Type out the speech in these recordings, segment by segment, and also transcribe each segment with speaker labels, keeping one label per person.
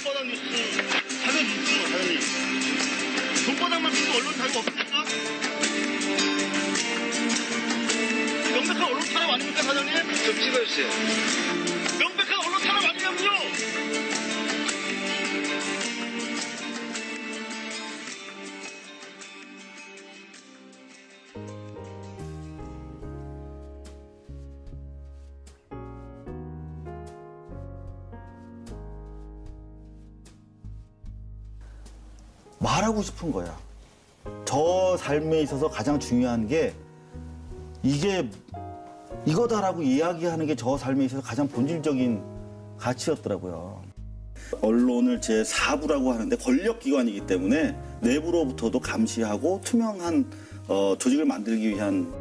Speaker 1: 손바닥 뉴스 하면 있죠, 사장님. 손바닥만 쓰고 언론 자유 없습니까? 명백한 언론 탄압 아닙니까, 사장님?
Speaker 2: 좀 찍어주세요.
Speaker 1: 명백한 언론 탄압 아니냐고요?
Speaker 3: 말하고 싶은 거야. 저 삶에 있어서 가장 중요한 게 이게 이거다라고 이야기하는 게 저 삶에 있어서 가장 본질적인 가치였더라고요. 언론을 제4부라고 하는데 권력기관이기 때문에 내부로부터도 감시하고 투명한 조직을 만들기 위한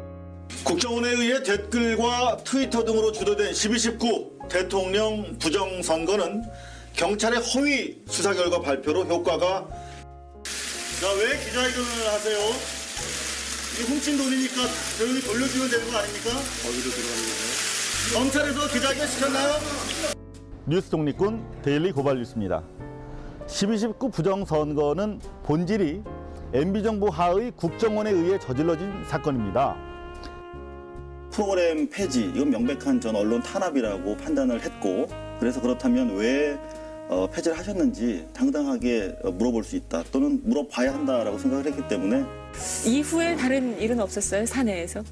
Speaker 3: 국정원에 의해 댓글과 트위터 등으로 주도된 12.19 대통령 부정선거는 경찰의 허위 수사 결과 발표로 효과가 자, 왜 기자회견을 하세요? 이게 훔친 돈이니까 조용히 돌려주면 되는 거 아닙니까? 어디로 들어가는 거예요? 검찰에서 기자회견 시켰나요? 뉴스 독립군 데일리 고발 뉴스입니다. 12.19 부정선거는 본질이 MB정부 하의 국정원에 의해 저질러진 사건입니다. 프로그램 폐지, 이건 명백한 전 언론 탄압이라고 판단을 했고, 그래서 그렇다면 왜 폐지를 하셨는지 당당하게 물어볼 수 있다, 또는 물어봐야 한다라고 생각을 했기 때문에.
Speaker 4: 이후에 다른 일은 없었어요, 사내에서?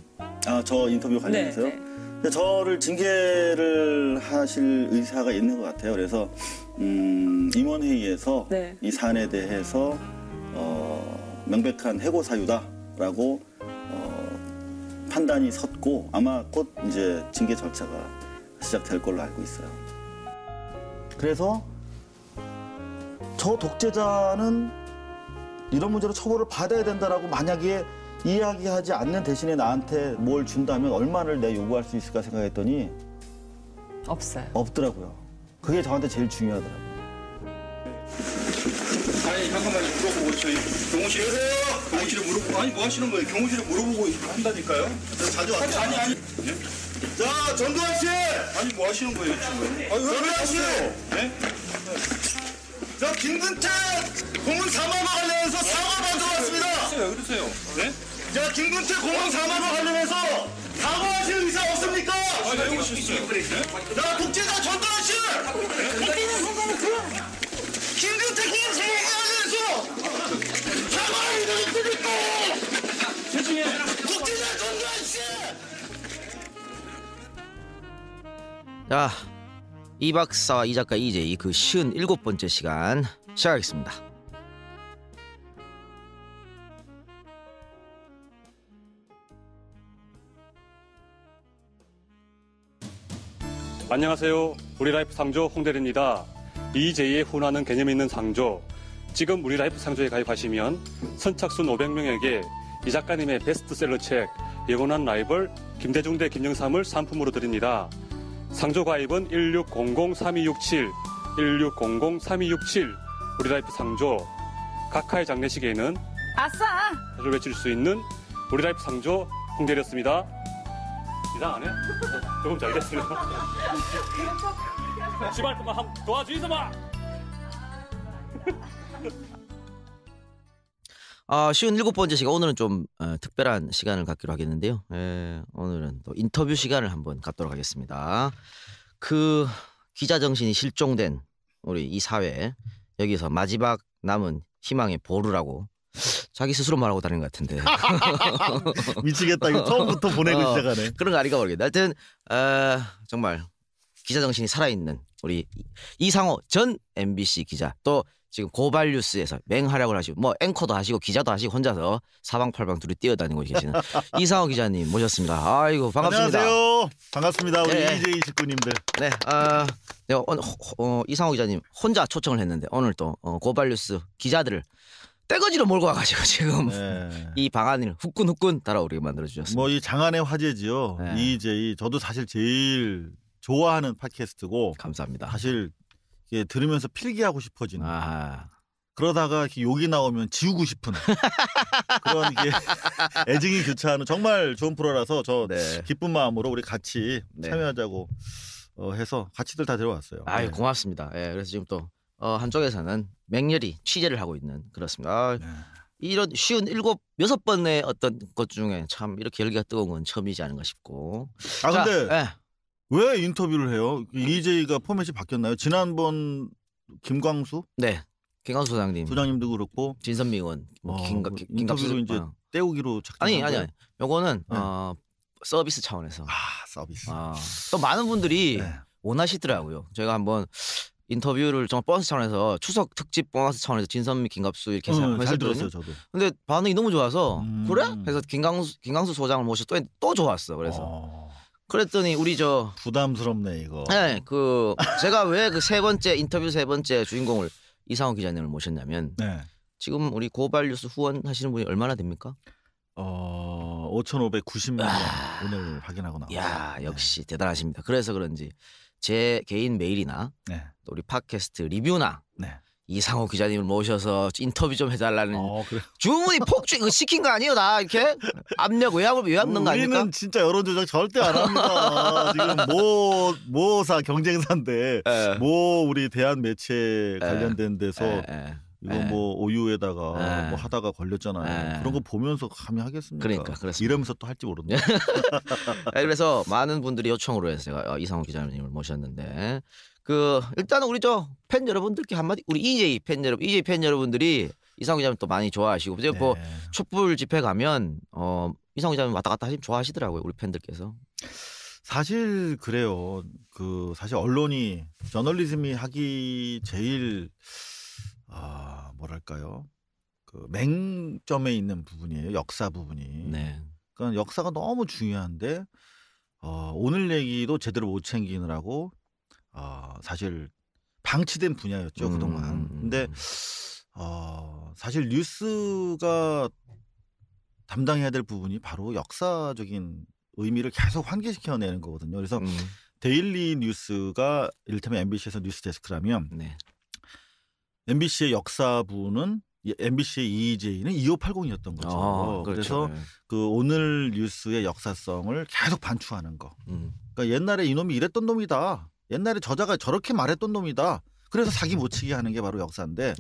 Speaker 3: 저 인터뷰 관련해서요? 네. 저를 징계를 하실 의사가 있는 것 같아요. 그래서 임원회의에서 네. 이 사안에 대해서 명백한 해고 사유다라고 판단이 섰고, 아마 곧 이제 징계 절차가 시작될 걸로 알고 있어요. 그래서 저 독재자는 이런 문제로 처벌을 받아야 된다라고 만약에 이야기하지 않는 대신에 나한테 뭘 준다면 얼마를 내가 요구할 수 있을까 생각했더니
Speaker 4: 없어요.
Speaker 3: 없더라고요. 그게 저한테 제일 중요하더라고요.
Speaker 1: 아니, 잠깐만요. 물어보고 저희 경호실에 경호실에 물어보고. 아니, 뭐 하시는 거예요? 경호실에 물어보고 한다니까요? 자주 왔어요. 아니. 네? 자, 전두환 씨! 아니, 뭐 하시는 거예요, 지금? 아니, 전두환 씨! 네? 저 김근태 공문 4만 원 관련해서 사과 받으러 왔습니다.
Speaker 2: 왜 그러세요? 네?
Speaker 1: 자, 김근태 공문 4만 원 관련해서 사과하실 의사 없습니까?
Speaker 2: 아, 왜 오셨어요?
Speaker 1: 자, 독재자 전두환 씨! 김근태 공문 4만 원 관련해서 사과를 드립니까?
Speaker 2: 죄송해요.
Speaker 1: 독재자 전두환 씨!
Speaker 5: 자, 이 박사와 이 작가 이재희 그 57번째 시간 시작하겠습니다.
Speaker 6: 안녕하세요. 우리라이프 상조 홍대리입니다. 이재희의 훈화는 개념 있는 상조. 지금 우리라이프 상조에 가입하시면 선착순 500명에게 이 작가님의 베스트셀러 책 영원한 라이벌 김대중 대 김영삼을 상품으로 드립니다. 상조 가입은 1600-3267, 1600-3267 우리라이프 상조. 각하의 장례식에는
Speaker 4: 아싸!
Speaker 6: 를 외칠 수 있는 우리라이프 상조 홍대리였습니다. 이상 안 해? 조금 잘 됐습니다. 시발품만 한번 도와주이소마!
Speaker 5: 57번째 시간, 오늘은 좀 특별한 시간을 갖기로 하겠는데요. 오늘은 또 인터뷰 시간을 한번 갖도록 하겠습니다. 그 기자 정신이 실종된 우리 이 사회, 여기서 마지막 남은 희망의 보루라고 자기 스스로 말하고 다니는 것 같은데.
Speaker 3: 미치겠다. 이거 처음부터 보내고 시작하네.
Speaker 5: 그런 거 아닌가 모르겠다. 하여튼 정말 기자 정신이 살아있는 우리 이상호 전 MBC 기자, 또 지금 고발뉴스에서 맹활약을 하시고 뭐 앵커도 하시고 기자도 하시고 혼자서 사방팔방 둘이 뛰어다니고 계시는 이상호 기자님 모셨습니다. 아이고, 반갑습니다.
Speaker 3: 안녕하세요. 반갑습니다. 우리 이재희 식구님들.
Speaker 5: 네, 내가 이상호 기자님 혼자 초청을 했는데 오늘 또 고발뉴스 기자들을 떼거지로 몰고 와가지고 지금 이 방안을 후끈후끈 달아오르게 만들어주셨습니다.
Speaker 3: 뭐 이 장안의 화제지요. 이재희, 저도 사실 제일 좋아하는 팟캐스트고.
Speaker 5: 감사합니다.
Speaker 3: 사실 이게 들으면서 필기하고 싶어지는. 그러다가 이렇게 욕이 나오면 지우고 싶은 그런 게 애증이 교차하는 정말 좋은 프로라서 저 기쁜 마음으로 우리 같이 참여하자고 해서 같이들 다 데려왔어요.
Speaker 5: 아유, 고맙습니다. 그래서 지금 또 한쪽에서는 맹렬히 취재를 하고 있는 그렇습니다.
Speaker 3: 네.
Speaker 5: 이런 쉬운 6번의 어떤 것 중에 참 이렇게 열기가 뜨거운 건 처음이지 않은가 싶고.
Speaker 3: 아
Speaker 5: 자,
Speaker 3: 근데
Speaker 5: 예.
Speaker 3: 왜 인터뷰를 해요? EJ가 포맷이 바뀌었나요? 지난번 김광수
Speaker 5: 네. 김광수 소장님,
Speaker 3: 소장님도 그렇고
Speaker 5: 진선미 의원,
Speaker 3: 인터뷰로 이제 떼우기로
Speaker 5: 아니
Speaker 3: 작정한
Speaker 5: 아니 아니. 요거는
Speaker 3: 네.
Speaker 5: 서비스 차원에서.
Speaker 3: 서비스.
Speaker 5: 또 많은 분들이
Speaker 3: 네.
Speaker 5: 원하시더라고요. 제가 한번 인터뷰를 정말 보너스 차원에서 추석 특집 보너스 차원에서 진선미, 김갑수 이렇게
Speaker 3: 잘
Speaker 5: 했었거든요.
Speaker 3: 들었어요, 저도.
Speaker 5: 근데 반응이 너무 좋아서 그래?
Speaker 3: 음.
Speaker 5: 그래서 김광수 소장을 모셔 또 좋았어. 그래서 그랬더니 우리
Speaker 3: 부담스럽네 이거.
Speaker 5: 네, 제가 왜 그 세 번째 인터뷰 세 번째 주인공을 이상호 기자님을 모셨냐면
Speaker 3: 네.
Speaker 5: 지금 우리 고발 뉴스 후원하시는 분이 얼마나 됩니까?
Speaker 3: 5,590명 오늘 확인하고 나왔어요.
Speaker 5: 야, 역시 대단하십니다. 그래서 그런지 제 개인 메일이나
Speaker 3: 네.
Speaker 5: 또 우리 팟캐스트 리뷰나
Speaker 3: 네.
Speaker 5: 이상호 기자님을 모셔서 인터뷰 좀 해달라는
Speaker 3: 그래.
Speaker 5: 주문이 폭주 이거 시킨 거 아니에요? 다 이렇게 압력 외압을 넣은 거 아닙니까?
Speaker 3: 우리는 진짜 여론 조작 절대 안 합니다. 지금 모사 경쟁사인데
Speaker 5: 예.
Speaker 3: 우리 대한 매체 관련된 데서 이거
Speaker 5: 예.
Speaker 3: 뭐 오유에다가
Speaker 5: 예.
Speaker 3: 뭐 하다가 걸렸잖아요.
Speaker 5: 예.
Speaker 3: 그런 거 보면서 감히 하겠습니까?
Speaker 5: 그러니까, 그렇습니다.
Speaker 3: 이러면서 또 할지 모르네.
Speaker 5: 그래서 많은 분들이 요청으로 해서 제가 이상호 기자님을 모셨는데 일단은 우리 팬 여러분들께 한마디 우리 EJ 팬 여러분들이 이상호 기자님 또 많이 좋아하시고 이제 뭐
Speaker 3: 네.
Speaker 5: 촛불 집회 가면 이상호 기자님 왔다 갔다 하시면 좋아하시더라고요 우리 팬들께서.
Speaker 3: 사실 그래요. 사실 언론이 저널리즘이 하기 제일 뭐랄까요? 맹점에 있는 부분이에요. 역사 부분이.
Speaker 5: 네.
Speaker 3: 그러니까 역사가 너무 중요한데 오늘 얘기도 제대로 못 챙기느라고 사실 방치된 분야였죠 그동안. 근데 사실 뉴스가 담당해야 될 부분이 바로 역사적인 의미를 계속 환기시켜내는 거거든요. 그래서 데일리 뉴스가 이를테면 MBC에서 뉴스 데스크라면
Speaker 5: 네.
Speaker 3: MBC의 역사부는 MBC의 EJ는 2580이었던 거죠.
Speaker 5: 그렇죠.
Speaker 3: 그래서 오늘 뉴스의 역사성을 계속 반추하는 거. 그러니까 옛날에 이놈이 이랬던 놈이다. 옛날에 저자가 저렇게 말했던 놈이다. 그래서 사기 못 치게 하는 게 바로 역사인데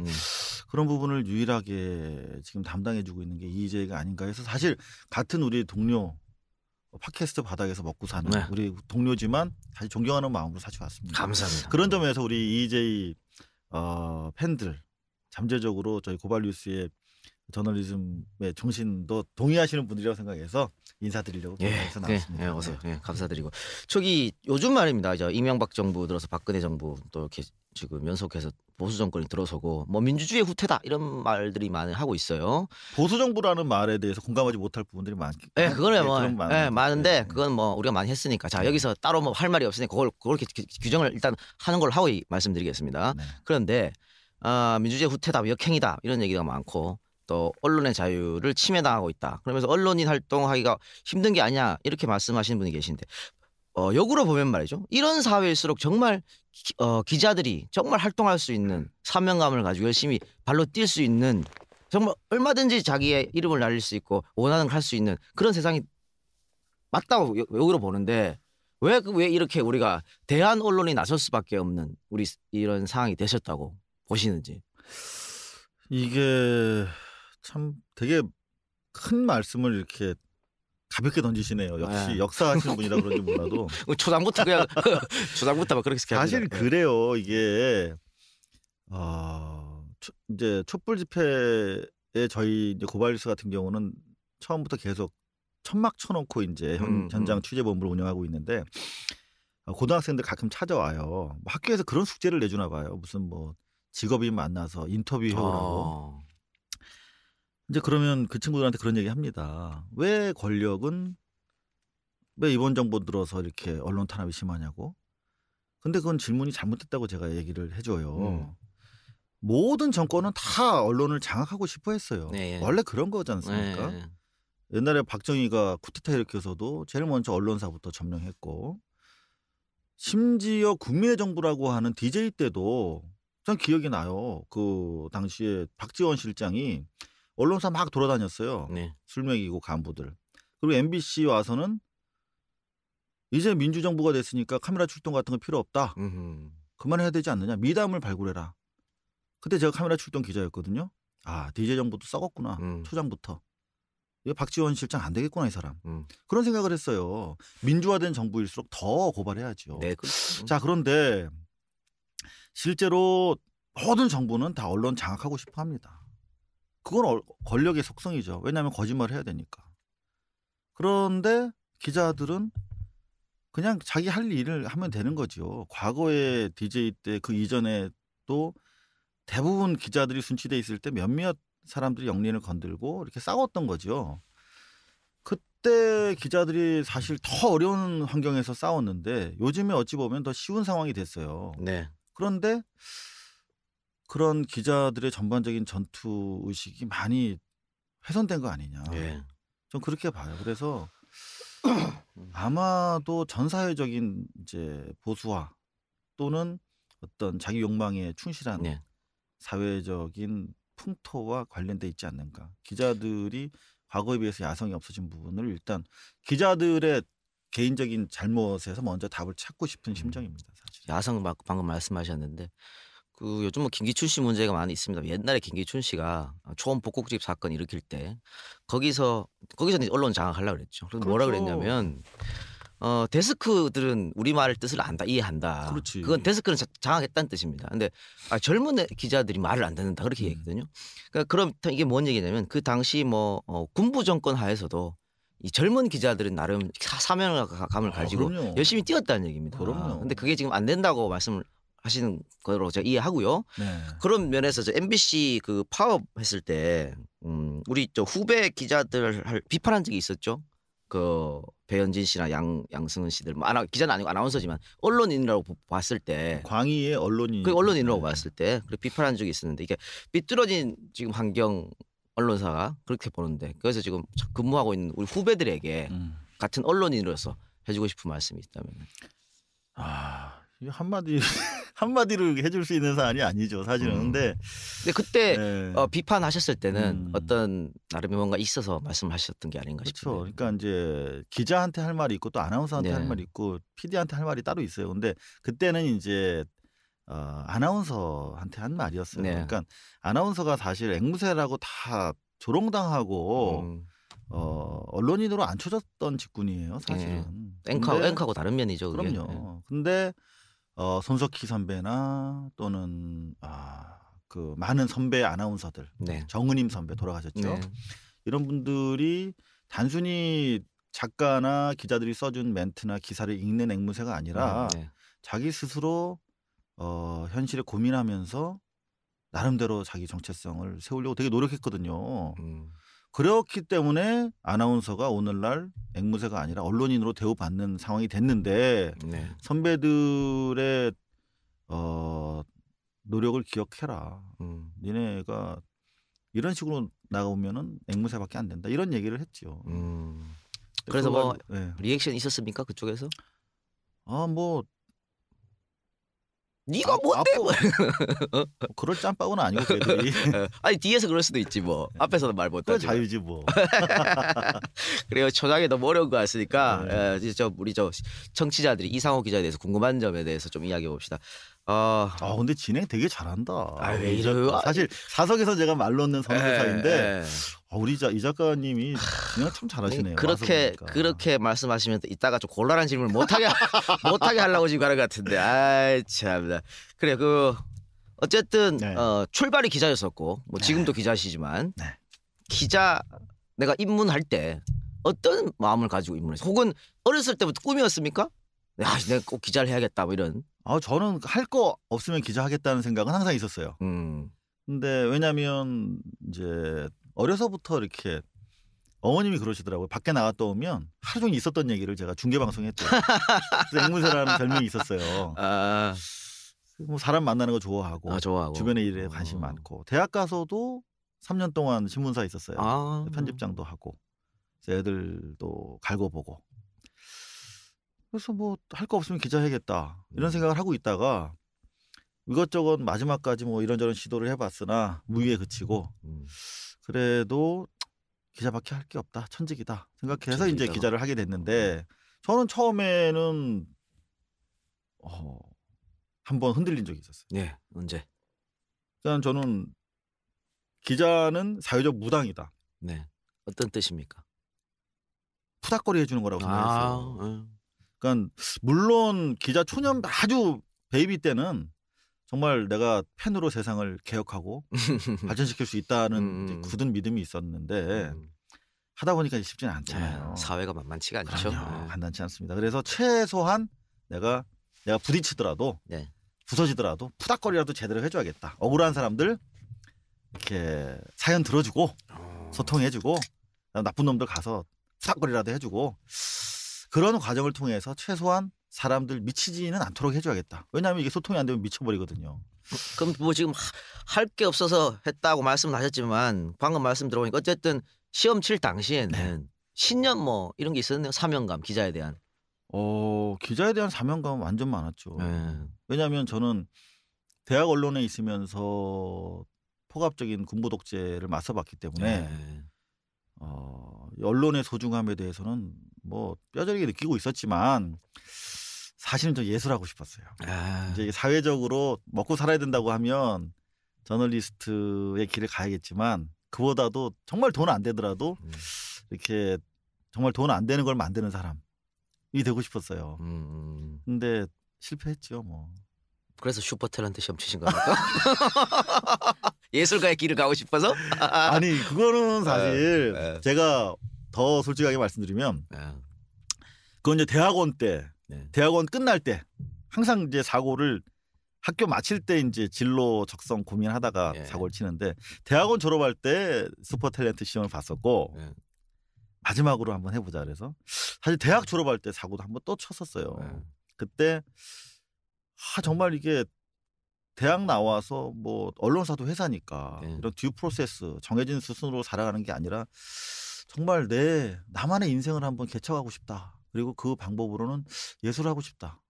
Speaker 3: 그런 부분을 유일하게 지금 담당해주고 있는 게 EJ가 아닌가 해서 사실 같은 우리 동료 팟캐스트 바닥에서 먹고 사는
Speaker 5: 네.
Speaker 3: 우리 동료지만 사실 존경하는 마음으로 사실 왔습니다.
Speaker 5: 감사합니다.
Speaker 3: 그런 점에서 우리 EJ 팬들 잠재적으로 저희 고발뉴스의 저널리즘의 정신도 동의하시는 분들이라고 생각해서 인사드리려고 해서 나왔습니다.
Speaker 5: 예, 어서 감사드리고 요즘 말입니다. 이제 이명박 정부 들어서 박근혜 정부 또 이렇게 지금 연속해서 보수 정권이 들어서고 뭐 민주주의 후퇴다 이런 말들이 많이 하고 있어요.
Speaker 3: 보수 정부라는 말에 대해서 공감하지 못할 부분들이 많기.
Speaker 5: 네, 그거는 뭐 많은데
Speaker 3: 네.
Speaker 5: 그건 뭐 우리가 많이 했으니까 자 여기서 따로 뭐 할 말이 없으니까 그걸 이렇게 규정을 일단 하는 걸로 하고 말씀드리겠습니다.
Speaker 3: 네.
Speaker 5: 그런데 민주주의 후퇴다, 역행이다 이런 얘기가 많고. 또 언론의 자유를 침해당하고 있다. 그러면서 언론인 활동하기가 힘든 게 아니냐 이렇게 말씀하시는 분이 계신데 역으로 보면 말이죠. 이런 사회일수록 정말 기자들이 정말 활동할 수 있는 사명감을 가지고 열심히 발로 뛸 수 있는 정말 얼마든지 자기의 이름을 날릴 수 있고 원하는 걸 할 수 있는 그런 세상이 맞다고 역으로 보는데 왜 이렇게 우리가 대한 언론이 나설 수밖에 없는 우리 이런 상황이 되셨다고 보시는지.
Speaker 3: 이게 참 되게 큰 말씀을 이렇게 가볍게 던지시네요. 역시 역사하시는 분이라 그런지 몰라도
Speaker 5: 초장부터 막 그렇게
Speaker 3: 사실 그래요. 이게 이제 촛불 집회에 저희 이제 고발뉴스 같은 경우는 처음부터 계속 천막 쳐놓고 이제 현장 취재본부를 운영하고 있는데 고등학생들 가끔 찾아와요. 뭐 학교에서 그런 숙제를 내주나 봐요. 무슨 뭐 직업인 만나서 인터뷰해오라고. 이제 그러면 그 친구들한테 그런 얘기 합니다. 왜 권력은 왜 이번 정부 들어서 이렇게 언론 탄압이 심하냐고. 근데 그건 질문이 잘못됐다고 제가 얘기를 해줘요. 모든 정권은 다 언론을 장악하고 싶어 했어요.
Speaker 5: 네.
Speaker 3: 원래 그런 거지 않습니까?
Speaker 5: 네.
Speaker 3: 옛날에 박정희가 쿠데타 일으켜서도 제일 먼저 언론사부터 점령했고 심지어 국민의 정부라고 하는 DJ 때도 전 기억이 나요. 그 당시에 박지원 실장이 언론사 막 돌아다녔어요.
Speaker 5: 네.
Speaker 3: 술 먹이고 간부들. 그리고 MBC 와서는 이제 민주정부가 됐으니까 카메라 출동 같은 거 필요 없다. 그만해야 되지 않느냐. 미담을 발굴해라. 그때 제가 카메라 출동 기자였거든요. 아, DJ 정부도 썩었구나. 초장부터. 이거 박지원 실장 안 되겠구나 이 사람. 그런 생각을 했어요. 민주화된 정부일수록 더 고발해야죠.
Speaker 5: 네.
Speaker 3: 자, 그런데 실제로 모든 정부는 다 언론 장악하고 싶어 합니다. 그건 권력의 속성이죠. 왜냐하면 거짓말을 해야 되니까. 그런데 기자들은 그냥 자기 할 일을 하면 되는 거죠. 과거에 DJ 때 그 이전에 또 대부분 기자들이 순치돼 있을 때 몇몇 사람들이 영린을 건들고 이렇게 싸웠던 거죠. 그때 기자들이 사실 더 어려운 환경에서 싸웠는데 요즘에 어찌 보면 더 쉬운 상황이 됐어요.
Speaker 5: 네.
Speaker 3: 그런데 그런 기자들의 전반적인 전투 의식이 많이 훼손된 거 아니냐.
Speaker 5: 예.
Speaker 3: 전 그렇게 봐요. 그래서 아마도 전 사회적인 이제 보수화 또는 어떤 자기 욕망에 충실한
Speaker 5: 네.
Speaker 3: 사회적인 풍토와 관련돼 있지 않는가. 기자들이 과거에 비해서 야성이 없어진 부분을 일단 기자들의 개인적인 잘못에서 먼저 답을 찾고 싶은 심정입니다. 사실.
Speaker 5: 야성 방금 말씀하셨는데 그 요즘 뭐 김기춘 씨 문제가 많이 있습니다. 옛날에 김기춘 씨가 초원 복국집 사건 일으킬 때 거기서 이제 언론 장악하려고 그랬죠. 그래서 뭐라
Speaker 3: 그렇죠.
Speaker 5: 그랬냐면 데스크들은 우리 말을 뜻을 안다 이해한다.
Speaker 3: 그렇지.
Speaker 5: 그건 데스크는 장악했다는 뜻입니다. 근데 젊은 기자들이 말을 안 듣는다 그렇게 얘기했거든요. 그러니까 그럼 이게 뭔 얘기냐면 그 당시 뭐 군부 정권 하에서도 이 젊은 기자들은 나름 사명감을 가지고
Speaker 3: 그럼요.
Speaker 5: 열심히 뛰었다는 얘기입니다.
Speaker 3: 그럼요.
Speaker 5: 근데 그게 지금 안 된다고 말씀을 하시는 거로 제가 이해하고요.
Speaker 3: 네.
Speaker 5: 그런 면에서 저 MBC 그 파업 했을 때 우리 저 후배 기자들 비판한 적이 있었죠. 그 배현진 씨나 양승은 씨들 뭐 기자는 아니고 아나운서지만 언론인이라고 봤을 때
Speaker 3: 광의의 언론인.
Speaker 5: 그 언론인이라고 봤을 때 그렇게 비판한 적이 있었는데 이게 삐뚤어진 지금 환경 언론사가 그렇게 보는데 그래서 지금 근무하고 있는 우리 후배들에게 같은 언론인으로서 해주고 싶은 말씀이 있다면
Speaker 3: 이게 한마디로 해줄 수 있는 사안이 아니죠, 사실은. 근데
Speaker 5: 그때
Speaker 3: 네.
Speaker 5: 비판하셨을 때는 어떤 나름의 뭔가 있어서 말씀하셨던 게 아닌가
Speaker 3: 그렇죠.
Speaker 5: 싶어요.
Speaker 3: 그러니까 이제 기자한테 할 말이 있고 또 아나운서한테
Speaker 5: 네.
Speaker 3: 할 말이 있고 PD한테 할 말이 따로 있어요. 근데 그때는 이제 아나운서한테 한 말이었어요.
Speaker 5: 네.
Speaker 3: 그러니까 아나운서가 사실 앵무새라고 다 조롱당하고 언론인으로 안 쳐졌던 직군이에요, 사실은.
Speaker 5: 앵커하고 다른 면이죠. 그게.
Speaker 3: 그럼요. 근데 손석희 선배나 또는 그 많은 선배 아나운서들,
Speaker 5: 네.
Speaker 3: 정은임 선배 돌아가셨죠.
Speaker 5: 네.
Speaker 3: 이런 분들이 단순히 작가나 기자들이 써준 멘트나 기사를 읽는 앵무새가 아니라
Speaker 5: 네.
Speaker 3: 자기 스스로 현실에 고민하면서 나름대로 자기 정체성을 세우려고 되게 노력했거든요. 그렇기 때문에 아나운서가 오늘날 앵무새가 아니라 언론인으로 대우받는 상황이 됐는데
Speaker 5: 네.
Speaker 3: 선배들의 노력을 기억해라. 니네가 이런 식으로 나가보면은 앵무새밖에 안 된다. 이런 얘기를 했죠.
Speaker 5: 그래서 뭐
Speaker 3: 네.
Speaker 5: 리액션 있었습니까 그쪽에서?
Speaker 3: 뭐
Speaker 5: 네가 뭔데? 뭐.
Speaker 3: 그럴 짬밥은 아니고 걔들이.
Speaker 5: 아니 뒤에서 그럴 수도 있지 뭐. 앞에서는 말
Speaker 3: 그건
Speaker 5: 못하지.
Speaker 3: 자유지 뭐.
Speaker 5: 그래요. 초장이 너무 어려운 것 같으니까 우리 청취자들이 이상호 기자에 대해서 궁금한 점에 대해서 좀 이야기해 봅시다.
Speaker 3: 근데 진행 되게 잘한다.
Speaker 5: 왜 이래요?
Speaker 3: 사실 사석에서 제가 말 놓는 선배사인데
Speaker 5: 예.
Speaker 3: 우리 이 작가님이 진행 참 잘하시네요.
Speaker 5: 그렇게 말씀하시면 또 이따가 좀 곤란한 질문을 못하게 하려고 지금 하는 것 같은데. 아이 참나. 그래 어쨌든
Speaker 3: 네.
Speaker 5: 출발이 기자였었고 뭐 지금도 기자시지만
Speaker 3: 네.
Speaker 5: 기자 내가 입문할 때 어떤 마음을 가지고 입문했어? 혹은 어렸을 때부터 꿈이었습니까? 야, 내가 꼭 기자를 해야겠다 뭐 이런.
Speaker 3: 저는 할 거 없으면 기자 하겠다는 생각은 항상 있었어요. 근데 왜냐하면 이제 어려서부터 이렇게 어머님이 그러시더라고요. 밖에 나갔다 오면 하루 종일 있었던 얘기를 제가 중계방송에 했대요. 그래서 앵무새라는 별명이 있었어요. 뭐 사람 만나는 거 좋아하고,
Speaker 5: 좋아하고.
Speaker 3: 주변의 일에 관심이 많고, 대학 가서도 3년 동안 신문사에 있었어요. 편집장도 하고, 그래서 애들도 갈고 보고. 그래서 뭐 할 거 없으면 기자 해야겠다 이런 생각을 하고 있다가 이것저것 마지막까지 뭐 이런저런 시도를 해봤으나 무위에 그치고 그래도 기자밖에 할 게 없다, 천직이다 생각해서 이제
Speaker 5: 천직이다.
Speaker 3: 기자를 하게 됐는데 저는 처음에는 한번 흔들린 적이 있었어요.
Speaker 5: 네, 언제?
Speaker 3: 그러니까 저는 기자는 사회적 무당이다.
Speaker 5: 네. 어떤 뜻입니까?
Speaker 3: 푸닥거리 해주는 거라고 생각했어요.
Speaker 5: 아,
Speaker 3: 그러니까 물론 기자 초년 아주 베이비 때는 정말 내가 펜으로 세상을 개혁하고 발전시킬 수 있다는 이제 굳은 믿음이 있었는데 하다 보니까 쉽지는 않잖아요.
Speaker 5: 사회가 만만치가 않죠.
Speaker 3: 그럼요. 간단치 않습니다. 그래서 최소한 내가 부딪히더라도
Speaker 5: 네.
Speaker 3: 부서지더라도 푸닥거리라도 제대로 해줘야겠다. 억울한 사람들 이렇게 사연 들어주고 소통해주고 나쁜 놈들 가서 푸닥거리라도 해주고 그런 과정을 통해서 최소한 사람들 미치지는 않도록 해줘야겠다. 왜냐하면 이게 소통이 안 되면 미쳐버리거든요.
Speaker 5: 그럼 뭐 지금 할 게 없어서 했다고 말씀하셨지만 방금 말씀 들어보니까 어쨌든 시험 칠 당시에는 신년 뭐 이런 게 있었네요. 사명감 기자에 대한.
Speaker 3: 기자에 대한 사명감은 완전 많았죠.
Speaker 5: 네.
Speaker 3: 왜냐하면 저는 대학 언론에 있으면서 폭압적인 군부 독재를 맞서봤기 때문에
Speaker 5: 네.
Speaker 3: 언론의 소중함에 대해서는 뭐 뼈저리게 느끼고 있었지만 사실은 좀 예술하고 싶었어요. 이제 이게 사회적으로 먹고 살아야 된다고 하면 저널리스트의 길을 가야겠지만 그보다도 정말 돈 안 되더라도 이렇게 정말 돈 안 되는 걸 만드는 사람이 되고 싶었어요. 근데 실패했죠, 뭐.
Speaker 5: 그래서 슈퍼 탤런트 시험 치신 겁니까? 예술가의 길을 가고 싶어서?
Speaker 3: 아니 그거는 사실
Speaker 5: 네.
Speaker 3: 제가 더 솔직하게 말씀드리면 그건 이제 대학원 때
Speaker 5: 네.
Speaker 3: 대학원 끝날 때 항상 이제 사고를 학교 마칠 때 이제 진로 적성 고민하다가
Speaker 5: 예.
Speaker 3: 사고를 치는데 대학원 졸업할 때 슈퍼 탤런트 시험을 봤었고
Speaker 5: 네.
Speaker 3: 마지막으로 한번 해보자 그래서 사실 대학 졸업할 때 사고도 한번 또 쳤었어요.
Speaker 5: 네.
Speaker 3: 그때 정말 이게 대학 나와서 뭐 언론사도 회사니까
Speaker 5: 네.
Speaker 3: 이런 듀 프로세스 정해진 수순으로 살아가는 게 아니라 정말 나만의 인생을 한번 개척하고 싶다. 그리고 그 방법으로는 예술하고 싶다.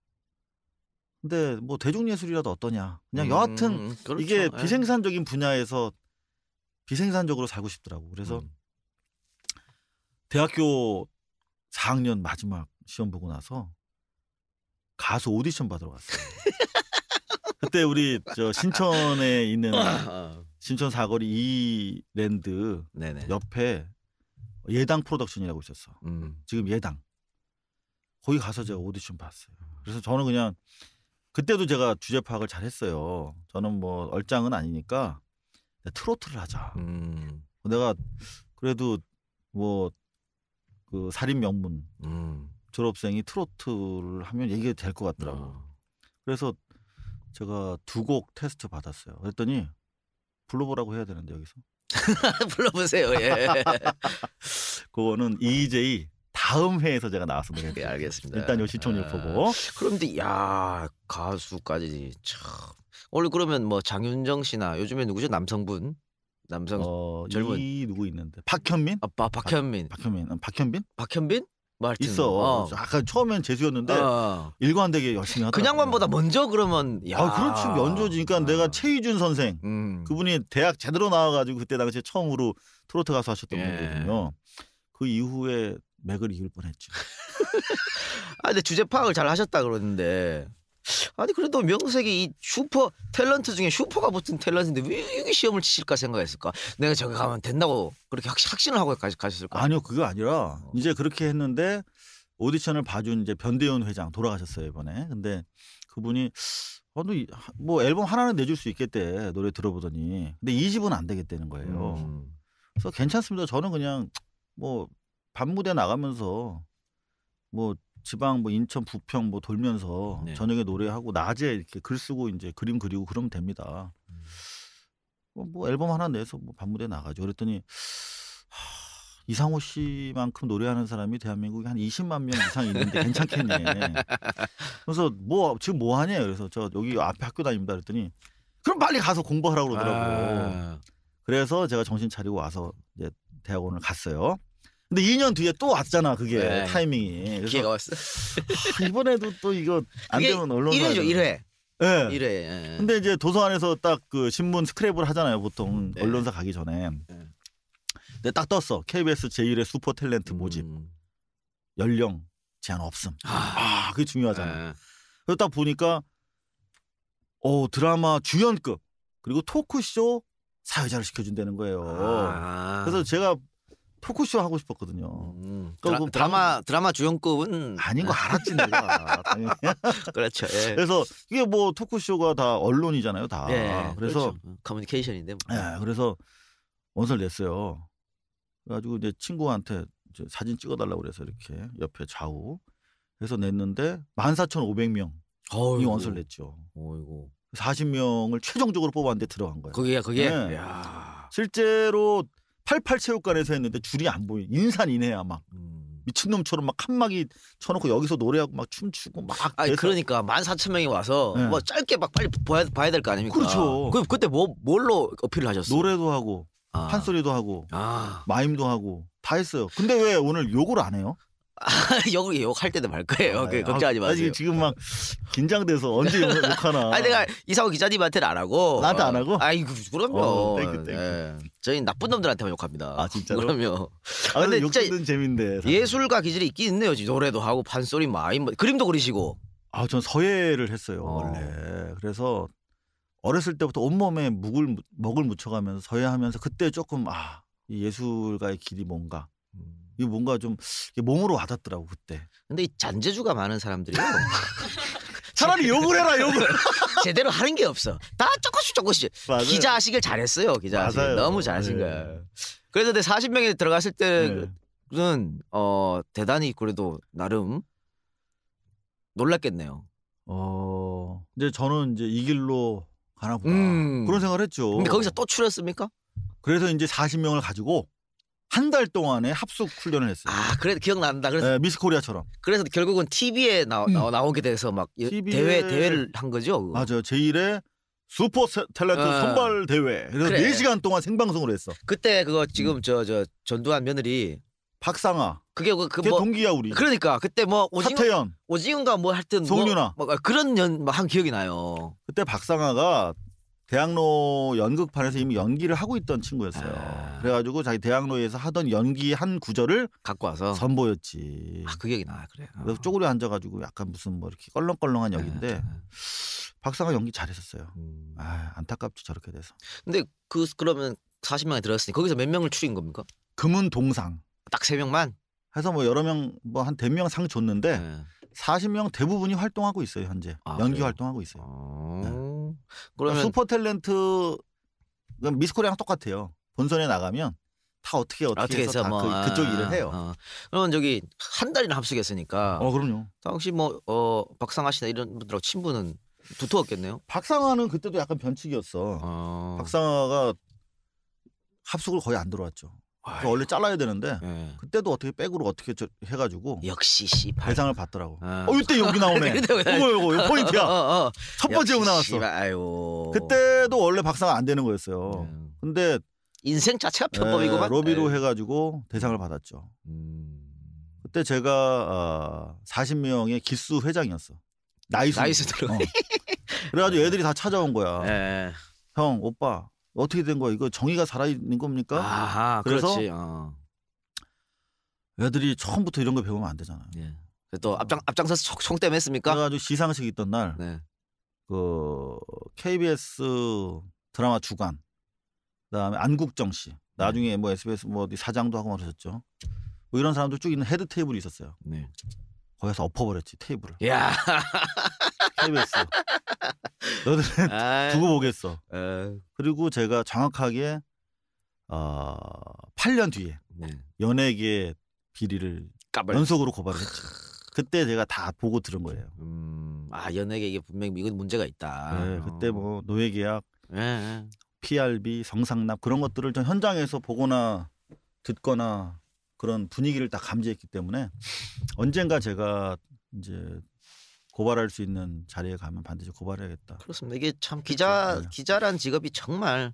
Speaker 3: 근데 뭐 대중예술이라도 어떠냐. 그냥 여하튼
Speaker 5: 그렇죠.
Speaker 3: 이게
Speaker 5: 예.
Speaker 3: 비생산적인 분야에서 비생산적으로 살고 싶더라고. 그래서 대학교 4학년 마지막 시험 보고 나서 가수 오디션 받으러 갔어요. 그때 우리 저 신천에 있는 신천 사거리 이랜드
Speaker 5: 네네.
Speaker 3: 옆에 예당 프로덕션이라고 있었어. 지금 예당. 거기 가서 제가 오디션 봤어요. 그래서 저는 그냥 그때도 제가 주제 파악을 잘 했어요. 저는 뭐 얼짱은 아니니까 트로트를 하자. 내가 그래도 뭐 그 살인 명문 졸업생이 트로트를 하면 얘기가 될 것 같더라고. 그래서 제가 2곡 테스트 받았어요. 그랬더니 불러보라고 해야 되는데 여기서.
Speaker 5: 불러보세요. 예.
Speaker 3: 그거는 EJ 다음 회에서 제가 나와서 노래.
Speaker 5: 네, 알겠습니다.
Speaker 3: 일단 요 시청률 보고.
Speaker 5: 그런데 야 가수까지 참. 원래 그러면 뭐 장윤정 씨나 요즘에 누구죠? 남성분 젊은
Speaker 3: 이 누구 있는데 박현민?
Speaker 5: 박현민. 박현빈? 뭐 하여튼
Speaker 3: 있어. 아까 처음엔 재수였는데 일관되게 열심히 하더라고.
Speaker 5: 그 양반보다 먼저 그러면
Speaker 3: 그렇지 연조지. 그러니까 내가 최희준 선생 그분이 대학 제대로 나와가지고 그때 당시에 처음으로 트로트 가수 하셨던 분이거든요. 그 이후에 맥을 이을 뻔했죠.
Speaker 5: 근데 주제 파악을 잘 하셨다 그러는데 아니 그래도 명색이 이 슈퍼 탤런트 중에 슈퍼가 붙은 탤런트인데 왜 여기 시험을 치실까 생각했을까? 내가 저기 가면 된다고 그렇게 확신을 하고 가셨을까?
Speaker 3: 아니요 그거 아니라 이제 그렇게 했는데 오디션을 봐준 이제 변대현 회장 돌아가셨어요 이번에. 근데 그분이 뭐 앨범 하나는 내줄 수 있겠대 노래 들어보더니 근데 2집은 안 되겠다는 거예요. 그래서 괜찮습니다. 저는 그냥 뭐 밤무대 나가면서 뭐 지방 뭐 인천 부평 뭐 돌면서 저녁에 노래하고 낮에 이렇게 글 쓰고 이제 그림 그리고 그러면 됩니다. 뭐 앨범 하나 내서 뭐 밤무대 나가죠. 그랬더니 이상호 씨만큼 노래하는 사람이 대한민국에 한 20만 명 이상 있는데 괜찮겠니? 그래서 지금 뭐 하냐? 그래서 저 여기 앞에 학교 다닙니다. 그랬더니 그럼 빨리 가서 공부하라고 그러더라고요. 그래서 제가 정신 차리고 와서 이제 대학원을 갔어요. 근데 2년 뒤에 또 왔잖아 그게 타이밍이.
Speaker 5: 기회가 왔어.
Speaker 3: 이번에도 또 이거 안 되면 언론
Speaker 5: 1회죠 1회.
Speaker 3: 네.
Speaker 5: 1회.
Speaker 3: 근데 이제 도서관에서 딱 그 신문 스크랩을 하잖아요 보통 언론사 가기 전에. 근데 딱 떴어. KBS 제1회 슈퍼 탤런트 모집. 연령 제한 없음. 그게 중요하잖아. 그래서 딱 보니까 드라마 주연급 그리고 토크쇼 사회자를 시켜준다는 거예요.
Speaker 5: 아.
Speaker 3: 그래서 제가 토크쇼 하고 싶었거든요. 그
Speaker 5: 드라마 주연급은
Speaker 3: 아닌 거 알았지 내가. 당연히.
Speaker 5: 그렇죠. 예.
Speaker 3: 그래서 이게 뭐 토크쇼가 다 언론이잖아요, 다.
Speaker 5: 예,
Speaker 3: 그래서
Speaker 5: 그렇죠. 커뮤니케이션인데. 뭐.
Speaker 3: 예, 그래서 원서를 냈어요. 그래가지고 이제 친구한테 이제 사진 찍어달라고 그래서 이렇게 옆에 좌우 해서 냈는데 14,500명이
Speaker 5: 어이구.
Speaker 3: 원서를 냈죠.
Speaker 5: 어이고.
Speaker 3: 40명을 최종적으로 뽑았는데 들어간 거예요.
Speaker 5: 그게.
Speaker 3: 네.
Speaker 5: 야.
Speaker 3: 실제로 88체육관에서 했는데 줄이 안 보여. 인산인해야 막 미친놈처럼 막 칸막이 쳐놓고 여기서 노래하고 막 춤추고 막.
Speaker 5: 아니
Speaker 3: 대사-
Speaker 5: 그러니까 14,000명이 와서
Speaker 3: 네.
Speaker 5: 뭐 짧게 막 빨리 봐야 될 거 아닙니까?
Speaker 3: 그렇죠.
Speaker 5: 그때 뭘로 어필을 하셨어요?
Speaker 3: 노래도 하고
Speaker 5: 아.
Speaker 3: 판소리도 하고
Speaker 5: 아.
Speaker 3: 마임도 하고 다 했어요. 근데 왜 오늘 욕을 안 해요?
Speaker 5: 욕할 때도 말 거예요. 걱정하지
Speaker 3: 아,
Speaker 5: 마세요.
Speaker 3: 지금 막 긴장돼서 언제 욕하나.
Speaker 5: 아니 내가 이상호 기자님한테는 안 하고
Speaker 3: 나한테 안 하고?
Speaker 5: 아이 그럼요.
Speaker 3: 땡큐.
Speaker 5: 예. 저희 나쁜 놈들한테만 욕합니다.
Speaker 3: 아, 진짜로?
Speaker 5: 그럼요.
Speaker 3: 아, 근데
Speaker 5: 근데
Speaker 3: 욕
Speaker 5: 진짜
Speaker 3: 듣는 재미인데. 사실.
Speaker 5: 예술가 기질이 있긴 있네요. 노래도 하고 판소리 마임 그림도 그리시고.
Speaker 3: 아, 전 서예를 했어요 원래. 그래서 어렸을 때부터 온몸에 먹을 묻혀가면서 서예하면서 그때 조금 이 예술가의 길이 뭔가. 이 뭔가 좀 이게 몸으로 와닿더라고 그때.
Speaker 5: 근데 이 잔재주가 많은 사람들이요.
Speaker 3: 차라리 욕을 해라 욕을.
Speaker 5: 제대로 하는 게 없어. 다 조금씩.
Speaker 3: 맞아요.
Speaker 5: 기자식을 잘했어요. 기자식.
Speaker 3: 맞아요.
Speaker 5: 너무 잘하신
Speaker 3: 네.
Speaker 5: 거야. 그래서 내 40명에 들어갔을
Speaker 3: 네.
Speaker 5: 때는 대단히 그래도 나름 놀랐겠네요.
Speaker 3: 이제 저는 이제 이 길로 가나 보다. 그런 생각을 했죠.
Speaker 5: 근데 거기서 또 추렸습니까?
Speaker 3: 그래서 이제 40명을 가지고 한 달 동안에 합숙 훈련을 했어요.
Speaker 5: 아, 그래 기억난다. 그래서
Speaker 3: 네, 미스 코리아처럼.
Speaker 5: 그래서 결국은 TV에 나오게 돼서 막
Speaker 3: TV에
Speaker 5: 대회를 한 거죠. 그거.
Speaker 3: 맞아요. 제1의 슈퍼 탤런트 선발 대회. 그래서
Speaker 5: 그래.
Speaker 3: 4시간 동안 생방송을 했어.
Speaker 5: 그때 그거 지금 저 전두환 며느리
Speaker 3: 박상아.
Speaker 5: 그게
Speaker 3: 걔
Speaker 5: 뭐
Speaker 3: 동기야 우리.
Speaker 5: 그러니까 그때 뭐
Speaker 3: 하태연.
Speaker 5: 오징어인가 뭐 하여튼
Speaker 3: 송윤아.
Speaker 5: 뭐 그런 한 기억이 나요.
Speaker 3: 그때 박상아가 대학로 연극판에서 이미 연기를 하고 있던 친구였어요.
Speaker 5: 아.
Speaker 3: 그래가지고 자기 대학로에서 하던 연기 한 구절을
Speaker 5: 갖고 와서
Speaker 3: 선보였지.
Speaker 5: 그 기억이 나. 그래.
Speaker 3: 그래서 쪼그려 앉아가지고 약간 무슨 뭐 이렇게 껄렁껄렁한 역인데 박상아 연기 잘했었어요. 안타깝지 저렇게 돼서.
Speaker 5: 근데 그러면 40명에 들었으니 거기서 몇 명을 추린 겁니까?
Speaker 3: 금은 동상
Speaker 5: 딱 3명만?
Speaker 3: 해서 뭐 여러 명 뭐 한 100명 상 줬는데
Speaker 5: 네.
Speaker 3: 40명 대부분이 활동하고 있어요 현재. 연기
Speaker 5: 그래요?
Speaker 3: 활동하고 있어요.
Speaker 5: 그러면
Speaker 3: 슈퍼 탤런트 미스 코리아랑 똑같아요. 본선에 나가면 다 어떻게 해서 다 그쪽 일을 해요.
Speaker 5: 그러면 저기 한 달이나 합숙했으니까
Speaker 3: 그럼요.
Speaker 5: 당시 뭐 박상아 씨나 이런 분들하고 친분은 두터웠겠네요.
Speaker 3: 박상아는 그때도 약간 변칙이었어. 박상아가 합숙을 거의 안 들어왔죠. 원래 잘라야 되는데
Speaker 5: 네.
Speaker 3: 그때도 어떻게 백으로 어떻게 해가지고
Speaker 5: 역시 씨발.
Speaker 3: 대상을 받더라고.
Speaker 5: 아.
Speaker 3: 이때 여기 나오네. 이거 포인트야. 첫 번째 여기 나왔어.
Speaker 5: 씨발, 아유.
Speaker 3: 그때도 원래 박상아 안 되는 거였어요. 근데
Speaker 5: 인생 자체가 편법이고만.
Speaker 3: 로비로 해가지고 대상을 받았죠. 그때 제가 40명의 기수 회장이었어. 나이스로. 그래가지고 애들이 다 찾아온 거야.
Speaker 5: 네.
Speaker 3: 형, 오빠 어떻게 된 거야? 이거 정의가 살아있는 겁니까?
Speaker 5: 아하,
Speaker 3: 그래서
Speaker 5: 그렇지.
Speaker 3: 애들이 처음부터 이런 거 배우면 안 되잖아요.
Speaker 5: 예. 또 앞장서서 총대 맸습니까?
Speaker 3: 그래가지고 시상식 있던 날
Speaker 5: 네.
Speaker 3: 그 KBS 드라마 주간 그다음에 안국정 씨 나중에 뭐 SBS 뭐 어디 사장도 하고 그러셨죠. 뭐 이런 사람들 쭉 있는 헤드 테이블이 있었어요.
Speaker 5: 네.
Speaker 3: 거기서 엎어버렸지 테이블을.
Speaker 5: 야.
Speaker 3: KBS. 너희들 두고 보겠어. 그리고 제가 정확하게 8년 뒤에
Speaker 5: 네.
Speaker 3: 연예계 비리를 연속으로 고발을 했죠. 그때 제가 다 보고 들은 거예요.
Speaker 5: 연예계 이게 분명히 이건 문제가 있다.
Speaker 3: 네, 그때 뭐 노예계약,
Speaker 5: 네.
Speaker 3: PRB, 성상납 그런 것들을 전 현장에서 보거나 듣거나 그런 분위기를 다 감지했기 때문에 언젠가 제가 이제 고발할 수 있는 자리에 가면 반드시 고발해야겠다.
Speaker 5: 그렇습니다. 이게 참 기자란 직업이 정말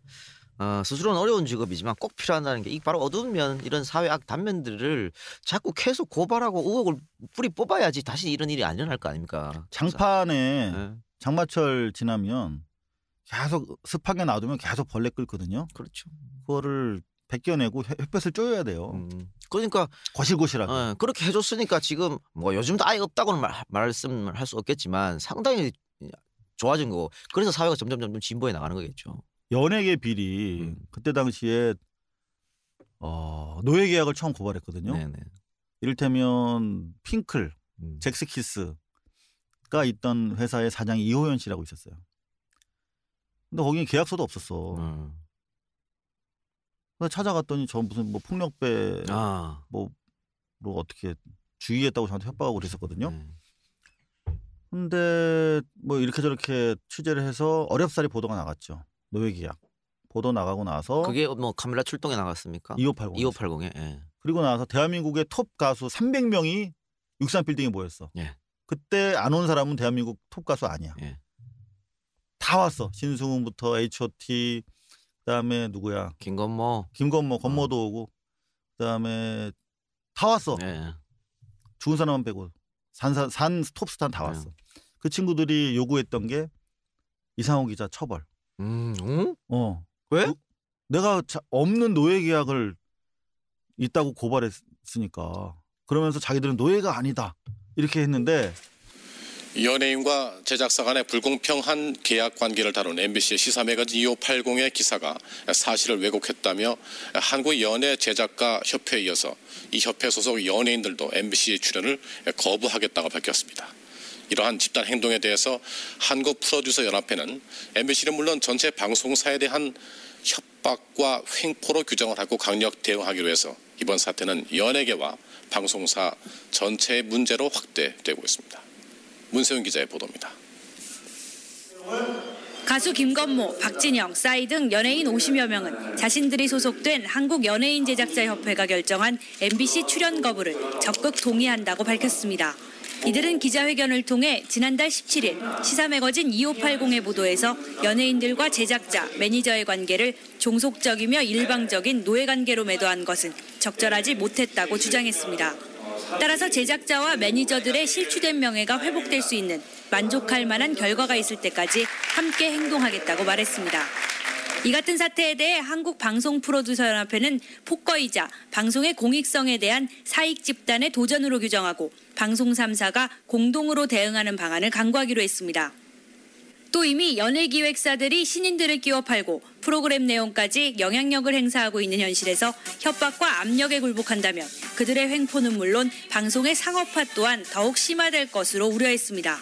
Speaker 5: 스스로는 어려운 직업이지만 꼭 필요하다는 게 바로 어두운 면 이런 사회악 단면들을 자꾸 계속 고발하고 의혹을 뿌리 뽑아야지 다시 이런 일이 안 일어날 거 아닙니까?
Speaker 3: 장판에
Speaker 5: 네.
Speaker 3: 장마철 지나면 계속 습하게 놔두면 계속 벌레 끓거든요.
Speaker 5: 그렇죠.
Speaker 3: 그거를 벗겨내고 햇볕을 쬐야 돼요.
Speaker 5: 그러니까
Speaker 3: 고실고실하게.
Speaker 5: 그렇게 해줬으니까 지금 뭐 요즘도 아예 없다고는 말씀을 할 수 없겠지만 상당히 좋아진 거고 그래서 사회가 점점 진보해 나가는 거겠죠.
Speaker 3: 연예계 비리 그때 당시에 노예 계약을 처음 고발했거든요.
Speaker 5: 네네.
Speaker 3: 이를테면 핑클, 잭스키스가 있던 회사의 사장이 이호연 씨라고 있었어요. 근데 거기는 계약서도 없었어. 그래서 찾아갔더니 저 무슨 뭐 폭력배 뭐로 어떻게 죽이겠다고 저한테 협박하고 그랬었거든요. 근데 뭐 이렇게 저렇게 취재를 해서 어렵사리 보도가 나갔죠. 노예계약 보도 나가고 나서
Speaker 5: 그게 뭐 카메라 출동에 나갔습니까?
Speaker 3: 2580.
Speaker 5: 2580에. 예.
Speaker 3: 그리고 나서 대한민국의 톱 가수 300명이 63빌딩에 모였어.
Speaker 5: 예.
Speaker 3: 그때 안 온 사람은 대한민국 톱 가수 아니야.
Speaker 5: 예.
Speaker 3: 다 왔어. 신승훈부터 H.O.T. 그다음에 누구야?
Speaker 5: 김건모,
Speaker 3: 건모도 오고 그다음에 다 왔어.
Speaker 5: 예.
Speaker 3: 죽은 사람만 빼고 산 톱스타는 다 왔어. 그 친구들이 요구했던 게 이상호 기자 처벌.
Speaker 5: 왜?
Speaker 3: 내가 없는 노예 계약을 있다고 고발했으니까 그러면서 자기들은 노예가 아니다 이렇게 했는데
Speaker 7: 연예인과 제작사 간의 불공평한 계약 관계를 다룬 MBC의 시사 매거진 2580의 기사가 사실을 왜곡했다며 한국연예제작가협회에 이어서 이 협회 소속 연예인들도 MBC 출연을 거부하겠다고 밝혔습니다. 이러한 집단 행동에 대해서 한국프로듀서연합회는 MBC는 물론 전체 방송사에 대한 협박과 횡포로 규정을 하고 강력 대응하기로 해서 이번 사태는 연예계와 방송사 전체의 문제로 확대되고 있습니다. 문세윤 기자의 보도입니다.
Speaker 8: 가수 김건모, 박진영, 싸이 등 연예인 50여 명은 자신들이 소속된 한국연예인제작자협회가 결정한 MBC 출연 거부를 적극 동의한다고 밝혔습니다. 이들은 기자회견을 통해 지난달 17일 시사매거진 2580의 보도에서 연예인들과 제작자, 매니저의 관계를 종속적이며 일방적인 노예관계로 매도한 것은 적절하지 못했다고 주장했습니다. 따라서 제작자와 매니저들의 실추된 명예가 회복될 수 있는 만족할 만한 결과가 있을 때까지 함께 행동하겠다고 말했습니다. 이 같은 사태에 대해 한국방송프로듀서연합회는 폭거이자 방송의 공익성에 대한 사익 집단의 도전으로 규정하고 방송 3사가 공동으로 대응하는 방안을 강구하기로 했습니다. 또 이미 연예기획사들이 신인들을 끼워 팔고 프로그램 내용까지 영향력을 행사하고 있는 현실에서 협박과 압력에 굴복한다면 그들의 횡포는 물론 방송의 상업화 또한 더욱 심화될 것으로 우려했습니다.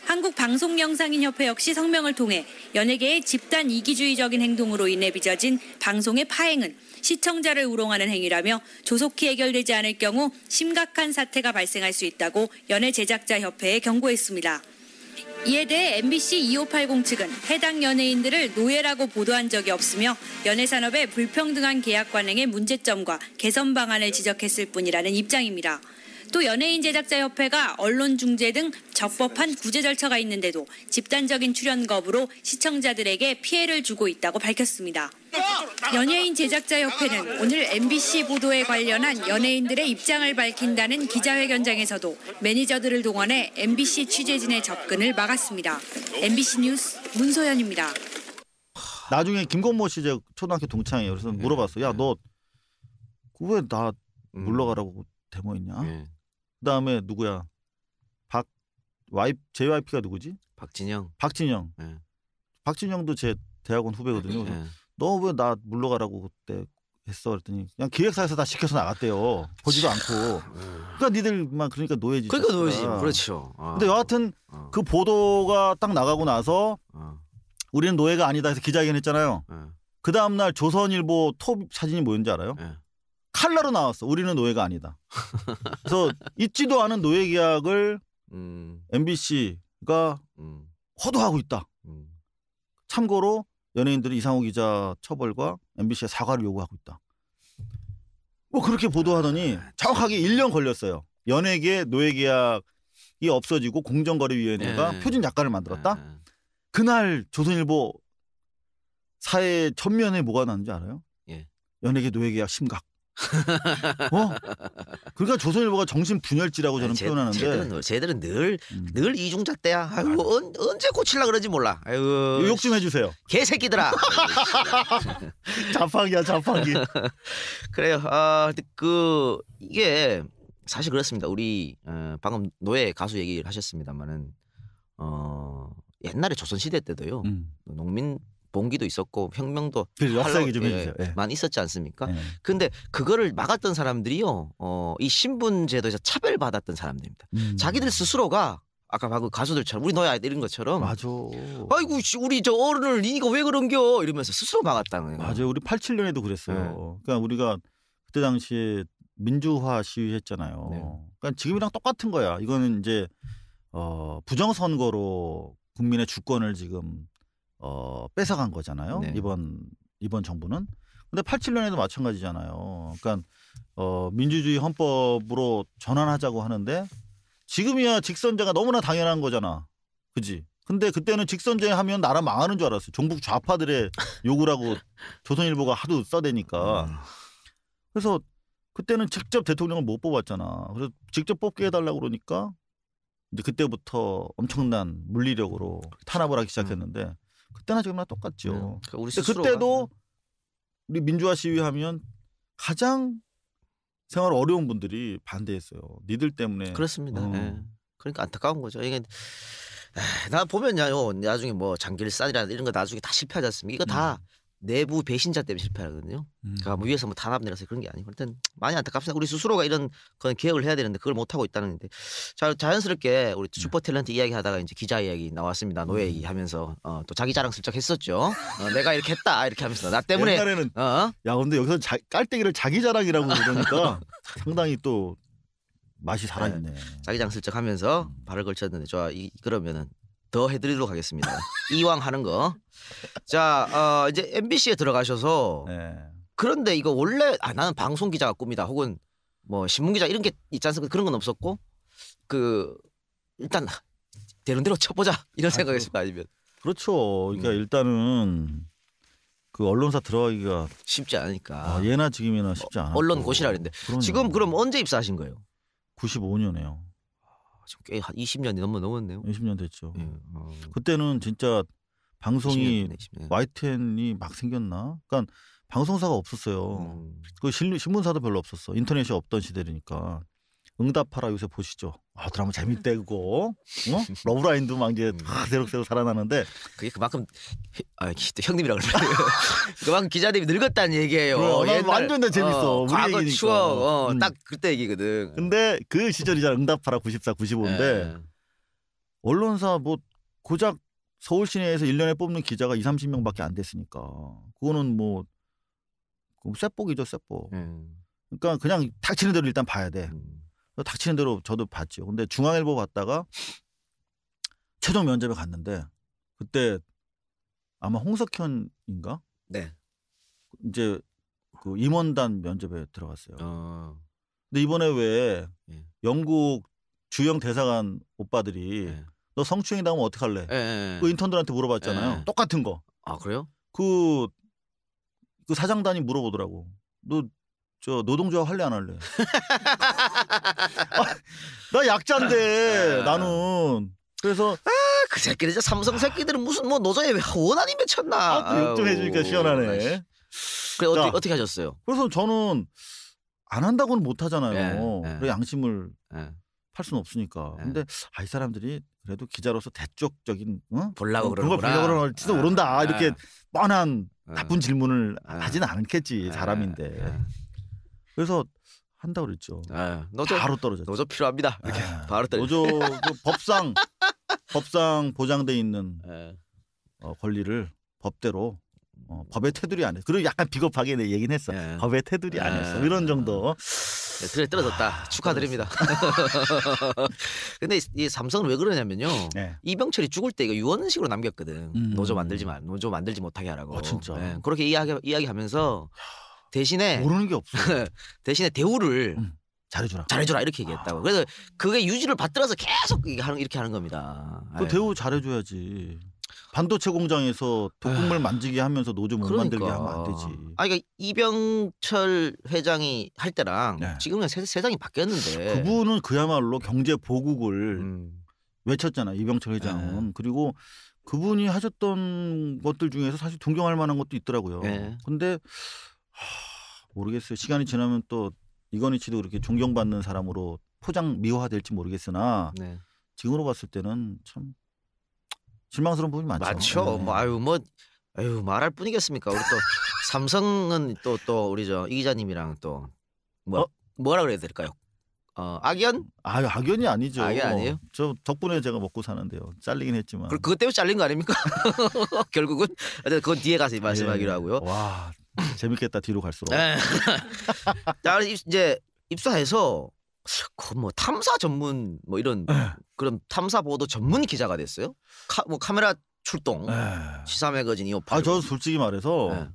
Speaker 8: 한국방송영상인협회 역시 성명을 통해 연예계의 집단 이기주의적인 행동으로 인해 빚어진 방송의 파행은 시청자를 우롱하는 행위라며 조속히 해결되지 않을 경우 심각한 사태가 발생할 수 있다고 연예제작자협회에 경고했습니다. 이에 대해 MBC 2580 측은 해당 연예인들을 노예라고 보도한 적이 없으며 연예산업의 불평등한 계약 관행의 문제점과 개선 방안을 지적했을 뿐이라는 입장입니다. 또 연예인제작자협회가 언론중재 등 적법한 구제 절차가 있는데도 집단적인 출연 거부로 시청자들에게 피해를 주고 있다고 밝혔습니다. 연예인제작자협회는 오늘 MBC 보도에 관련한 연예인들의 입장을 밝힌다는 기자회견장에서도 매니저들을 동원해 MBC 취재진의 접근을 막았습니다. MBC 뉴스 문소연입니다.
Speaker 3: 나중에 김건모 씨 제 초등학교 동창이에요. 그래서 물어봤어. 야, 너 왜 나 물러가라고 데모했냐? 그다음에 누구야? JYP가 누구지?
Speaker 5: 박진영.
Speaker 3: 네. 박진영도 제 대학원 후배거든요.
Speaker 5: 네.
Speaker 3: 너 왜 나 물러가라고 그때 했어? 그랬더니 그냥 기획사에서 다 시켜서 나갔대요. 보지도 않고. 그러니까 니들만 그러니까 노예지.
Speaker 5: 그러니까 노예지. 그렇죠.
Speaker 3: 근데 여하튼 그 보도가 딱 나가고 나서 우리는 노예가 아니다 해서 기자회견 했잖아요. 그 다음날 조선일보 톱 사진이 뭐였는지 알아요? 칼라로 나왔어. 우리는 노예가 아니다. 그래서 있지도 않은 노예 계약을 MBC가 허도하고 있다. 참고로 연예인들이 이상호 기자 처벌과 MBC의 사과를 요구하고 있다. 뭐 그렇게 보도하더니 정확하게 1년 걸렸어요. 연예계 노예 계약이 없어지고 공정거래위원회가 표준 약관을 만들었다. 그날 조선일보 사회 전면에 뭐가 나는지 알아요? 연예계 노예 계약 심각. 그러니까 조선일보가 정신분열지라고 저는 표현하는데
Speaker 5: 쟤들은 늘 이중잣 대야. 아이고 언제 고칠라 그러지 몰라. 아이고
Speaker 3: 욕 좀 해주세요.
Speaker 5: 개새끼들아.
Speaker 3: 자판기야 자판기.
Speaker 5: 그래요. 이게 사실 그렇습니다. 우리 방금 노예 가수 얘기를 하셨습니다만은 옛날에 조선시대 때도요. 농민 봉기도 있었고 혁명도
Speaker 3: 그래서 역사 얘기 좀
Speaker 5: 활로-
Speaker 3: 해주세요. 예.
Speaker 5: 많이 있었지 않습니까?
Speaker 3: 예.
Speaker 5: 근데 그거를 막았던 사람들이요, 이 신분제도에서 차별받았던 사람들입니다. 자기들 스스로가 아까 방금 가수들처럼 우리 넣어야 돼 이런 것처럼
Speaker 3: 맞아.
Speaker 5: 아이고 우리 저 어른을 니가 왜 그런겨 이러면서 스스로 막았다는 거예요.
Speaker 3: 맞아요. 우리 87년에도 그랬어요. 그러니까 우리가 그때 당시에 민주화 시위했잖아요.
Speaker 5: 네.
Speaker 3: 그러니까 지금이랑 똑같은 거야. 이거는 이제 부정선거로 국민의 주권을 지금 뺏어간 거잖아요.
Speaker 5: 네.
Speaker 3: 이번 정부는. 근데 87년에도 마찬가지잖아요. 그러니까 민주주의 헌법으로 전환하자고 하는데 지금이야 직선제가 너무나 당연한 거잖아. 그지? 근데 그때는 직선제 하면 나라 망하는 줄 알았어요. 종북 좌파들의 요구라고 조선일보가 하도 써대니까. 그래서 그때는 직접 대통령을 못 뽑았잖아. 그래서 직접 뽑게 해달라고 그러니까 이제 그때부터 엄청난 물리력으로 탄압을 하기 시작했는데 그때나 지금이나 똑같죠.
Speaker 5: 그러니까 우리
Speaker 3: 근데
Speaker 5: 스스로가-
Speaker 3: 그때도 우리 민주화 시위하면 가장 생활 어려운 분들이 반대했어요. 니들 때문에.
Speaker 5: 그렇습니다. 예. 그러니까 안타까운 거죠. 이게 나 보면요 나중에 뭐 장길산이라는 이런 거 나중에 다 실패하지 않습니까? 이거 다 내부 배신자 때문에 실패하거든요. 그러니까 뭐 위에서 뭐 탄압 내려서 그런 게 아니고 일단 많이 안타깝습니다. 우리 스스로가 이런 그런 개혁을 해야 되는데 그걸 못 하고 있다는 건데 자연스럽게 우리 슈퍼 탤런트 이야기하다가 이제 기자 이야기 나왔습니다. 노예 얘기하면서 또 자기 자랑 슬쩍 했었죠. 내가 이렇게 했다 이렇게 하면서 나 때문에
Speaker 3: 옛날에는 야 근데 여기서 깔때기를 자기 자랑이라고 그러니까 상당히 또 맛이 살아있네.
Speaker 5: 자기 자랑 슬쩍 하면서 발을 걸쳤는데 그러면은 더 해드리도록 하겠습니다. 이왕 하는 거. 자, 이제 MBC에 들어가셔서
Speaker 3: 네.
Speaker 5: 그런데 이거 원래 나는 방송 기자가 꿈이다 혹은 뭐 신문 기자 이런 게 있지 않습니까? 그런 건 없었고 일단 되는 대로 쳐보자 이런 생각이었을까 아니면
Speaker 3: 그렇죠. 그러니까 일단은 그 언론사 들어가기가
Speaker 5: 쉽지 않으니까.
Speaker 3: 예나 지금이나 쉽지 않아.
Speaker 5: 언론 고시라 그랬는데 지금 그럼 언제 입사하신 거예요?
Speaker 3: 95년에요.
Speaker 5: 지금 꽤 한 20년이 넘었네요.
Speaker 3: 20년 됐죠.
Speaker 5: 예.
Speaker 3: 그때는 진짜 방송이
Speaker 5: 20년, 20년.
Speaker 3: YTN이 막 생겼나? 그러니까 방송사가 없었어요. 그 신문사도 별로 없었어. 인터넷이 없던 시대니까. 응답하라 요새 보시죠. 드라마 재밌대 그거. 러브라인도 막 이제 새록새록 살아나는데
Speaker 5: 그게 그만큼 형님이라 그러면 그만큼 기자들이 늙었다는 얘기예요.
Speaker 3: 난 완전 다 재밌어. 우리
Speaker 5: 과거
Speaker 3: 얘기니까.
Speaker 5: 추억 딱 그때 얘기거든.
Speaker 3: 근데 그 시절이잖아. 응답하라 94, 95인데 언론사 뭐 고작 서울 시내에서 1년에 뽑는 기자가 2-30명밖에 안 됐으니까 그거는 뭐 쇠복이죠, 쇠복. 그러니까 그냥 닥치는 대로 일단 봐야 돼. 닥치는 대로 저도 봤죠. 근데 중앙일보 봤다가 최종 면접에 갔는데 그때 아마 홍석현인가?
Speaker 5: 네.
Speaker 3: 이제 그 임원단 면접에 들어갔어요. 근데 이번에 왜 영국 주영 대사관 오빠들이 너 성추행이 나오면 어떡할래? 그 인턴들한테 물어봤잖아요. 똑같은 거.
Speaker 5: 아 그래요?
Speaker 3: 그 사장단이 물어보더라고. 너 저 노동조합 할래 안 할래? 나 약자인데 나는. 그래서
Speaker 5: 그 새끼들 진짜 삼성 새끼들은 무슨 뭐 노조에 원한이 맺혔나?
Speaker 3: 또 욕 좀 해주니까 시원하네.
Speaker 5: 그래 어떻게 하셨어요?
Speaker 3: 그래서 저는 안 한다고는 못 하잖아요. 그래 양심을 팔 수는 없으니까. 근데 이 사람들이 그래도 기자로서 대쪽적인
Speaker 5: 보려고
Speaker 3: 그런 걸 보려고 그럴지도 모른다. 이렇게 뻔한 나쁜 질문을 하지는 않겠지. 사람인데. 그래서 한다고 그랬죠. 바로 떨어졌죠.
Speaker 5: 노조 필요합니다. 이렇게 바로 떨어졌죠.
Speaker 3: 노조 법상 보장돼 있는 권리를 법대로 법의 테두리 안에. 그리고 약간 비겁하게 내 얘기는 했어. 법의 테두리 안에서 이런 정도.
Speaker 5: 그래 떨어졌다. 축하드립니다. 근데 이 삼성은 왜 그러냐면요. 이병철이 죽을 때 이거 유언식으로 남겼거든. 노조 만들지 못하게 하라고.
Speaker 3: 진짜.
Speaker 5: 그렇게 이야기하면서 대신에
Speaker 3: 모르는 게 없어.
Speaker 5: 대신에 대우를
Speaker 3: 잘해주라
Speaker 5: 이렇게 얘기했다고. 그래서 그게 유지를 받들어서 계속 이렇게 하는 겁니다.
Speaker 3: 그 대우 잘해줘야지. 반도체 공장에서 독극물 만지게 하면서 노조 못 만들게 하면 안 되지.
Speaker 5: 그러니까 이병철 회장이 할 때랑 지금은 세상이 바뀌었는데
Speaker 3: 그분은 그야말로 경제 보국을 외쳤잖아. 이병철 회장은. 그리고 그분이 하셨던 것들 중에서 사실 존경할 만한 것도 있더라고요. 근데 모르겠어요. 시간이 지나면 또 이건희 씨도 그렇게 존경받는 사람으로 미화될지 모르겠으나 지금으로 봤을 때는 참 실망스러운 부분이 많죠.
Speaker 5: 많죠. 아유 말할 뿐이겠습니까? 우리 또 삼성은 또 우리 이 기자님이랑 또 뭐라 그래야 될까요? 악연?
Speaker 3: 악연이 아니죠.
Speaker 5: 악연 아니에요?
Speaker 3: 저 덕분에 제가 먹고 사는데요. 잘리긴 했지만.
Speaker 5: 그것 때문에 잘린 거 아닙니까? 결국은 그건 뒤에 가서 말씀하기로 하고요.
Speaker 3: 와 재밌겠다 뒤로 갈수록.
Speaker 5: 네. 자, 이제 입사해서 뭐 탐사 전문 뭐 이런 그런 탐사 보도 전문 기자가 됐어요. 뭐 카메라 출동, 시사 매거진 258.
Speaker 3: 저 솔직히 말해서
Speaker 5: 네.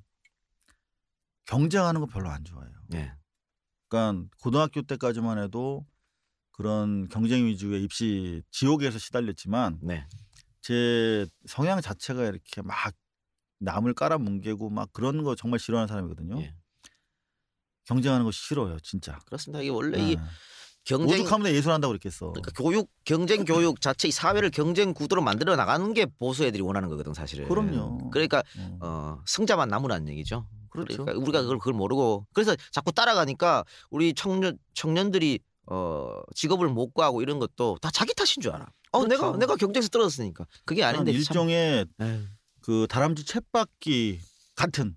Speaker 3: 경쟁하는 거 별로 안 좋아해요.
Speaker 5: 네.
Speaker 3: 그러니까 고등학교 때까지만 해도 그런 경쟁 위주의 입시 지옥에서 시달렸지만
Speaker 5: 네.
Speaker 3: 제 성향 자체가 이렇게 막 남을 깔아뭉개고 막 그런 거 정말 싫어하는 사람이거든요.
Speaker 5: 예.
Speaker 3: 경쟁하는 거 싫어요, 진짜.
Speaker 5: 그렇습니다. 이게 원래
Speaker 3: 네.
Speaker 5: 이 경쟁
Speaker 3: 오죽하면 예술한다고 그랬겠어.
Speaker 5: 그러니까 경쟁 교육 자체 이 사회를 경쟁 구도로 만들어 나가는 게 보수 애들이 원하는 거거든 사실은.
Speaker 3: 그럼요.
Speaker 5: 그러니까 승자만 남으라는 얘기죠.
Speaker 3: 그렇죠.
Speaker 5: 그러니까 우리가 그걸 모르고 그래서 자꾸 따라가니까 우리 청년들이 직업을 못 구하고 이런 것도 다 자기 탓인 줄 알아.
Speaker 3: 그렇죠.
Speaker 5: 내가 경쟁에서 떨어졌으니까 그게 아닌데
Speaker 3: 일종의
Speaker 5: 에휴.
Speaker 3: 그 다람쥐 쳇바퀴 같은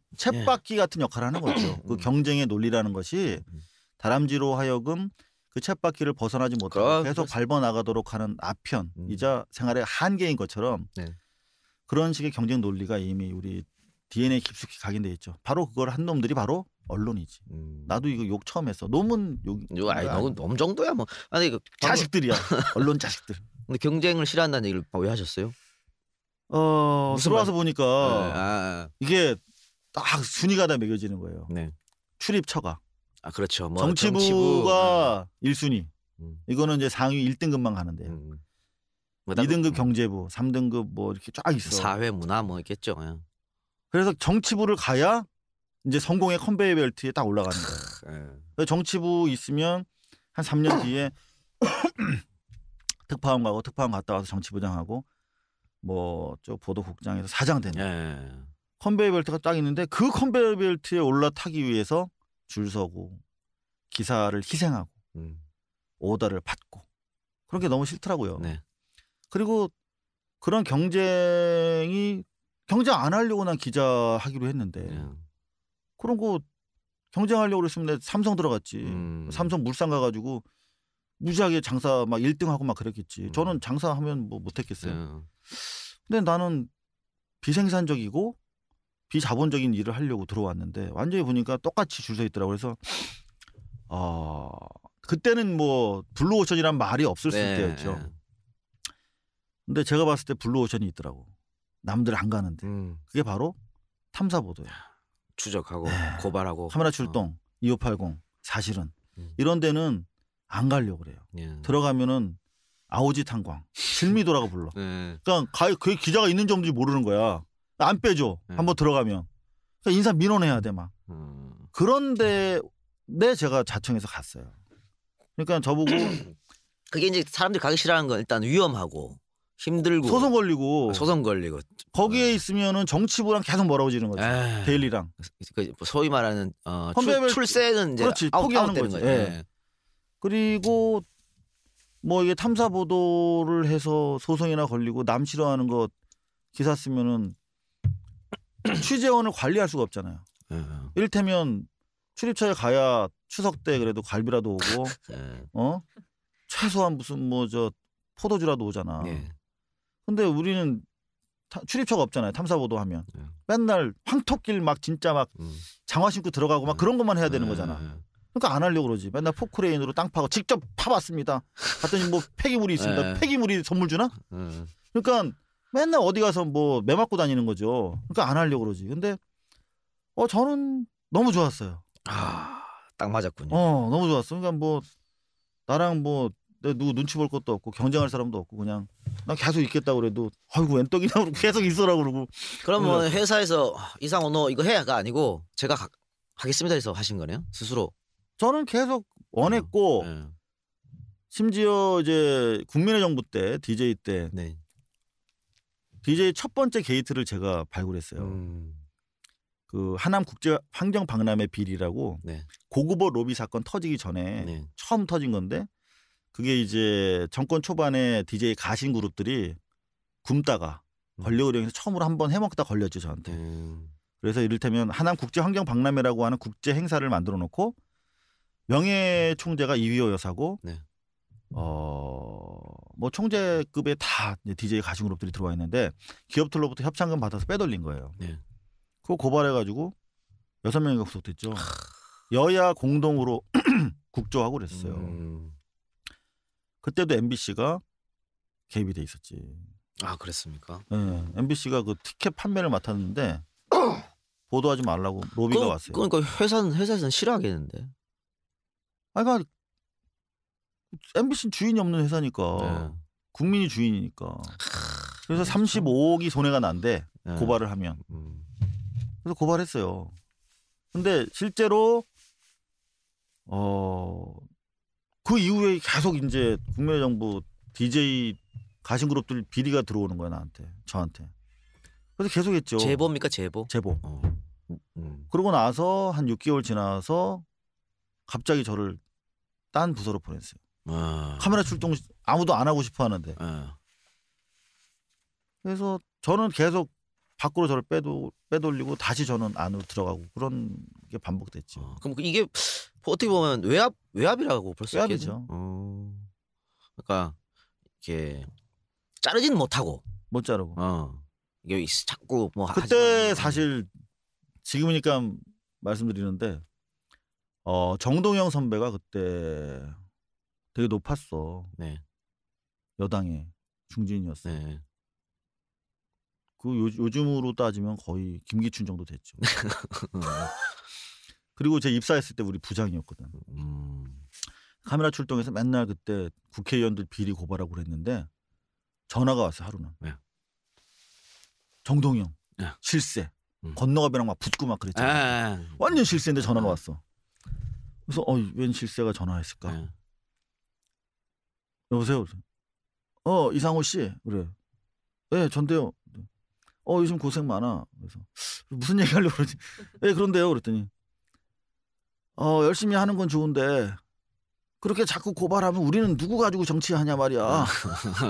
Speaker 3: 역할을 하는 거죠. 그 경쟁의 논리라는 것이 다람쥐로 하여금 그 쳇바퀴를 벗어나지 못하고 계속 밟아 나가도록 하는 아편이자 생활의 한계인 것처럼
Speaker 5: 네.
Speaker 3: 그런 식의 경쟁 논리가 이미 우리 DNA에 깊숙이 각인돼 있죠. 바로 그걸 한 놈들이 바로 언론이지. 나도 이거 욕 처음 했어. 놈은 욕.
Speaker 5: 놈 정도야 뭐. 아니 그
Speaker 3: 자식들이야. 언론 자식들.
Speaker 5: 근데 경쟁을 싫어한다는 얘기를 왜 하셨어요?
Speaker 3: 들어와서 보니까 이게 딱 순위가 다 매겨지는 거예요.
Speaker 5: 네.
Speaker 3: 출입처가.
Speaker 5: 그렇죠. 뭐
Speaker 3: 정치부가 1순위. 이거는 이제 상위 1등급만 가는데요. 2등급 경제부, 3등급 뭐 이렇게 쫙 있어.
Speaker 5: 사회 문화 뭐 있겠죠.
Speaker 3: 그래서 정치부를 가야 이제 성공의 컨베이어 벨트에 딱 올라가는 거예요. 정치부 있으면 한 3년 뒤에 특파원 가고 특파원 갔다 와서 정치부장하고 뭐 저 보도국장에서 사장 되는 컨베이어 벨트가 딱 있는데 그 컨베이어 벨트에 올라타기 위해서 줄 서고 기사를 희생하고 오더를 받고 그런 게 너무 싫더라고요.
Speaker 5: 네.
Speaker 3: 그리고 그런 경쟁 안 하려고 난 기자 하기로 했는데 그런 거 경쟁하려고 그랬으면 내가 삼성 들어갔지. 삼성 물산 가가지고 무지하게 장사 막 1등하고 막 그랬겠지. 저는 장사하면 뭐 못했겠어요. 근데 나는 비생산적이고 비자본적인 일을 하려고 들어왔는데 완전히 보니까 똑같이 줄 서 있더라고요. 그래서 그때는 뭐 블루오션이란 말이 없을 때였죠. 근데 제가 봤을 때 블루오션이 있더라고. 남들 안 가는데. 그게 바로 탐사보도예요.
Speaker 5: 추적하고 고발하고
Speaker 3: 카메라 출동 2580 사실은 이런 데는 안 가려고 그래요. 들어가면은 아오지 탄광 실미도라고 불러. 그러니까 그 기자가 있는지 없는지 모르는 거야. 안 빼줘. 한번 들어가면. 그러니까 인사 민원해야 돼 막. 그런데 제가 자청해서 갔어요. 그러니까 저보고
Speaker 5: 그게 이제 사람들이 가기 싫어하는 건 일단 위험하고 힘들고
Speaker 3: 소송 걸리고 거기에 있으면은 정치부랑 계속 멀어지는 거죠. 데일리랑
Speaker 5: 소위 말하는 출세는 이제
Speaker 3: 그렇지, 포기하는
Speaker 5: 되는
Speaker 3: 거지.
Speaker 5: 거예요.
Speaker 3: 그리고 뭐 이게 탐사 보도를 해서 소송이나 걸리고 남 싫어하는 거 기사 쓰면은 취재원을 관리할 수가 없잖아요. 이를테면 출입처에 가야 추석 때 그래도 갈비라도 오고 최소한 무슨 뭐 저 포도주라도 오잖아. 근데 우리는 출입처가 없잖아요. 탐사보도 하면 맨날 황토길 막 진짜 막 장화 신고 들어가고 막 그런 것만 해야 되는 거잖아. 그러니까 안 하려고 그러지. 맨날 포크레인으로 땅 파고 직접 파봤습니다. 봤더니 뭐 폐기물이 있습니다. 폐기물이 선물 주나? 그러니까 맨날 어디 가서 뭐 매 맞고 다니는 거죠. 그러니까 안 하려고 그러지. 근데 저는 너무 좋았어요.
Speaker 5: 딱 맞았군요.
Speaker 3: 너무 좋았어. 그러니까 뭐 나랑 뭐 누구 눈치 볼 것도 없고 경쟁할 사람도 없고 그냥 난 계속 있겠다고 그래도 아이고 웬 떡이냐 그러고 계속 있으라고 그러고.
Speaker 5: 그럼 뭐 회사에서 이상호 너 이거 해가 아니고 제가 하겠습니다 해서 하신 거네요 스스로.
Speaker 3: 저는 계속 원했고 심지어 이제 국민의 정부 때 DJ 때 DJ 첫 번째 게이트를 제가 발굴했어요. 그 하남 국제 환경 박람회 비리라고 고구버 로비 사건 터지기 전에 처음 터진 건데 그게 이제 정권 초반에 DJ 가신 그룹들이 굶다가 권력의령에서 처음으로 한번 해먹다 걸렸죠 저한테. 그래서 이를테면 하남 국제환경박람회라고 하는 국제 행사를 만들어 놓고 명예 총재가 이휘호 여사고
Speaker 5: 네.
Speaker 3: 뭐 총재급의 다 DJ 가신 그룹들이 들어와 있는데 기업들로부터 협찬금 받아서 빼돌린 거예요.
Speaker 5: 네.
Speaker 3: 그거 고발해가지고 6명이 구속됐죠. 여야 공동으로 국조하고 그랬어요. 그때도 MBC가 개입이 돼 있었지.
Speaker 5: 아 그랬습니까?
Speaker 3: 네, MBC가 그 티켓 판매를 맡았는데 보도하지 말라고 로비가 왔어요.
Speaker 5: 그러니까 회사에서는 싫어하겠는데.
Speaker 3: 아, 그러니까 MBC는 주인이 없는 회사니까
Speaker 5: 네.
Speaker 3: 국민이 주인이니까. 그래서 35억이 손해가 난대
Speaker 5: 네.
Speaker 3: 고발을 하면. 그래서 고발했어요. 근데 실제로 그 이후에 계속 이제 국민의 정부 DJ 가신 그룹들 비리가 들어오는 거야 저한테. 그래서 계속했죠.
Speaker 5: 제보입니까 제보?
Speaker 3: 제보. 그러고 나서 한 6개월 지나서 갑자기 저를 딴 부서로 보냈어요. 카메라 출동 아무도 안 하고 싶어 하는데. 그래서 저는 계속 밖으로 저를 빼돌리고 다시 저는 안으로 들어가고 그런 게 반복됐죠.
Speaker 5: 그럼 이게 어떻게 보면 외압이라고 볼 수 있겠죠.
Speaker 3: 외압이죠.
Speaker 5: 그러니까 이렇게 자르지는 못하고
Speaker 3: 못 자르고.
Speaker 5: 이게 자꾸 뭐
Speaker 3: 그때 사실 지금이니까 말씀드리는데 정동영 선배가 그때 되게 높았어.
Speaker 5: 네.
Speaker 3: 여당의 중진이었어.
Speaker 5: 네.
Speaker 3: 그 요즘으로 따지면 거의 김기춘 정도 됐죠. 그리고 제 입사했을 때 우리 부장이었거든. 카메라 출동해서 맨날 그때 국회의원들 비리 고발하고 그랬는데 전화가 왔어요. 하루는.
Speaker 5: 네.
Speaker 3: 정동영
Speaker 5: 네.
Speaker 3: 실세. 건너가배랑 막 붙고 막 그랬잖아. 완전 실세인데 전화가 왔어. 그래서 웬 실세가 전화했을까? 여보세요. 이상호 씨. 그래. 네, 전데요. 요즘 고생 많아. 그래서 무슨 얘기 하려고 그러지? 네, 그런데요. 그랬더니 열심히 하는 건 좋은데 그렇게 자꾸 고발하면 우리는 누구 가지고 정치하냐 말이야.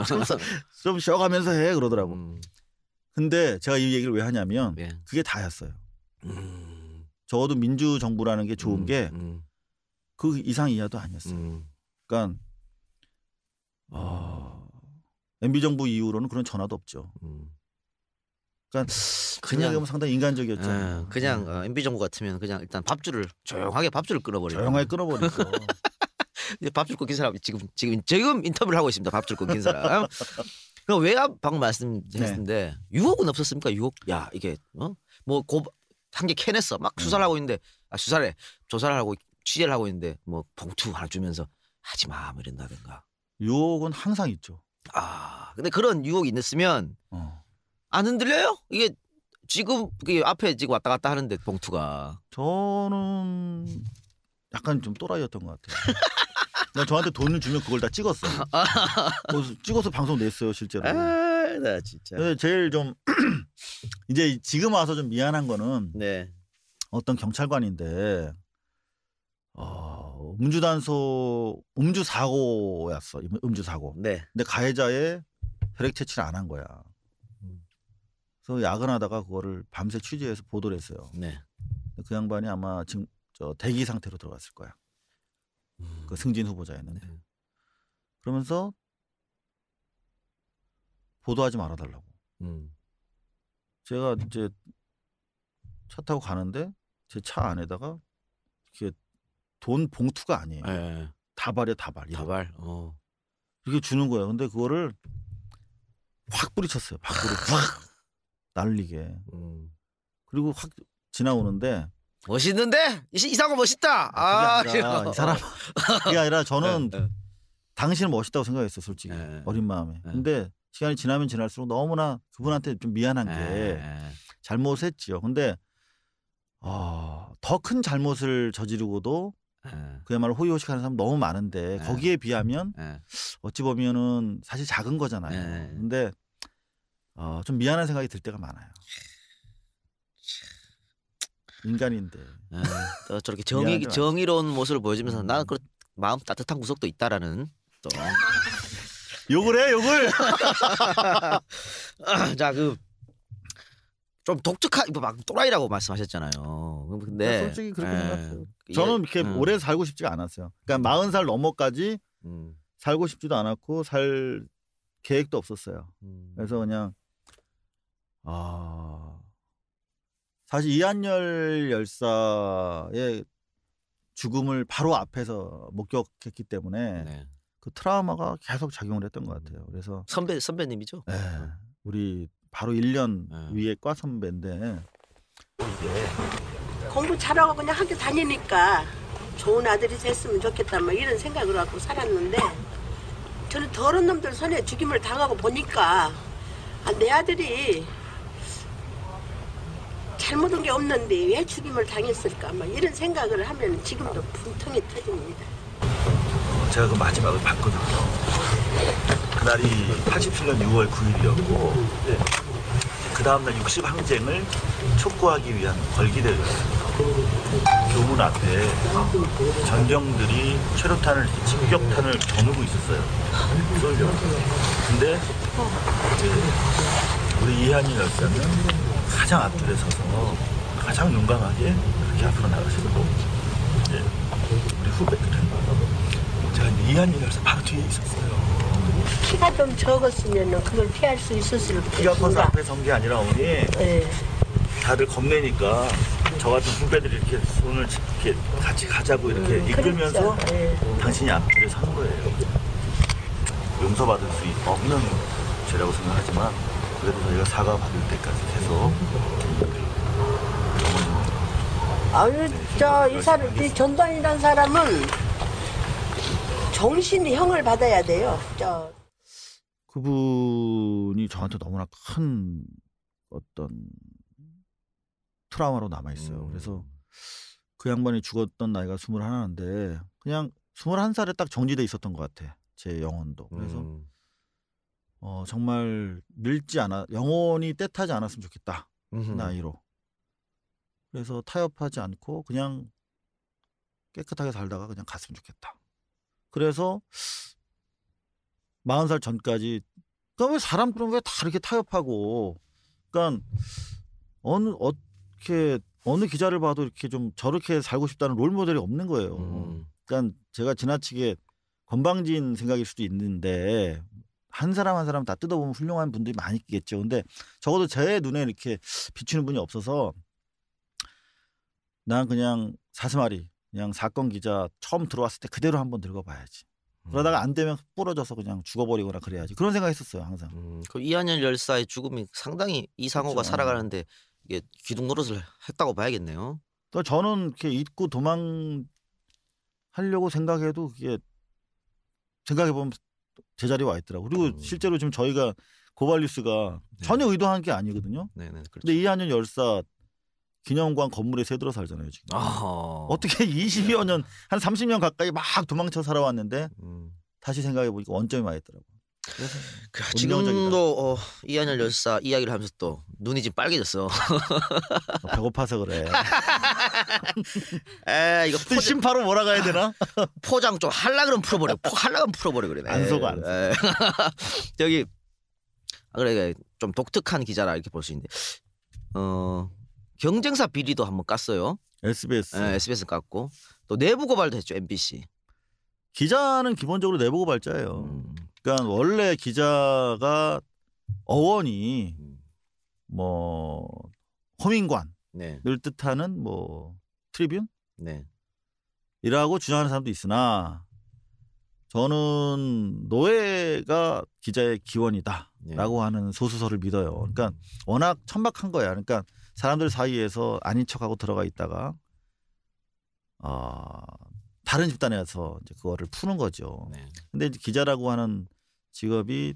Speaker 3: 그래서 좀 쉬어가면서 해 그러더라고. 근데 제가 이 얘기를 왜 하냐면 그게 다였어요. 적어도 민주정부라는 게 좋은 게 그 이상 이하도 아니었어요. 그러니까 MB 정부 이후로는 그런 전화도 없죠. 그러니까 그냥 상당히 인간적이었죠.
Speaker 5: 그냥 MB 정부 같으면 그냥 일단 조용하게 밥줄을 끊어버리고.
Speaker 3: 조용하게 끊어버리죠.
Speaker 5: 밥줄 끊긴 사람 지금 인터뷰를 하고 있습니다. 밥줄 끊긴 사람. 그럼 외압 방금 말씀하셨는데 유혹은 없었습니까? 유혹? 야 이게 뭐 한 개 캐냈어. 막 수사를 하고 있는데 조사를 하고 취재를 하고 있는데 뭐 봉투 하나 주면서 하지 마 뭐 이런다든가.
Speaker 3: 유혹은 항상 있죠.
Speaker 5: 근데 그런 유혹이 있으면 안 흔들려요? 이게 지금 앞에 지금 왔다 갔다 하는데 봉투가.
Speaker 3: 저는 약간 좀 또라이였던 것 같아요. 나 저한테 돈을 주면 그걸 다 찍었어. 찍어서 방송 냈어요 실제로.
Speaker 5: 나 진짜.
Speaker 3: 제일 좀 이제 지금 와서 좀 미안한 거는 어떤 경찰관인데 음주 사고였어. 음주 사고. 근데 가해자의 혈액 채취를 안 한 거야. 그래서 야근하다가 그거를 밤새 취재해서 보도를 했어요. 그 양반이 아마 지금 대기 상태로 들어갔을 거야. 그 승진 후보자였는데. 그러면서 보도하지 말아달라고. 제가 이제 차 타고 가는데 제 차 안에다가 이렇게 돈 봉투가 아니에요. 다발이야 다발. 이렇게 주는 거야. 근데 그거를 확 뿌리쳤어요. 밖으로 확 날리게. 그리고 확 지나오는데
Speaker 5: 멋있는데? 이상호 멋있다.
Speaker 3: 이 사람 그게 아니라 저는 당신은 멋있다고 생각했어 솔직히 어린 마음에. 근데 시간이 지나면 지날수록 너무나 그분한테 좀 미안한 게 잘못했지요. 근데 더 큰 잘못을 저지르고도 그야말로 호의호식하는 사람 너무 많은데 거기에 비하면 어찌 보면은 사실 작은 거잖아요. 근데 좀 미안한 생각이 들 때가 많아요. 인간인데.
Speaker 5: 또 저렇게 정의로운 모습을 보여주면서 나는 그 마음 따뜻한 구석도 있다라는 또
Speaker 3: 욕을 해 욕을.
Speaker 5: 자, 좀 독특한 막 또라이라고 말씀하셨잖아요. 근데
Speaker 3: 솔직히 그렇게 생각해요.
Speaker 5: 이게,
Speaker 3: 저는 이렇게 오래 살고 싶지가 않았어요. 그러니까 40살 넘어까지 살고 싶지도 않았고 살 계획도 없었어요. 그래서 그냥 사실 이한열 열사의 죽음을 바로 앞에서 목격했기 때문에
Speaker 5: 네.
Speaker 3: 그 트라우마가 계속 작용을 했던 것 같아요. 그래서
Speaker 5: 선배님이죠?
Speaker 3: 네, 우리 바로 1년
Speaker 5: 네.
Speaker 3: 위에 과 선배인데
Speaker 9: 공부 잘하고 그냥 학교 다니니까 좋은 아들이 됐으면 좋겠다 뭐 이런 생각을 갖고 살았는데 저는 더러운 놈들 손에 죽임을 당하고 보니까 내 아들이 잘못한 게 없는데 왜 죽임을 당했을까 뭐 이런 생각을 하면 지금도 분통이 터집니다.
Speaker 10: 제가 그 마지막을 봤거든요. 그날이 87년 6월 9일이었고 그 다음날 60항쟁을 촉구하기 위한 걸기대회였어요. 교문 앞에 전경들이 최루탄을 직격탄을 겨누고 있었어요. 쏠려고. 근데 우리 이한희 열사는 가장 앞줄에 서서 가장 용감하게 그렇게 앞으로 나가시고 우리 후배들은 제가 이한희 열사 바로 뒤에 있었어요.
Speaker 9: 키가 좀 적었으면 그걸 피할 수 있었을
Speaker 10: 키가 커서 앞에 선 게 아니라 어머니
Speaker 9: 네.
Speaker 10: 다들 겁내니까 저 같은 후배들이 이렇게 손을 이렇게 같이 가자고 이렇게 이끌면서
Speaker 9: 그렇죠. 네.
Speaker 10: 당신이 앞줄에 서는 거예요. 용서받을 수 없는 죄라고 생각하지만 그래도 저희가 사과받을 때까지 계속
Speaker 9: 아유 이 사람 이 전두환이라는 사람은 정신이 형을 받아야 돼요.
Speaker 3: 그분이 저한테 너무나 큰 어떤 트라우마로 남아있어요. 그래서 그 양반이 죽었던 나이가 21인데 그냥 21살에 딱 정지돼 있었던 것 같아. 제 영혼도. 그래서 정말 영혼이 때타지 않았으면 좋겠다. 나이로. 그래서 타협하지 않고 그냥 깨끗하게 살다가 그냥 갔으면 좋겠다. 그래서 40살 전까지 그러니까 왜 사람들은 왜 다 이렇게 타협하고 그러니까 어느 기자를 봐도 이렇게 좀 저렇게 살고 싶다는 롤 모델이 없는 거예요. 그러니까 제가 지나치게 건방진 생각일 수도 있는데 한 사람 한 사람 다 뜯어보면 훌륭한 분들이 많이 있겠죠. 근데 적어도 제 눈에 이렇게 비추는 분이 없어서 난 그냥 사스마리 그냥 사건 기자 처음 들어왔을 때 그대로 한번 늙어봐야지. 그러다가 안 되면 부러져서 그냥 죽어버리거나 그래야지. 그런 생각했었어요 항상.
Speaker 5: 그 이한열 열사의 죽음이 상당히 이상호가
Speaker 3: 그렇죠.
Speaker 5: 살아가는데 이게 기둥 노릇을 했다고 봐야겠네요.
Speaker 3: 또 저는 이렇게 잊고 도망하려고 생각해도 그게 생각해보면 제자리에 와 있더라고. 그리고 실제로 지금 저희가 고발뉴스가 전혀 의도한 게 아니거든요.
Speaker 5: 네네. 그렇죠.
Speaker 3: 근데 이한열 열사 기념관 건물에 새들어 살잖아요 지금. 어떻게 20여 년, 한 30년 가까이 막 도망쳐 살아왔는데 다시 생각해 보니까 원점이 와 있더라고. 그래서
Speaker 5: 지금도 이한열 열사 이야기를 하면서 또 눈이 지금 빨개졌어.
Speaker 3: 배고파서 그래.
Speaker 5: 이거
Speaker 3: 심파로 몰아가야 되나?
Speaker 5: 포장 좀 할라 그러면 풀어버려. 할라 그러면 풀어버려 그래.
Speaker 3: 안 속아.
Speaker 5: 저기 그래 좀 독특한 기자라 이렇게 볼 수 있는데 경쟁사 비리도 한번 깠어요.
Speaker 3: SBS.
Speaker 5: SBS 깠고 또 내부 고발도 했죠. MBC.
Speaker 3: 기자는 기본적으로 내부 고발자예요. 그러니까 원래 기자가 어원이 뭐 호민관을 뜻하는 뭐 트리뷴? 이라고 주장하는 사람도 있으나 저는 노예가 기자의 기원이다라고 하는 소수설을 믿어요. 그러니까 워낙 천박한 거야. 그러니까 사람들 사이에서 아닌 척하고 들어가 있다가 다른 집단에서 이제 그거를 푸는 거죠. 근데 이제 기자라고 하는 직업이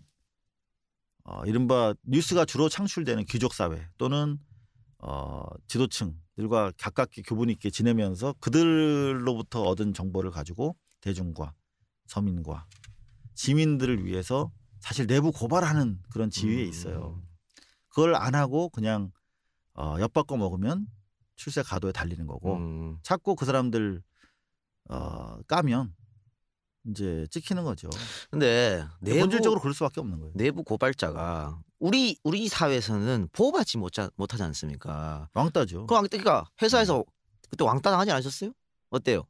Speaker 3: 이른바 뉴스가 주로 창출되는 귀족 사회 또는 지도층들과 가깝게 교분 있게 지내면서 그들로부터 얻은 정보를 가지고 대중과 서민과 시민들을 위해서 사실 내부 고발하는 그런 지위에 있어요. 그걸 안 하고 그냥 엿바꿔 먹으면 출세 가도에 달리는 거고 자꾸 그 사람들 까면 이제 찍히는 거죠.
Speaker 5: 근데
Speaker 3: 본질적으로 그럴 수밖에 없는 거예요.
Speaker 5: 내부 고발자가 우리 사회에서는 보호받지 못하지 않습니까?
Speaker 3: 왕따죠.
Speaker 5: 그러니까 회사에서 그때 왕따 당하지 않으셨어요? 어때요?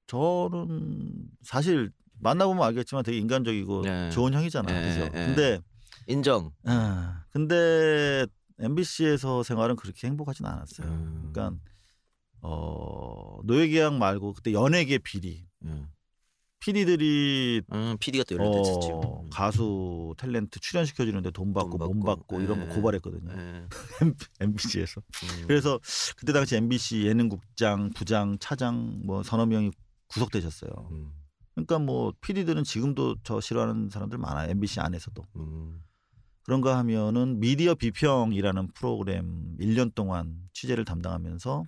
Speaker 3: 저는 사실 만나보면 알겠지만 되게 인간적이고
Speaker 5: 네.
Speaker 3: 좋은 형이잖아요.
Speaker 5: 네,
Speaker 3: 그죠?
Speaker 5: 네.
Speaker 3: 근데
Speaker 5: 인정.
Speaker 3: MBC에서 생활은 그렇게 행복하진 않았어요. 그러니까 노예계약 말고 그때 연예계 비리. PD들이
Speaker 5: PD가 또 연락도 있었지.
Speaker 3: 가수 탤런트 출연시켜주는데 돈 받고 몸 받고 이런 거 고발했거든요. MBC에서. 그래서 그때 당시 MBC 예능국장, 부장, 차장 뭐 서너 명이 구속되셨어요. 그러니까 뭐 PD들은 지금도 저 싫어하는 사람들 많아요. MBC 안에서도. 그런가 하면은 미디어 비평이라는 프로그램 1년 동안 취재를 담당하면서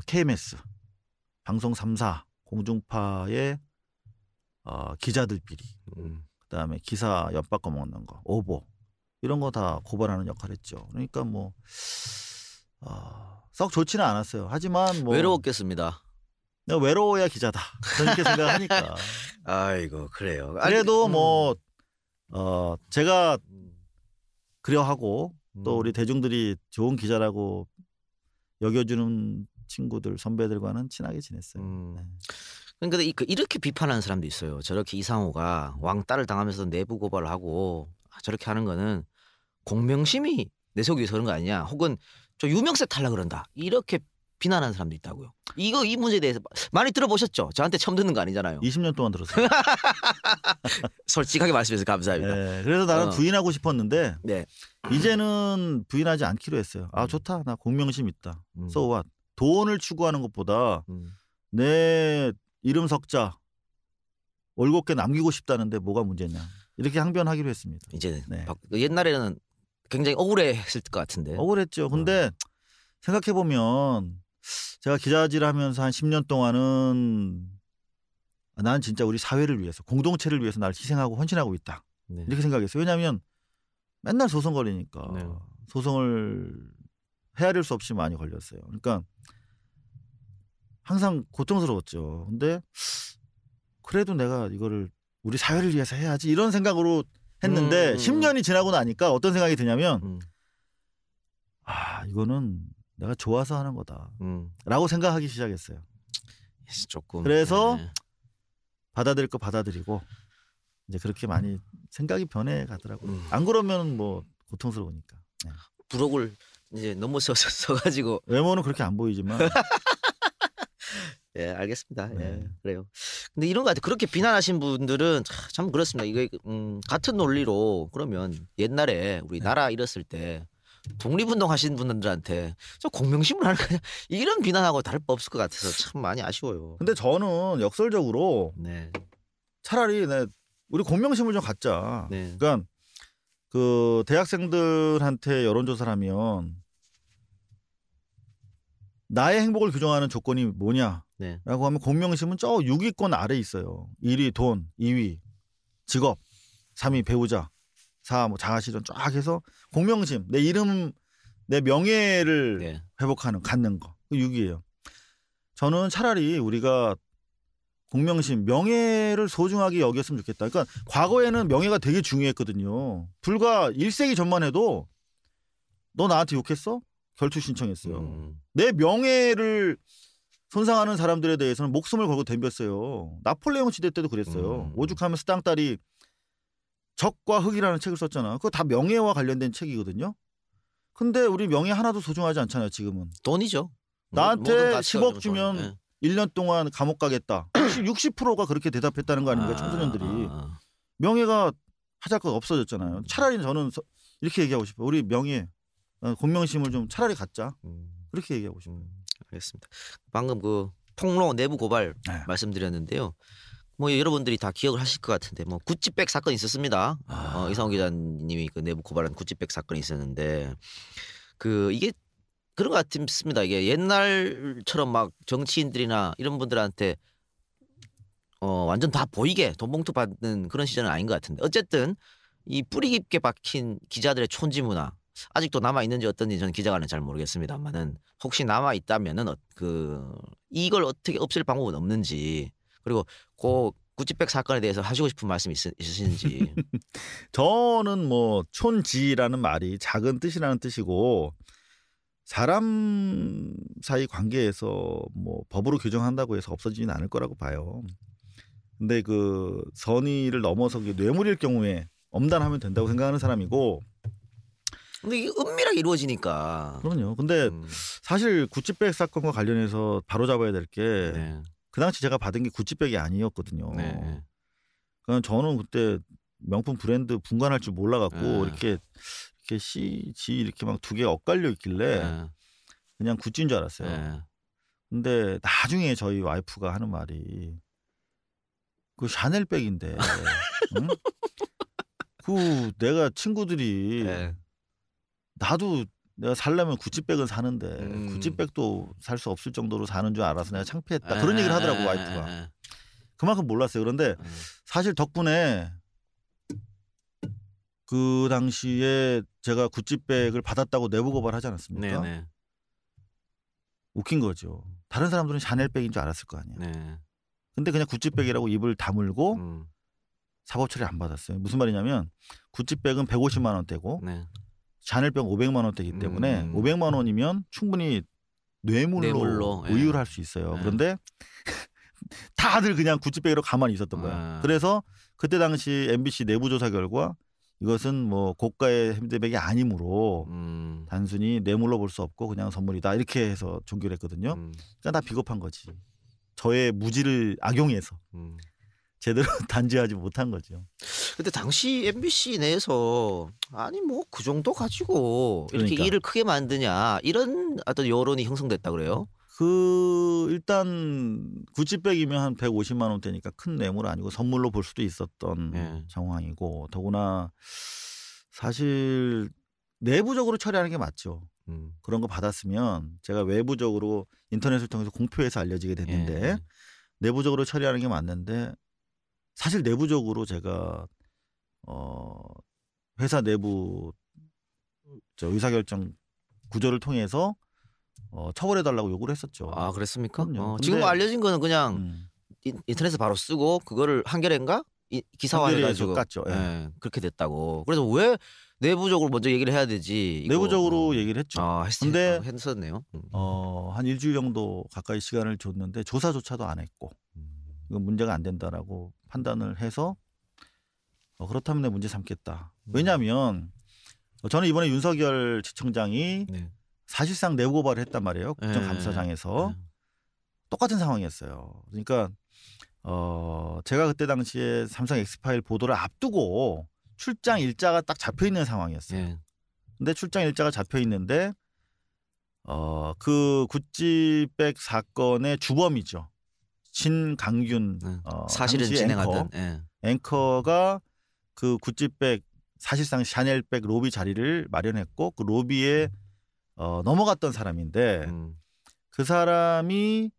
Speaker 3: KMS 방송 3사 공중파의 기자들 비리, 그다음에 기사 엿바꿔 먹는 거, 오보 이런 거 다 고발하는 역할을 했죠. 그러니까 뭐 썩 좋지는 않았어요. 하지만 뭐
Speaker 5: 외로웠겠습니다.
Speaker 3: 내가 외로워야 기자다. 그렇게 생각하니까.
Speaker 5: 아이고 그래요.
Speaker 3: 그래도 뭐 제가 그려하고 또 우리 대중들이 좋은 기자라고 여겨주는 친구들 선배들과는 친하게 지냈어요. 네.
Speaker 5: 그러니까 이렇게 비판하는 사람도 있어요. 저렇게 이상호가 왕따를 당하면서 내부 고발을 하고 저렇게 하는 거는 공명심이 내세우기 위해서 그런 거 아니냐. 혹은 저 유명세 탈락 그런다. 이렇게 비난하는 사람도 있다고요. 이 문제에 대해서 많이 들어보셨죠? 저한테 처음 듣는 거 아니잖아요.
Speaker 3: 20년 동안 들었어요.
Speaker 5: 솔직하게 말씀해서 감사합니다.
Speaker 3: 네, 그래서 나는 부인하고 싶었는데
Speaker 5: 네.
Speaker 3: 이제는 부인하지 않기로 했어요. 좋다. 나 공명심 있다. So what? 돈을 추구하는 것보다 내 이름 석자 올곧게 남기고 싶다는데 뭐가 문제냐. 이렇게 항변하기로 했습니다.
Speaker 5: 이제
Speaker 3: 네.
Speaker 5: 옛날에는 굉장히 억울했을 것 같은데.
Speaker 3: 억울했죠. 근데 생각해보면 제가 기자질 하면서 한 10년 동안은 난 진짜 우리 사회를 위해서 공동체를 위해서 날 희생하고 헌신하고 있다.
Speaker 5: 네.
Speaker 3: 이렇게 생각했어요. 왜냐하면 맨날 소송 걸리니까
Speaker 5: 네.
Speaker 3: 소송을 헤아릴 수 없이 많이 걸렸어요. 그러니까 항상 고통스러웠죠. 근데 그래도 내가 이거를 우리 사회를 위해서 해야지 이런 생각으로 했는데 10년이 지나고 나니까 어떤 생각이 드냐면 이거는 내가 좋아서 하는 거다 라고 생각하기 시작했어요.
Speaker 5: 조금.
Speaker 3: 그래서
Speaker 5: 네.
Speaker 3: 받아들일 거 받아들이고 이제 그렇게 많이 생각이 변해가더라고요. 안 그러면 뭐 고통스러우니까. 네.
Speaker 5: 부록을 이제 너무 써가지고
Speaker 3: 외모는 그렇게 안 보이지만
Speaker 5: 예, 알겠습니다.
Speaker 3: 네.
Speaker 5: 예, 그래요. 근데 이런 거 같아. 그렇게 비난하신 분들은 참 그렇습니다. 이거 같은 논리로 그러면 옛날에 우리 나라 잃었을 때 독립운동 하신 분들한테 저 공명심을 하는 거냐 이런 비난하고 다를 바 없을 것 같아서 참 많이 아쉬워요.
Speaker 3: 근데 저는 역설적으로
Speaker 5: 네.
Speaker 3: 차라리 우리 공명심을 좀 갖자.
Speaker 5: 네.
Speaker 3: 그러니까 그 대학생들한테 여론조사를 하면 나의 행복을 규정하는 조건이 뭐냐라고
Speaker 5: 네.
Speaker 3: 하면 공명심은 저 6위권 아래에 있어요. 1위 돈, 2위 직업, 3위 배우자, 4 뭐 자아실현 쫙 해서 공명심, 내 이름, 내 명예를
Speaker 5: 네.
Speaker 3: 회복하는, 갖는 거. 그 6위예요. 저는 차라리 우리가 공명심, 명예를 소중하게 여겼으면 좋겠다. 그러니까 과거에는 명예가 되게 중요했거든요. 불과 1세기 전만 해도 너 나한테 욕했어? 결투 신청했어요. 내 명예를 손상하는 사람들에 대해서는 목숨을 걸고 덤볐어요. 나폴레옹 시대 때도 그랬어요. 오죽하면 스땅딸이 적과 흑이라는 책을 썼잖아. 그거 다 명예와 관련된 책이거든요. 근데 우리 명예 하나도 소중하지 않잖아요. 지금은.
Speaker 5: 돈이죠.
Speaker 3: 나한테 10억 주면
Speaker 5: 네.
Speaker 3: 1년 동안 감옥 가겠다. 60%가 그렇게 대답했다는 거 아닙니까? 청소년들이. 명예가 하잘것 없어졌잖아요. 차라리 저는 이렇게 얘기하고 싶어요. 우리 명예, 공명심을 좀 차라리 갖자. 그렇게 얘기하고 싶어요.
Speaker 5: 알겠습니다. 방금 그 폭로 내부 고발
Speaker 3: 네.
Speaker 5: 말씀드렸는데요. 뭐 여러분들이 다 기억을 하실 것 같은데 뭐 구찌백 사건이 있었습니다. 이상호 기자님이 그 내부 고발한 구찌백 사건이 있었는데 그 이게 그런 것 같습니다. 이게 옛날처럼 막 정치인들이나 이런 분들한테 완전 다 보이게 돈 봉투 받는 그런 시절은 아닌 것 같은데 어쨌든 이 뿌리 깊게 박힌 기자들의 촌지 문화 아직도 남아 있는지 어떤지 저는 기자간은 잘 모르겠습니다만은 혹시 남아 있다면은 그 이걸 어떻게 없앨 방법은 없는지 그리고 그 구찌백 사건에 대해서 하시고 싶은 말씀 있으신지.
Speaker 3: 저는 뭐 촌지라는 말이 작은 뜻이라는 뜻이고 사람 사이 관계에서 뭐 법으로 규정한다고 해서 없어지지는 않을 거라고 봐요. 근데 그 선의를 넘어서 뇌물일 경우에 엄단하면 된다고 생각하는 사람이고.
Speaker 5: 근데 이게 은밀하게 이루어지니까.
Speaker 3: 그럼요. 근데 사실 구찌백 사건과 관련해서 바로잡아야 될 게 그 당시 제가 받은 게 구찌백이 아니었거든요. 그냥 저는 그때 명품 브랜드 분간할 줄 몰라갖고 이렇게 이렇게 막 두 개 엇갈려 있길래 그냥 구찌인 줄 알았어요. 근데 나중에 저희 와이프가 하는 말이 그 샤넬백인데, 응? 그 내가 친구들이 나도 내가 살려면 구찌백은 사는데 구찌백도 살 수 없을 정도로 사는 줄 알아서 내가 창피했다. 그런 얘기를 하더라고 와이프가. 그만큼 몰랐어요. 그런데 사실 덕분에 그 당시에 제가 구찌백을 받았다고 내부 고발하지 않았습니까?
Speaker 5: 네네.
Speaker 3: 웃긴 거죠. 다른 사람들은 샤넬백인 줄 알았을 거 아니에요.
Speaker 5: 네.
Speaker 3: 근데 그냥 구찌백이라고 입을 다물고 사법 처리 안 받았어요. 무슨 말이냐면 구찌백은 150만 원대고 샤넬백 500만 원대이기 때문에 500만 원이면 충분히 뇌물로 의율할 수 있어요. 그런데 다들 그냥 구찌백으로 가만히 있었던 거야. 그래서 그때 당시 MBC 내부 조사 결과 이것은 뭐 고가의 핸드백이 아니므로 단순히 뇌물로 볼 수 없고 그냥 선물이다 이렇게 해서 종결을 했거든요. 그러니까 다 비겁한 거지. 저의 무지를 악용해서 제대로 단죄하지 못한 거죠.
Speaker 5: 근데 당시 MBC 내에서 아니 뭐 그 정도 가지고 이렇게
Speaker 3: 그러니까.
Speaker 5: 일을 크게 만드냐 이런 어떤 여론이 형성됐다 그래요?
Speaker 3: 그 일단 구찌백이면 한 150만 원대니까 큰 뇌물 아니고 선물로 볼 수도 있었던 상황이고 더구나 사실 내부적으로 처리하는 게 맞죠. 그런 거 받았으면 제가 외부적으로 인터넷을 통해서 공표해서 알려지게 됐는데 내부적으로 처리하는 게 맞는데 사실 내부적으로 제가 회사 내부 의사결정 구조를 통해서 처벌해달라고 요구를 했었죠.
Speaker 5: 아 그랬습니까?
Speaker 3: 그럼요.
Speaker 5: 지금
Speaker 3: 근데
Speaker 5: 알려진 거는 그냥 인터넷에 바로 쓰고 그거를 한겨레인가 기사화해가지고
Speaker 3: 깠죠.
Speaker 5: 예, 그렇게 됐다고. 그래서 왜 내부적으로 먼저 얘기를 해야 되지? 이거.
Speaker 3: 내부적으로 얘기를 했죠. 근데
Speaker 5: 했었네요.
Speaker 3: 한 일주일 정도 가까이 시간을 줬는데 조사조차도 안 했고 이건 문제가 안 된다라고 판단을 해서 그렇다면 내 문제 삼겠다. 왜냐하면 저는 이번에 윤석열 지청장이 사실상 내부 고발을 했단 말이에요. 국정감사장에서 똑같은 상황이었어요. 그러니까 제가 그때 당시에 삼성 엑스파일 보도를 앞두고 출장 일자가 딱 잡혀 있는 상황이었어요. 근데 출장 일자가 잡혀 있는데 그 구찌백 사건의 주범이죠. 신강균
Speaker 5: 사실은
Speaker 3: 당시
Speaker 5: 진행하던
Speaker 3: 앵커가 그 구찌백 사실상 샤넬백 로비 자리를 마련했고 그 로비에 넘어갔던 사람인데 그 사람이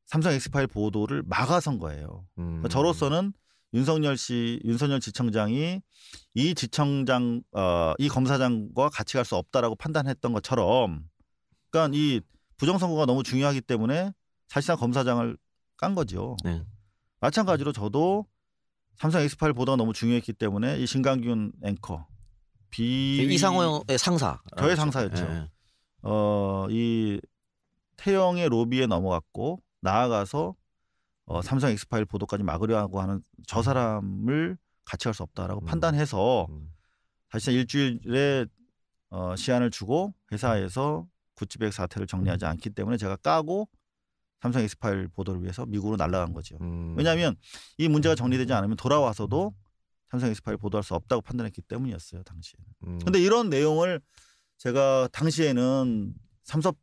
Speaker 3: 삼성 엑스파일 보도를 막아선 거예요. 그러니까 저로서는 윤석열 지청장이 이 지청장 이 검사장과 같이 갈 수 없다라고 판단했던 것처럼, 그러니까 이 부정선거가 너무 중요하기 때문에 사실상 검사장을 깐 거죠. 마찬가지로 저도 삼성 엑스파일 보도가 너무 중요했기 때문에 이 신강균 앵커
Speaker 5: 이상호의 상사,
Speaker 3: 저의 상사였죠. 이 태영의 로비에 넘어갔고 나아가서 삼성 엑스파일 보도까지 막으려고 하는 저 사람을 같이 갈 수 없다라고 판단해서 사실상 일주일에 시한을 주고 회사에서 구찌백 사태를 정리하지 않기 때문에 제가 까고 삼성 엑스파일 보도를 위해서 미국으로 날아간 거죠. 왜냐하면 이 문제가 정리되지 않으면 돌아와서도 삼성 엑스파일 보도할 수 없다고 판단했기 때문이었어요. 당시에는. 근데 이런 내용을 제가 당시에는 삼성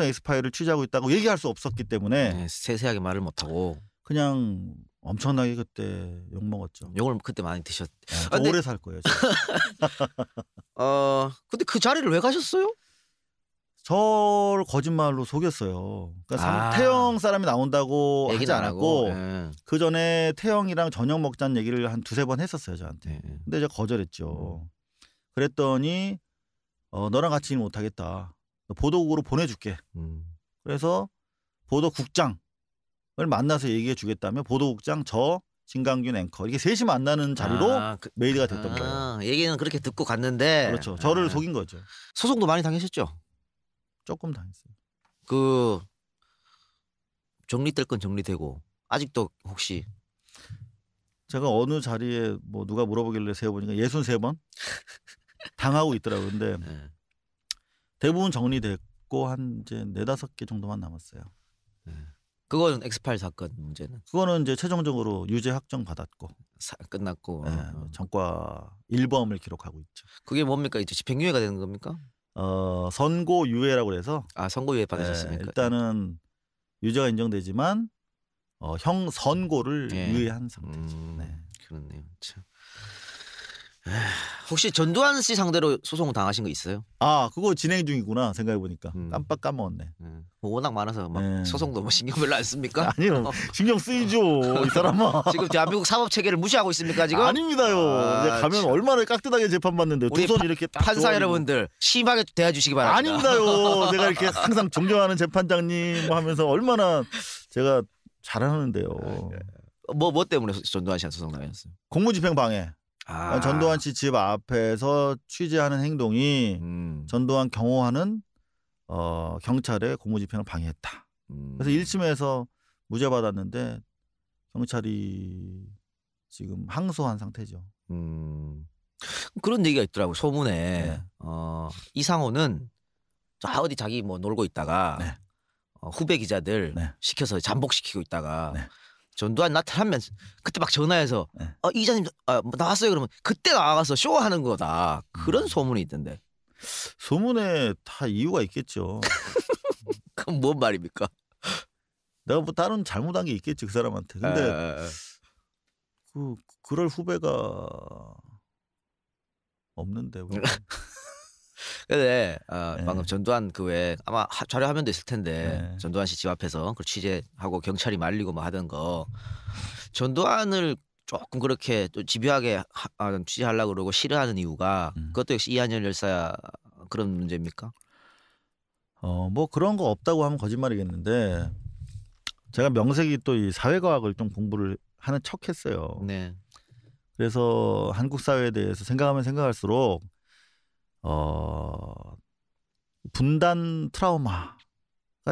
Speaker 3: 엑스파일을 취재하고 있다고 얘기할 수 없었기 때문에
Speaker 5: 세세하게 말을 못하고
Speaker 3: 그냥 엄청나게 그때 욕먹었죠.
Speaker 5: 욕을 그때 많이 드셨.
Speaker 3: 오래 살 거예요.
Speaker 5: 근데 그 자리를 왜 가셨어요?
Speaker 3: 저를 거짓말로 속였어요. 그러니까 태영 사람이 나온다고 하지 않았고 그 전에 태영이랑 저녁 먹자는 얘기를 한 두세 번 했었어요 저한테. 근데 제가 거절했죠. 그랬더니 너랑 같이 일 못하겠다. 보도국으로 보내줄게. 그래서 보도국장을 만나서 얘기해 주겠다며 보도국장 저 진강균 앵커 이렇게 셋이 만나는 자리로 메이드가 됐던 거예요.
Speaker 5: 얘기는 그렇게 듣고 갔는데
Speaker 3: 그렇죠. 저를 속인 거죠.
Speaker 5: 소송도 많이 당하셨죠?
Speaker 3: 조금 당했어요.
Speaker 5: 그 정리될 건 정리되고 아직도 혹시
Speaker 3: 제가 어느 자리에 뭐 누가 물어보길래 세어보니까 63번 당하고 있더라고요. 근데
Speaker 5: 네.
Speaker 3: 대부분 정리됐고 한 이제 4-5개 정도만 남았어요.
Speaker 5: 네. 그거는 엑스파일 사건 문제는
Speaker 3: 그거는 이제 최종적으로 유죄 확정 받았고
Speaker 5: 끝났고
Speaker 3: 네, 전과 1범을 기록하고 있죠.
Speaker 5: 그게 뭡니까? 이제 집행유예가 되는 겁니까?
Speaker 3: 선고유예라고 해서
Speaker 5: 선고유예 받으셨습니까?
Speaker 3: 일단은 유죄가 인정되지만 형 선고를 유예한 상태죠. 네.
Speaker 5: 그렇네요. 참. 혹시 전두환 씨 상대로 소송 당하신 거 있어요?
Speaker 3: 그거 진행 중이구나 생각해 보니까 깜빡 까먹었네.
Speaker 5: 뭐 워낙 많아서 막 소송도 뭐 신경 별로 안 씁니까?
Speaker 3: 아니요, 신경 쓰이죠 이 사람아.
Speaker 5: 지금 대한민국 사법 체계를 무시하고 있습니까 지금?
Speaker 3: 아닙니다요. 가면 얼마나 깍듯하게 재판받는데 두 손 이렇게 딱
Speaker 5: 판사 여러분들 심하게 대해주시기 바랍니다.
Speaker 3: 아닙니다요. 제가 이렇게 항상 존경하는 재판장님 하면서 얼마나 제가 잘하는데요.
Speaker 5: 뭐 때문에 전두환 씨한테 소송 당하셨어요?
Speaker 3: 공무집행 방해. 전두환 씨 집 앞에서 취재하는 행동이 전두환 경호하는 경찰의 공무집행을 방해했다. 그래서 1심에서 무죄 받았는데 경찰이 지금 항소한 상태죠.
Speaker 5: 그런 얘기가 있더라고 소문에.
Speaker 3: 네.
Speaker 5: 이상호는 어디 자기 뭐 놀고 있다가
Speaker 3: 네.
Speaker 5: 후배 기자들 시켜서 잠복시키고 있다가 전두환 나타나면 그때 막 전화해서 이 기자님 뭐 나왔어요 그러면 그때 나가서 쇼하는 거다 그런 소문이 있던데.
Speaker 3: 소문에 다 이유가 있겠죠.
Speaker 5: 그건 뭔 말입니까?
Speaker 3: 내가 뭐 다른 잘못한 게 있겠지 그 사람한테. 근데 그럴 후배가 없는데.
Speaker 5: 근데 방금 전두환 그 외에 아마 자료 화면도 있을 텐데 전두환 씨 집 앞에서 그 취재하고 경찰이 말리고 뭐 하던 거 전두환을 조금 그렇게 또 집요하게 취재하려고 그러고 싫어하는 이유가 그것도 역시 이한열 열사 그런 문제입니까?
Speaker 3: 뭐 그런 거 없다고 하면 거짓말이겠는데 제가 명색이 또 이 사회과학을 좀 공부를 하는 척했어요.
Speaker 5: 네.
Speaker 3: 그래서 한국 사회에 대해서 생각하면 생각할수록 분단 트라우마가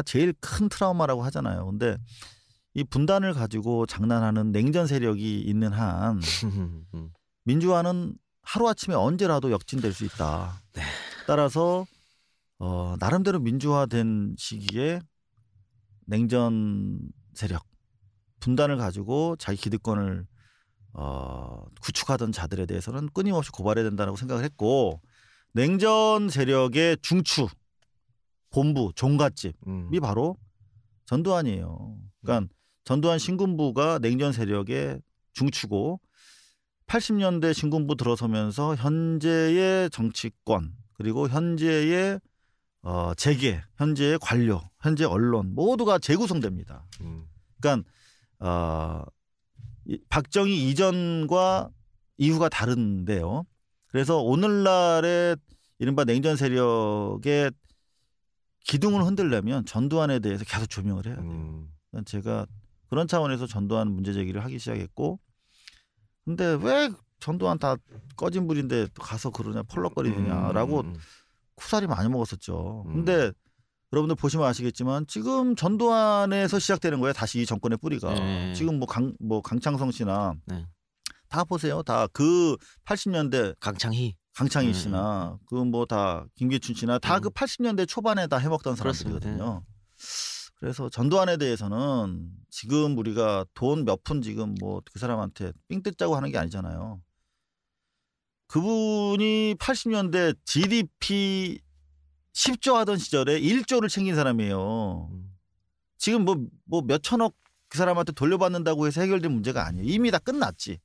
Speaker 3: 제일 큰 트라우마라고 하잖아요. 근데 이 분단을 가지고 장난하는 냉전 세력이 있는 한 민주화는 하루아침에 언제라도 역진될 수 있다.
Speaker 5: 네.
Speaker 3: 따라서 나름대로 민주화된 시기에 냉전 세력 분단을 가지고 자기 기득권을 구축하던 자들에 대해서는 끊임없이 고발해야 된다고 생각을 했고 냉전 세력의 중추, 본부, 종갓집이 바로 전두환이에요. 그러니까 전두환 신군부가 냉전 세력의 중추고 80년대 신군부 들어서면서 현재의 정치권 그리고 현재의 재계, 현재의 관료, 현재 언론 모두가 재구성됩니다. 그러니까 박정희 이전과 이후가 다른데요. 그래서 오늘날의 이른바 냉전 세력의 기둥을 흔들려면 전두환에 대해서 계속 조명을 해야 돼요. 제가 그런 차원에서 전두환 문제 제기를 하기 시작했고 근데 왜 전두환 다 꺼진 불인데 가서 그러냐 펄럭거리느냐라고 쿠사리 많이 먹었었죠. 근데 여러분들 보시면 아시겠지만 지금 전두환에서 시작되는 거예요. 다시 이 정권의 뿌리가. 지금 뭐 강창성 씨나 다 보세요. 다 그 80년대
Speaker 5: 강창희
Speaker 3: 씨나 그 뭐 다 김기춘 씨나 다 그 80년대 초반에 다 해먹던 사람들이거든요. 그래서 전두환에 대해서는 지금 우리가 돈 몇 푼 지금 뭐 그 사람한테 삥 뜯자고 하는 게 아니잖아요. 그분이 80년대 GDP 10조 하던 시절에 1조를 챙긴 사람이에요. 지금 뭐 몇천억 그 사람한테 돌려받는다고 해서 해결된 문제가 아니에요. 이미 다 끝났지.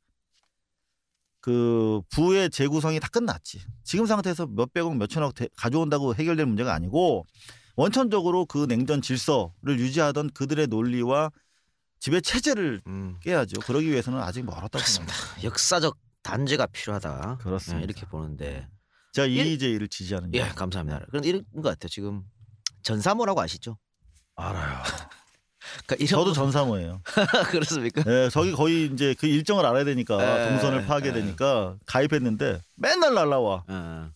Speaker 3: 그 부의 재구성이 다 끝났지. 지금 상태에서 몇백억 몇천억 가져온다고 해결될 문제가 아니고 원천적으로 그 냉전 질서를 유지하던 그들의 논리와 지배 체제를 깨야죠. 그러기 위해서는 아직 멀었다고 생각합니다.
Speaker 5: 역사적 단죄가 필요하다.
Speaker 3: 그렇습니다.
Speaker 5: 네, 이렇게 보는데
Speaker 3: 제가 이의제의를 지지하는
Speaker 5: 예, 감사합니다. 그런데 이런 것 같아요. 지금 전사모라고 아시죠?
Speaker 3: 알아요.
Speaker 5: 그러니까 이런
Speaker 3: 저도 전사모예요.
Speaker 5: 그렇습니까?
Speaker 3: 네, 저기 거의 이제 그 일정을 알아야 되니까
Speaker 5: 네,
Speaker 3: 동선을 파악해야
Speaker 5: 네.
Speaker 3: 되니까 가입했는데 맨날 날라와.
Speaker 5: 어.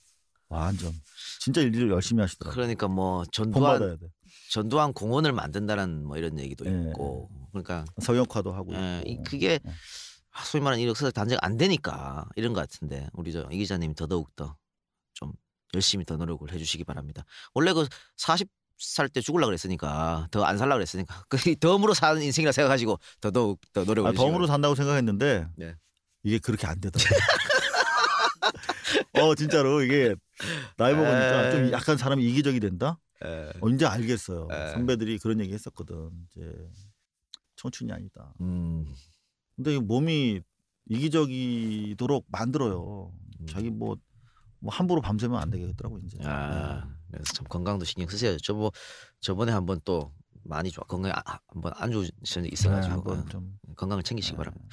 Speaker 3: 완전 진짜 일을 열심히 하시더라고요.
Speaker 5: 그러니까 뭐
Speaker 3: 돈 받아야 돼.
Speaker 5: 전두환 공원을 만든다는 뭐 이런 얘기도
Speaker 3: 네.
Speaker 5: 있고 그러니까
Speaker 3: 성역화도 하고 있고.
Speaker 5: 그게 소위 말하는 이력서 단죄가 안 되니까 이런 것 같은데 우리 이 기자님이 더더욱 더 좀 열심히 더 노력을 해주시기 바랍니다. 원래 그 40살 때 죽으려고 그랬으니까 더 안 살려고 그랬으니까 그 덤으로 사는 인생이라 생각하시고 더더욱 더 노력을 해주시기
Speaker 3: 덤으로 산다고 생각했는데
Speaker 5: 네.
Speaker 3: 이게 그렇게 안 되더라고요. 진짜로 이게 나이 먹으니까 좀 약간 사람이 이기적이 된다. 언제 알겠어요. 선배들이 그런 얘기 했었거든. 이제 청춘이 아니다. 근데 이 몸이 이기적이도록 만들어요. 자기 뭐 함부로 밤새면 안 되겠더라고 이제.
Speaker 5: 그래서 참 건강도 신경 쓰세요. 저번에 한번 또 많이 건강에 한번 안 좋으신 적 있어가지고
Speaker 3: 한번 좀
Speaker 5: 건강을 챙기시기 바랍니다.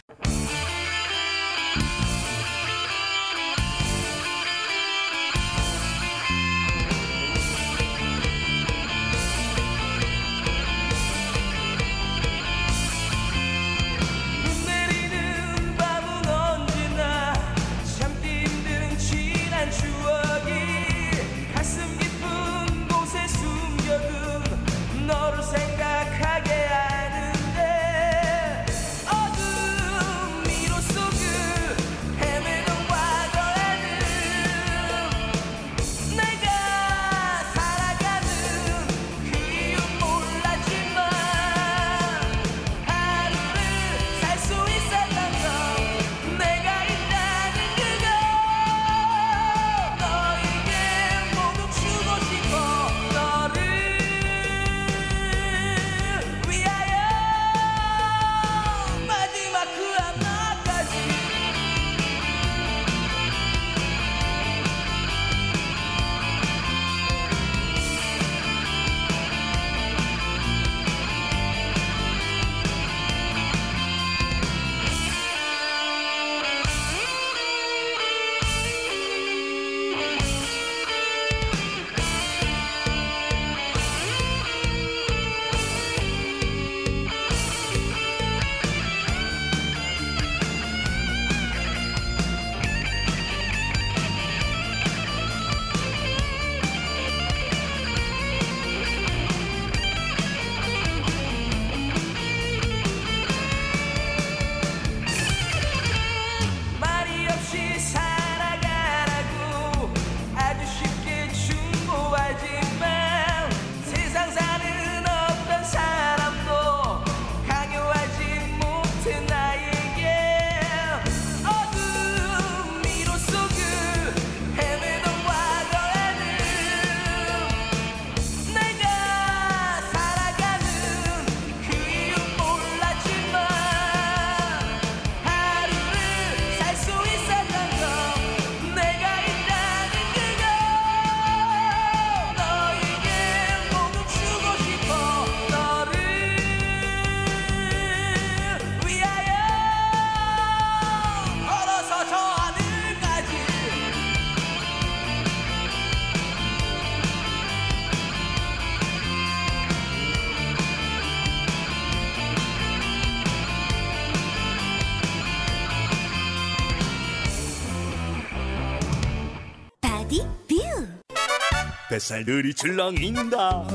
Speaker 11: 뱃살들이 출렁인다.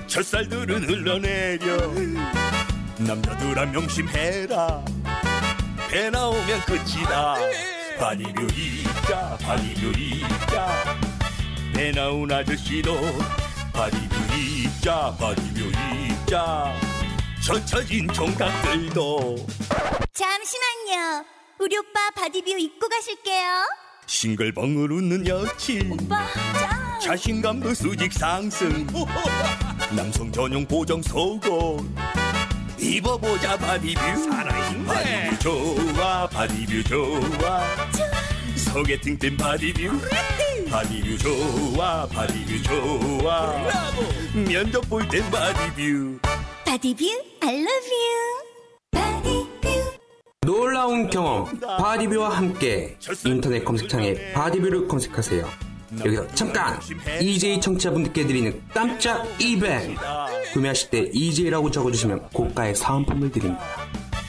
Speaker 11: 젖살들은 흘러내려. 남자들아 명심해라. 배 나오면 끝이다. 바디뷰 입자, 바디뷰 입자. 배 나온 아저씨도 바디뷰 입자, 바디뷰 입자. 젖혀진 총각들도.
Speaker 12: 잠시만요. 우리 오빠 바디뷰 입고 가실게요.
Speaker 11: 싱글벙글 웃는 여친.
Speaker 12: 오빠 짱.
Speaker 11: 자신감도 수직 상승. 남성 전용 보정 속옷 입어보자. 바디뷰 살아있네. 바디뷰 좋아, 바디뷰 좋아. 소개팅 땐 바디뷰. 바디뷰 좋아, 바디뷰 좋아. 면접 볼 땐 바디뷰.
Speaker 12: 바디뷰 I love you. 바디뷰.
Speaker 13: 놀라운 경험 바디뷰와 함께 인터넷 검색창에 바디뷰를 검색하세요. 여기서 잠깐! EJ 청취자분들께 드리는 깜짝 이벤트! 구매하실 때 EJ라고 적어주시면 고가의 사은품을 드립니다.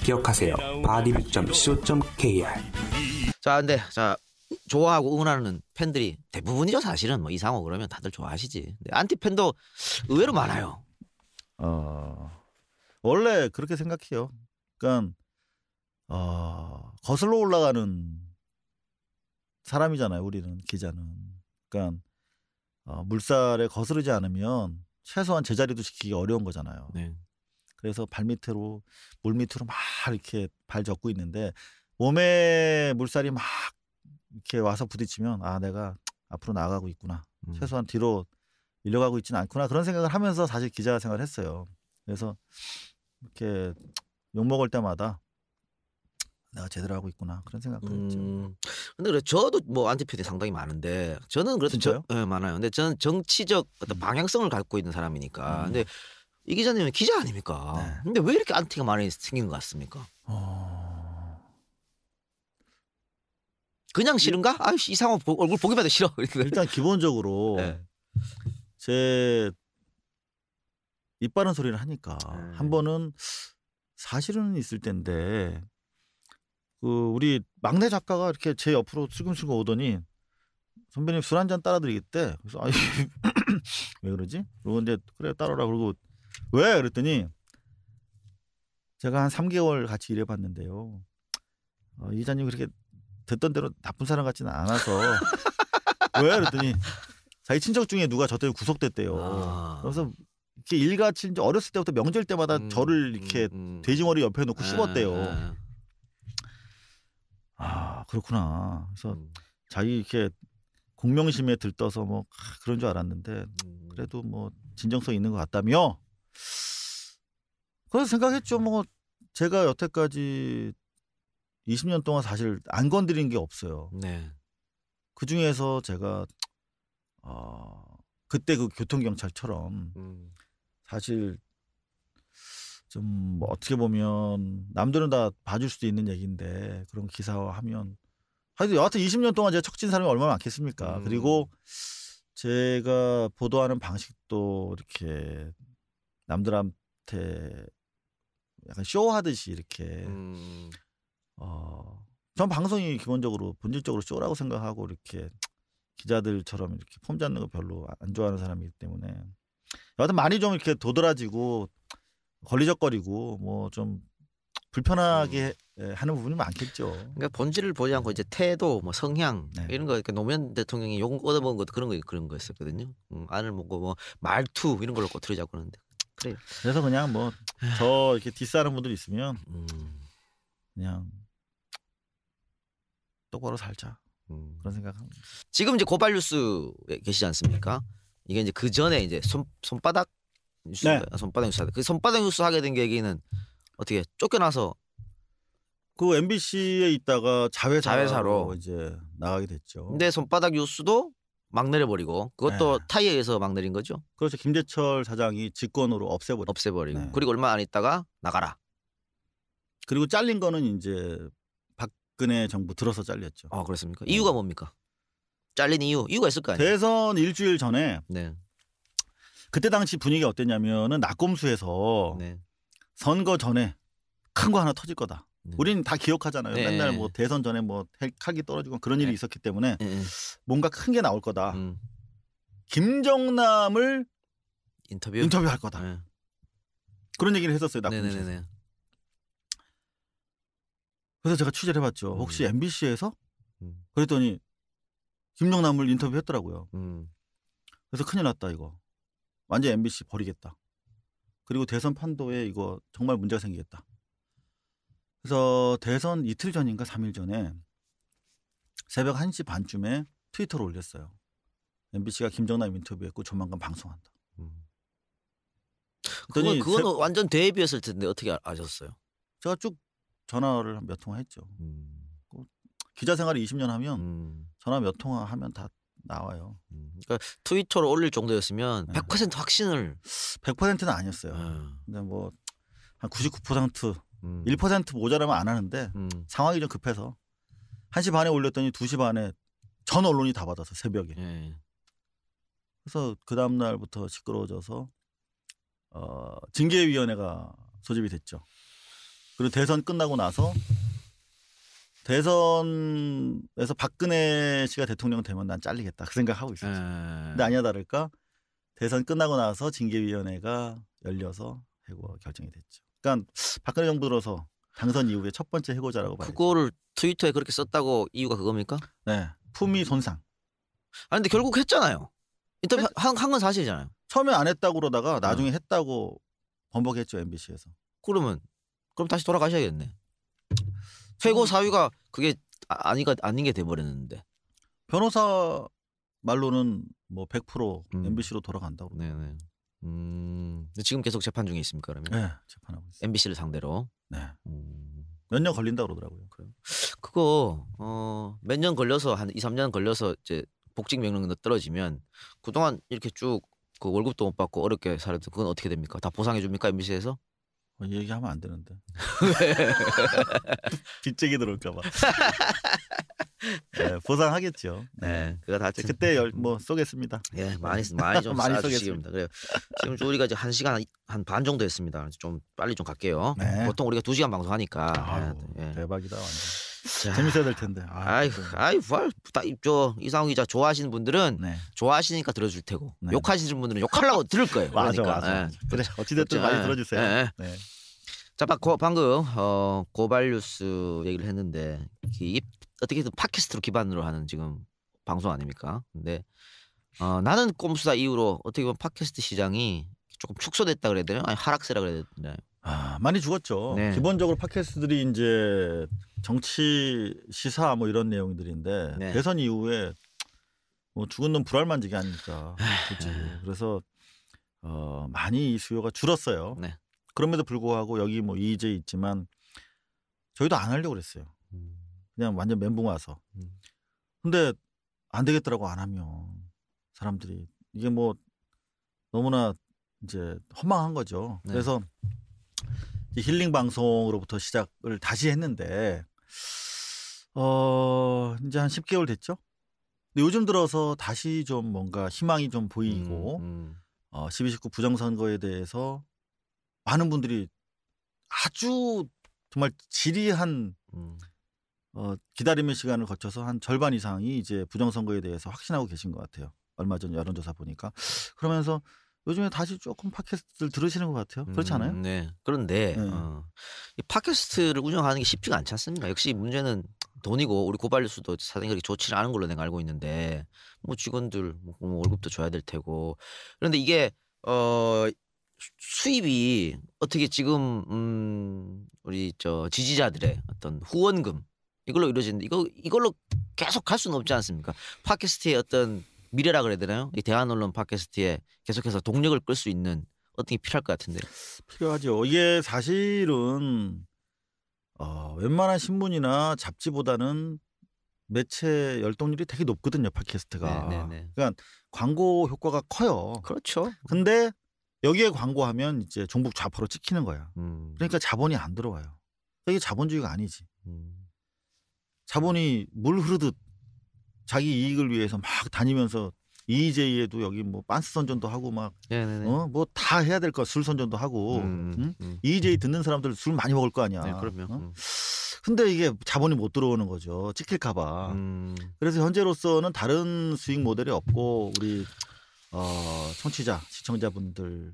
Speaker 13: 기억하세요. 바디빅.co.kr.
Speaker 5: 자, 근데 자 좋아하고 응원하는 팬들이 대부분이죠. 사실은 뭐 이상호 그러면 다들 좋아하시지. 근데 안티 팬도 의외로 많아요.
Speaker 3: 원래 그렇게 생각해요. 그러니까 거슬러 올라가는 사람이잖아요. 우리는 기자는. 그러니까 물살에 거스르지 않으면 최소한 제자리도 지키기 어려운 거잖아요.
Speaker 5: 네.
Speaker 3: 그래서 발밑으로 물 밑으로 막 이렇게 발 젓고 있는데 몸에 물살이 막 이렇게 와서 부딪히면 내가 앞으로 나아가고 있구나. 최소한 뒤로 밀려가고 있지는 않구나. 그런 생각을 하면서 사실 기자 생활을 했어요. 그래서 이렇게 욕먹을 때마다 내가 제대로 하고 있구나. 그런 생각을 했죠.
Speaker 5: 근데 그래 저도 뭐 안티팬이 상당히 많은데 저는 그래도
Speaker 3: 진짜요?
Speaker 5: 네, 많아요. 근데 저는 정치적 어떤 방향성을 갖고 있는 사람이니까. 근데 이 기자님은 기자 아닙니까?
Speaker 3: 네.
Speaker 5: 근데 왜 이렇게 안티가 많이 생긴 것 같습니까? 그냥 싫은가? 아이씨 이상호 얼굴 보기만 해도 싫어.
Speaker 3: 일단 기본적으로
Speaker 5: 네.
Speaker 3: 제 입 바른 소리를 하니까 한 번은 사실은 있을 텐데 우리 막내 작가가 이렇게 제 옆으로 슬금슬금 오더니 선배님 술 한잔 따라드리겠대. 그래서 왜 그러지? 그리고 이제 그래 따라라. 그러고 왜? 그랬더니 제가 한 3개월 같이 일해봤는데요. 이 기자님 그렇게 듣던 대로 나쁜 사람 같지는 않아서 왜? 그랬더니 자기 친척 중에 누가 저 때문에 구속됐대요. 그래서 이렇게 일같이 이제 어렸을 때부터 명절 때마다 저를 이렇게 돼지머리 옆에 놓고 씹었대요. 그렇구나. 그래서 자기 이렇게 공명심에 들떠서 뭐 그런 줄 알았는데 그래도 뭐 진정성 있는 것 같다며. 그래서 생각했죠. 뭐 제가 여태까지 20년 동안 사실 안 건드린 게 없어요.
Speaker 5: 네.
Speaker 3: 그 중에서 제가 그때 그 교통경찰처럼 사실 좀 뭐 어떻게 보면 남들은 다 봐줄 수도 있는 얘기인데 그런 기사화하면 하여튼 여하튼 20년 동안 제가 척진 사람이 얼마나 많겠습니까? 그리고 제가 보도하는 방식도 이렇게 남들한테 약간 쇼하듯이 이렇게 전 방송이 기본적으로 본질적으로 쇼라고 생각하고 이렇게 기자들처럼 이렇게 폼 잡는 거 별로 안 좋아하는 사람이기 때문에 여하튼 많이 좀 이렇게 도드라지고 걸리적거리고 뭐 좀 불편하게 하는 부분이 많겠죠.
Speaker 5: 그러니까 본질을 보지 않고 이제 태도, 뭐 성향 이런 거 이렇게 노무현 대통령이 욕 얻어먹은 것도 그런 거였었거든요. 안을 먹고 뭐 말투 이런 걸로 꼬투리 잡고 그러는데 그래요.
Speaker 3: 그래서 그냥 뭐 저 이렇게 디스하는 분들 있으면 그냥 똑바로 살자 그런 생각합니다.
Speaker 5: 지금 이제 고발 뉴스에 계시지 않습니까? 이게 이제 그 전에 이제 손바닥 뉴스, 손바닥 뉴스 그 손바닥 뉴스 하게 된 계기는 어떻게 쫓겨나서
Speaker 3: 그 MBC에 있다가 자회사로
Speaker 5: 자회사로
Speaker 3: 이제 나가게 됐죠.
Speaker 5: 근데 손바닥 뉴스도 막 내려버리고 그것도 타이에 의해서 막 내린 거죠.
Speaker 3: 그렇죠. 김재철 사장이 직권으로 없애버리고
Speaker 5: 그리고 얼마 안 있다가 나가라.
Speaker 3: 그리고 잘린 거는 이제 박근혜 정부 들어서 잘렸죠.
Speaker 5: 그렇습니까? 이유가 뭡니까? 잘린 이유가 있을 거 아니에요.
Speaker 3: 대선 일주일 전에
Speaker 5: 네.
Speaker 3: 그때 당시 분위기가 어땠냐면은 낙곰수에서 선거 전에 큰 거 하나 터질 거다. 우리는 다 기억하잖아요. 맨날 뭐 대선 전에 뭐 핵이 떨어지고 그런 일이 있었기 때문에 뭔가 큰 게 나올 거다. 김정남을 인터뷰할 거다. 그런 얘기를 했었어요. 낙곰수에서. 그래서 제가 취재를 해봤죠. 혹시 MBC에서? 그랬더니 김정남을 인터뷰했더라고요. 그래서 큰일 났다 이거. 완전 MBC 버리겠다. 그리고 대선 판도에 이거 정말 문제가 생기겠다. 그래서 대선 이틀 전인가 3일 전에 새벽 1시 반쯤에 트위터를 올렸어요. MBC가 김정남 인터뷰했고 조만간 방송한다.
Speaker 5: 그건 완전 대비였을 텐데 어떻게 아셨어요?
Speaker 3: 제가 쭉 전화를 몇 통화 했죠. 기자 생활을 20년 하면 전화 몇 통화 하면 다 나와요.
Speaker 5: 그러니까 트위터로 올릴 정도였으면 100% 확신을
Speaker 3: 100%는 아니었어요. 근데 뭐 한 99% 1% 모자라면 안 하는데 상황이 좀 급해서 1시 반에 올렸더니 2시 반에 전 언론이 다 받아서 새벽에.
Speaker 5: 예.
Speaker 3: 그래서 그 다음 날부터 시끄러워져서 징계위원회가 소집이 됐죠. 그리고 대선 끝나고 나서 대선에서 박근혜 씨가 대통령 되면 난 잘리겠다 그 생각하고 있었죠. 근데 아니야 다를까 대선 끝나고 나서 징계위원회가 열려서 해고 결정이 됐죠. 그러니까 박근혜 정부 들어서 당선 이후에 첫 번째 해고자라고 봐야죠.
Speaker 5: 그거를 트위터에 그렇게 썼다고 이유가 그겁니까?
Speaker 3: 네. 품위 손상.
Speaker 5: 아니 근데 결국 했잖아요. 인터뷰 한 건 사실이잖아요.
Speaker 3: 처음에 안 했다고 그러다가 나중에 했다고 번복했죠 MBC에서.
Speaker 5: 그럼 다시 돌아가셔야겠네. 해고 사유가 그게 아닌 게 돼버렸는데.
Speaker 3: 변호사 말로는 뭐 100% MBC로 돌아간다고.
Speaker 5: 네네. 지금 계속 재판 중에 있습니까 그러면?
Speaker 3: 네, 재판하고 있어요.
Speaker 5: MBC를 상대로.
Speaker 3: 네. 몇 년 걸린다 그러더라고요.
Speaker 5: 그거 몇 년 걸려서 한 2, 3년 걸려서 이제 복직 명령도 떨어지면 그동안 이렇게 쭉 그 월급도 못 받고 어렵게 살았던 그건 어떻게 됩니까? 다 보상해 줍니까 MBC에서?
Speaker 3: 얘기하면 안 되는데. 빚쟁이 들어올까 봐. 네, 보상하겠죠.
Speaker 5: 네, 그거 다
Speaker 3: 그때 뭐 쏘겠습니다.
Speaker 5: 예, 많이 좀
Speaker 3: 많이
Speaker 5: 쏘겠습니다. 그래요. 지금 우리가 이제 1시간 한 반 정도 했습니다. 좀 빨리 좀 갈게요.
Speaker 3: 네.
Speaker 5: 보통 우리가 2시간 방송하니까.
Speaker 3: 아유,
Speaker 5: 예.
Speaker 3: 대박이다 완전.
Speaker 5: 자,
Speaker 3: 재밌어야 될 텐데.
Speaker 5: 이상훈 기자 좋아하시는 분들은 좋아하시니까 들어줄 테고 욕하시는 분들은 욕하려고 들을 거예요.
Speaker 3: 맞아,
Speaker 5: 그러니까.
Speaker 3: 맞아. 그래, 어찌됐든 많이 들어주세요. 네.
Speaker 5: 자, 방금 고발뉴스 얘기를 했는데 어떻게든 팟캐스트로 기반으로 하는 지금 방송 아닙니까? 근데 나는 꼼수다 이후로 어떻게 보면 팟캐스트 시장이 조금 축소됐다 그래야 되나요? 아니 하락세라 그래야 되나요?
Speaker 3: 많이 죽었죠.
Speaker 5: 네.
Speaker 3: 기본적으로 팟캐스트들이 이제 정치 시사 뭐 이런 내용들인데
Speaker 5: 네.
Speaker 3: 대선 이후에 뭐 죽은 놈 불알만지게 하니까 솔직히. 그래서 많이 이 수요가 줄었어요.
Speaker 5: 네.
Speaker 3: 그럼에도 불구하고 여기 뭐 EJ 있지만 저희도 안 하려고 그랬어요. 그냥 완전 멘붕 와서. 근데 안 되겠더라고 안 하면 사람들이 이게 뭐 너무나 이제 허망한 거죠.
Speaker 5: 네.
Speaker 3: 그래서 힐링 방송으로부터 시작을 다시 했는데 이제 한 10개월 됐죠. 근데 요즘 들어서 다시 좀 뭔가 희망이 좀 보이고 12.19 부정선거에 대해서 많은 분들이 아주 정말 지리한 기다림의 시간을 거쳐서 한 절반 이상이 이제 부정선거에 대해서 확신하고 계신 것 같아요. 얼마 전 여론조사 보니까. 그러면서 요즘에 다시 조금 팟캐스트를 들으시는 것 같아요. 그렇지 않아요?
Speaker 5: 네. 그런데 이 팟캐스트를 운영하는 게 쉽지가 않지 않습니까? 역시 문제는 돈이고 우리 고발뉴스도 사정이 그렇게 좋지는 않은 걸로 내가 알고 있는데 뭐 직원들 뭐 월급도 줘야 될 테고 그런데 이게 수입이 어떻게 지금 우리 지지자들의 어떤 후원금 이걸로 이루어지는데 이걸로 계속 갈 수는 없지 않습니까? 팟캐스트의 어떤 미래라 그래야 되나요? 이 대한 언론 팟캐스트에 계속해서 동력을 끌 수 있는 어떤 게 필요할 것 같은데요.
Speaker 3: 필요하죠. 이게 사실은 웬만한 신문이나 잡지보다는 매체 열동률이 되게 높거든요. 팟캐스트가. 그러니까 광고 효과가 커요.
Speaker 5: 그렇죠.
Speaker 3: 근데 여기에 광고하면 이제 종북 좌파로 찍히는 거야. 그러니까 자본이 안 들어와요. 이게 자본주의가 아니지. 자본이 물 흐르듯 자기 이익을 위해서 막 다니면서 EJ에도 여기 뭐 빤스 선전도 하고 막 뭐 다 해야 될 거 술 선전도 하고 응? EJ 듣는 사람들 술 많이 먹을 거 아니야.
Speaker 5: 네, 그럼요.
Speaker 3: 근데 이게 자본이 못 들어오는 거죠. 찍힐까 봐. 그래서 현재로서는 다른 수익 모델이 없고 우리 청취자, 시청자분들의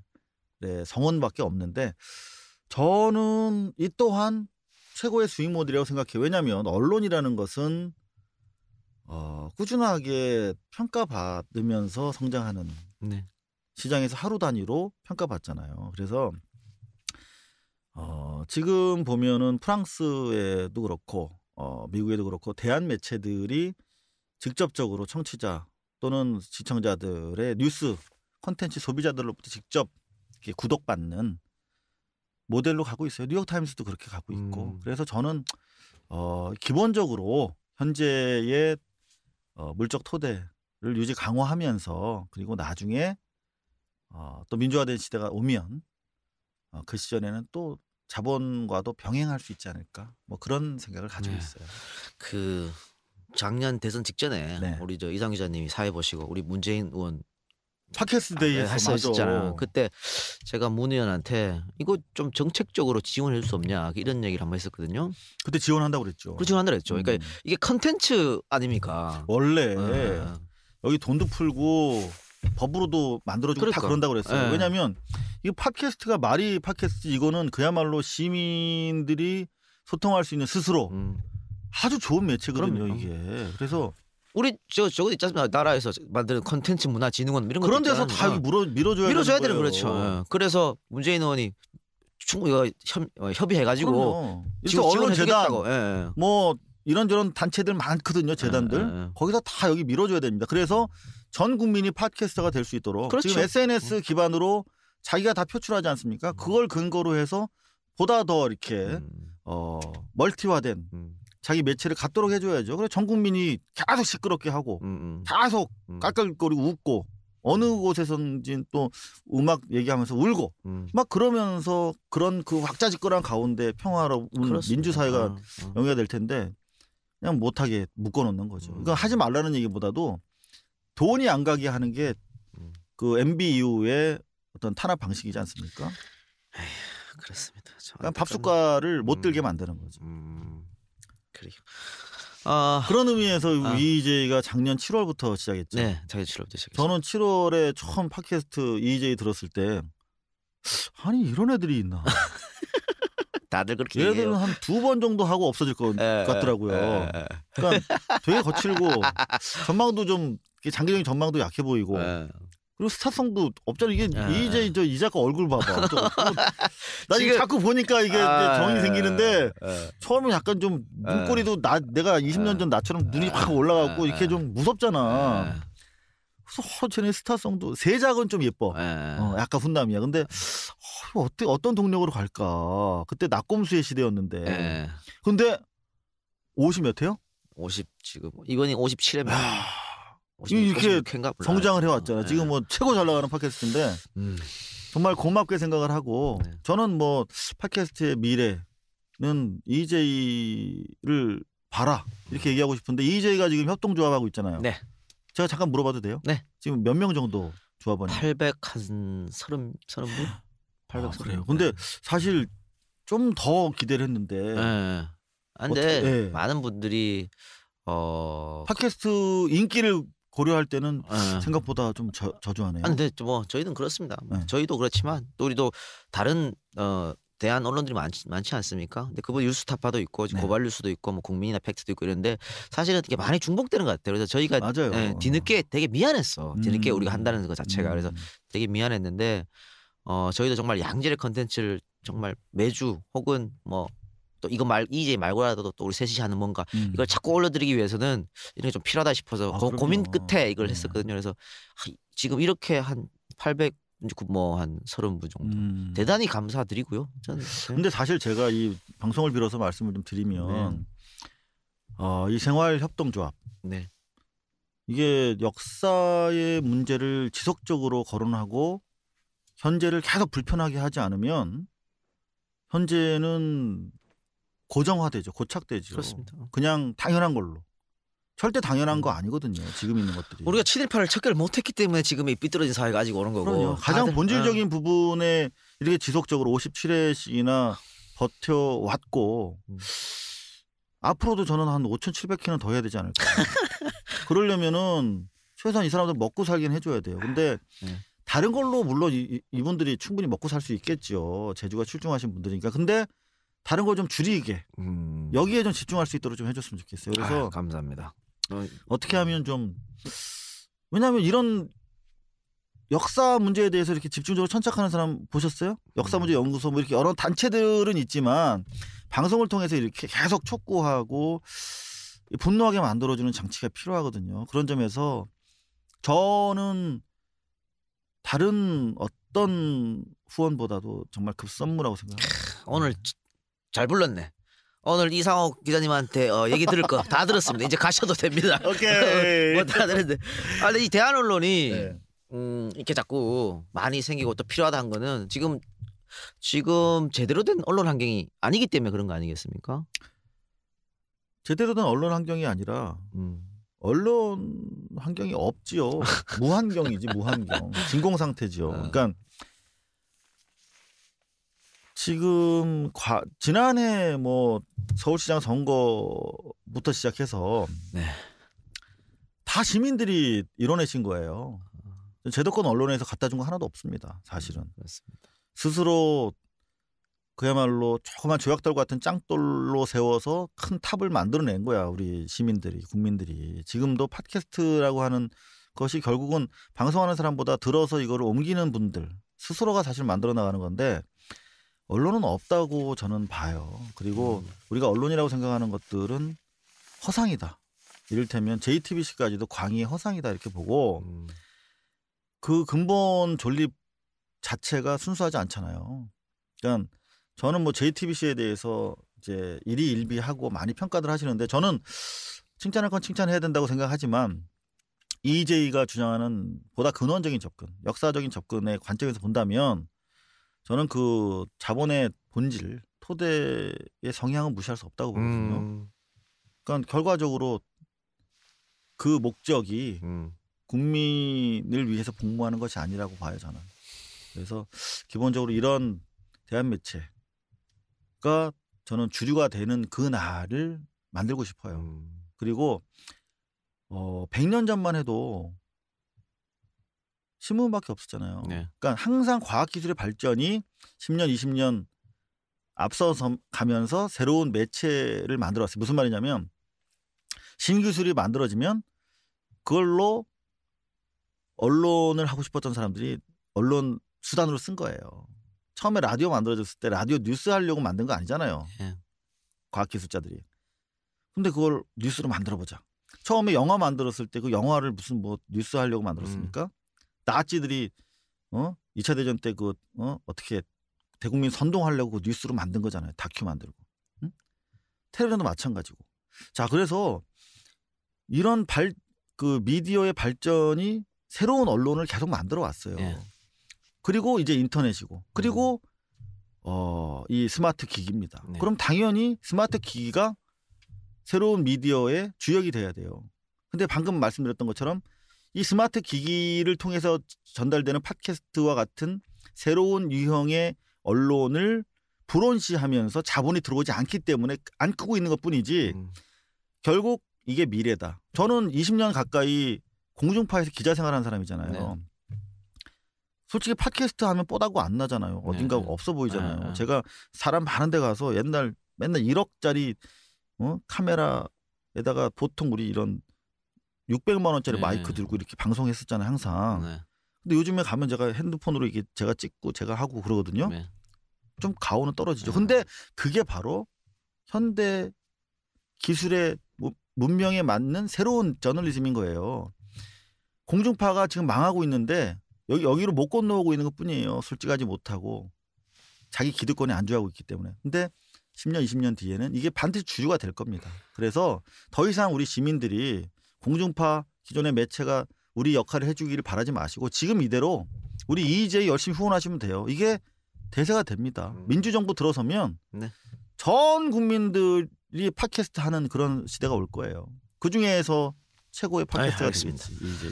Speaker 3: 성원밖에 없는데 저는 이 또한 최고의 수익 모델이라고 생각해요. 왜냐하면 언론이라는 것은 꾸준하게 평가받으면서 성장하는 시장에서 하루 단위로 평가받잖아요. 그래서 지금 보면은 프랑스에도 그렇고 미국에도 그렇고 대한 매체들이 직접적으로 청취자 또는 시청자들의 뉴스 콘텐츠 소비자들로부터 직접 이렇게 구독받는 모델로 가고 있어요. 뉴욕타임스도 그렇게 가고 있고. 그래서 저는 기본적으로 현재의 물적 토대를 유지 강화하면서 그리고 나중에 또 민주화된 시대가 오면 그 시절에는 또 자본과도 병행할 수 있지 않을까 뭐 그런 생각을 가지고 있어요.
Speaker 5: 작년 대선 직전에
Speaker 3: 네.
Speaker 5: 우리 저 이상 기자님이 사회 보시고 우리 문재인 의원
Speaker 3: 팟캐스트 데이에서
Speaker 5: 했었잖아요. 그때 제가 문 의원한테 이거 좀 정책적으로 지원해 줄 수 없냐 이런 얘기를 한번 했었거든요.
Speaker 3: 그때 지원한다고 그랬죠.
Speaker 5: 그 지원한다고 했죠. 그러니까 이게 컨텐츠 아닙니까?
Speaker 3: 원래 여기 돈도 풀고 법으로도 만들어주고 다 그런다고 그랬어요. 왜냐하면 이 팟캐스트가 말이 팟캐스트 이거는 그야말로 시민들이 소통할 수 있는 스스로 아주 좋은 매체거든요.
Speaker 5: 그럼요.
Speaker 3: 이게. 그래서
Speaker 5: 우리 저거 있지 않습니까? 나라에서 만드는 컨텐츠 문화진흥원 이런 거
Speaker 3: 그런 데서 다 밀어줘야
Speaker 5: 되는 그렇죠. 그래서 문재인 의원이 충분히 협의해가지고
Speaker 3: 그래서 언론재단 뭐 이런저런 단체들 많거든요. 재단들 거기서 다 여기 밀어줘야 됩니다. 그래서 전 국민이 팟캐스터가 될 수 있도록
Speaker 5: 그렇죠.
Speaker 3: 지금 SNS 기반으로 자기가 다 표출하지 않습니까? 그걸 근거로 해서 보다 더 이렇게 멀티화된 자기 매체를 갖도록 해줘야죠. 그래서 전 국민이 계속 시끄럽게 하고 계속 깔깔거리고 웃고 어느 곳에선지 또 음악 얘기하면서 울고 막 그러면서 그런 그 왁자지껄한 가운데 평화로운 민주사회가 영위가 될 텐데 그냥 못하게 묶어놓는 거죠. 그러니까 하지 말라는 얘기보다도 돈이 안 가게 하는 게 그 MB 이후의 어떤 탄압 방식이지 않습니까?
Speaker 5: 에휴, 그렇습니다.
Speaker 3: 그러니까 밥숟가락을 못 들게 만드는 거죠.
Speaker 5: 그래요.
Speaker 3: 그런 의미에서 EJ가 작년 7월부터 시작했죠.
Speaker 5: 네, 작년 7월부터 시작했죠.
Speaker 3: 저는 7월에 처음 팟캐스트 EJ 들었을 때 아니 이런 애들이 있나?
Speaker 5: 다들 그렇게
Speaker 3: 얘들은 한 2번 정도 하고 없어질 것 같더라고요. 그러니까 되게 거칠고 전망도 좀 장기적인 전망도 약해 보이고 그리고 스타성도 없잖아. 이게 EJ 이 작가 얼굴 봐봐. 나 지금 자꾸 보니까 이게 정이 생기는데 처음에 약간 좀 눈꼬리도 내가 20년 전 나처럼 눈이 확 올라가고 이렇게 좀 무섭잖아. 그래서 쟤네 스타성도 세작은 좀 예뻐. 약간 훈남이야. 근데 어떤 동력으로 갈까? 그때 낙곰수의 시대였는데. 근데 50 몇 회요?
Speaker 5: 50 지금 이번이 57회면.
Speaker 3: 이렇게 성장을 해왔잖아. 지금 뭐 최고 잘 나가는 팟캐스트인데 정말 고맙게 생각을 하고 저는 뭐 팟캐스트의 미래는 EJ를 봐라 이렇게 얘기하고 싶은데 EJ가 지금 협동조합하고 있잖아요.
Speaker 5: 네.
Speaker 3: 제가 잠깐 물어봐도 돼요?
Speaker 5: 네.
Speaker 3: 지금 몇 명 정도 조합원이?
Speaker 5: 830분? 830분.
Speaker 3: 그래요. 근데 사실 좀 더 기대를 했는데.
Speaker 5: 근데 많은 분들이
Speaker 3: 팟캐스트 인기를 고려할 때는 생각보다 좀 저조하네요.
Speaker 5: 근데 뭐 저희는 그렇습니다. 저희도 그렇지만 또 우리도 다른 대한 언론들이 많지 않습니까? 근데 그분 뉴스타파도 있고 고발 뉴스도 있고 뭐 국민이나 팩트도 있고 이런데 사실은 이게 많이 중복되는 것 같아요. 그래서 저희가 뒤늦게 되게 미안했어. 뒤늦게 우리가 한다는 것 자체가 그래서 되게 미안했는데 저희도 정말 양질의 컨텐츠를 정말 매주 혹은 뭐 또 이거 EJ 말고라도 또 우리 셋이 하는 뭔가 이걸 자꾸 올려드리기 위해서는 이런 게 좀 필요하다 싶어서 고민 끝에 이걸 했었거든요. 그래서 지금 이렇게 한 800 뭐 한 30분 정도 대단히 감사드리고요. 저는.
Speaker 3: 근데 사실 제가 이 방송을 빌어서 말씀을 좀 드리면 이 생활협동조합 이게 역사의 문제를 지속적으로 거론하고 현재를 계속 불편하게 하지 않으면 현재는 고정화되죠. 고착되죠.
Speaker 5: 그렇습니다.
Speaker 3: 그냥 당연한 걸로. 절대 당연한 거 아니거든요. 지금 있는 것들이.
Speaker 5: 우리가 7.18을 척결 못했기 때문에 지금 이 삐뚤어진 사회가 아직 오는 거고.
Speaker 3: 그럼요. 가장 본질적인 부분에 이렇게 지속적으로 57회씩이나 버텨왔고 앞으로도 저는 한 5,700회는 더 해야 되지 않을까. 그러려면은 최소한 이 사람들 먹고 살긴 해줘야 돼요. 근데 다른 걸로 물론 이분들이 충분히 먹고 살 수 있겠죠. 재주가 출중하신 분들이니까. 근데 다른 걸 좀 줄이게 여기에 좀 집중할 수 있도록 좀 해줬으면 좋겠어요. 그래서
Speaker 5: 감사합니다.
Speaker 3: 어떻게 하면 좀 왜냐하면 이런 역사 문제에 대해서 이렇게 집중적으로 천착하는 사람 보셨어요? 역사 문제 연구소 뭐 이렇게 여러 단체들은 있지만 방송을 통해서 이렇게 계속 촉구하고 분노하게 만들어주는 장치가 필요하거든요. 그런 점에서 저는 다른 어떤 후원보다도 정말 급선무라고 생각합니다.
Speaker 5: 오늘 잘 불렀네. 오늘 이상호 기자님한테 얘기 들을 거 다 들었습니다. 이제 가셔도 됩니다.
Speaker 3: 오케이.
Speaker 5: 뭐 다 들었는데. 근데 이 대한 언론이 이렇게 자꾸 많이 생기고 또 필요하다 한 거는 지금 제대로 된 언론 환경이 아니기 때문에 그런 거 아니겠습니까?
Speaker 3: 제대로 된 언론 환경이 아니라 언론 환경이 없지요. 무환경이지 무환경. 진공 상태지요. 그러니까 지금 지난해 뭐 서울시장 선거부터 시작해서 다 시민들이 이뤄내신 거예요. 제도권 언론에서 갖다 준 거 하나도 없습니다. 사실은.
Speaker 5: 그렇습니다.
Speaker 3: 스스로 그야말로 조그만 조약돌 같은 짱돌로 세워서 큰 탑을 만들어낸 거야. 우리 시민들이, 국민들이. 지금도 팟캐스트라고 하는 것이 결국은 방송하는 사람보다 들어서 이거를 옮기는 분들 스스로가 사실 만들어 나가는 건데 언론은 없다고 저는 봐요. 그리고 우리가 언론이라고 생각하는 것들은 허상이다. 이를테면 JTBC까지도 광의의 허상이다 이렇게 보고 그 근본 존립 자체가 순수하지 않잖아요. 그러니까 저는 뭐 JTBC에 대해서 이제 일희일비하고 많이 평가들 하시는데 저는 칭찬할 건 칭찬해야 된다고 생각하지만 EJ가 주장하는 보다 근원적인 접근, 역사적인 접근의 관점에서 본다면 저는 그 자본의 본질, 토대의 성향은 무시할 수 없다고 보거든요. 그러니까 결과적으로 그 목적이 국민을 위해서 복무하는 것이 아니라고 봐요, 저는. 그래서 기본적으로 이런 대한 매체가 저는 주류가 되는 그 날을 만들고 싶어요. 그리고 100년 전만 해도 신문밖에 없었잖아요. 그러니까 항상 과학기술의 발전이 10년, 20년 앞서서 가면서 새로운 매체를 만들었어요. 무슨 말이냐면 신기술이 만들어지면 그걸로 언론을 하고 싶었던 사람들이 언론 수단으로 쓴 거예요. 처음에 라디오 만들어졌을 때 라디오 뉴스 하려고 만든 거 아니잖아요. 과학기술자들이. 근데 그걸 뉴스로 만들어보자. 처음에 영화 만들었을 때 그 영화를 무슨 뭐 뉴스 하려고 만들었습니까? 나치들이 2차 대전 때 그 어떻게 대국민 선동하려고 그 뉴스로 만든 거잖아요. 다큐 만들고. 응? 텔레비전도 마찬가지고. 자, 그래서 이런 그 미디어의 발전이 새로운 언론을 계속 만들어 왔어요. 그리고 이제 인터넷이고 그리고 이 스마트 기기입니다. 그럼 당연히 스마트 기기가 새로운 미디어의 주역이 돼야 돼요. 근데 방금 말씀드렸던 것처럼 이 스마트 기기를 통해서 전달되는 팟캐스트와 같은 새로운 유형의 언론을 불온시하면서 자본이 들어오지 않기 때문에 안 끄고 있는 것뿐이지 결국 이게 미래다. 저는 20년 가까이 공중파에서 기자 생활한 사람이잖아요. 솔직히 팟캐스트 하면 뽀다구 안 나잖아요. 어딘가 없어 보이잖아요. 제가 사람 많은 데 가서 맨날 1억짜리 카메라에다가 보통 우리 이런 600만 원짜리 마이크 들고 이렇게 방송했었잖아요. 항상. 근데 요즘에 가면 제가 핸드폰으로 이게 제가 찍고 제가 하고 그러거든요. 좀 가오는 떨어지죠. 근데 그게 바로 현대 기술의 문명에 맞는 새로운 저널리즘인 거예요. 공중파가 지금 망하고 있는데 여기로 못 건너오고 있는 것뿐이에요. 솔직하지 못하고 자기 기득권에 안주하고 있기 때문에. 근데 10년, 20년 뒤에는 이게 반드시 주류가 될 겁니다. 그래서 더 이상 우리 시민들이 공중파 기존의 매체가 우리 역할을 해주기를 바라지 마시고 지금 이대로 우리 EJ 열심히 후원하시면 돼요. 이게 대세가 됩니다. 민주정부 들어서면 전 국민들이 팟캐스트 하는 그런 시대가 올 거예요. 그중에서 최고의 팟캐스트가 되겠지. EJ.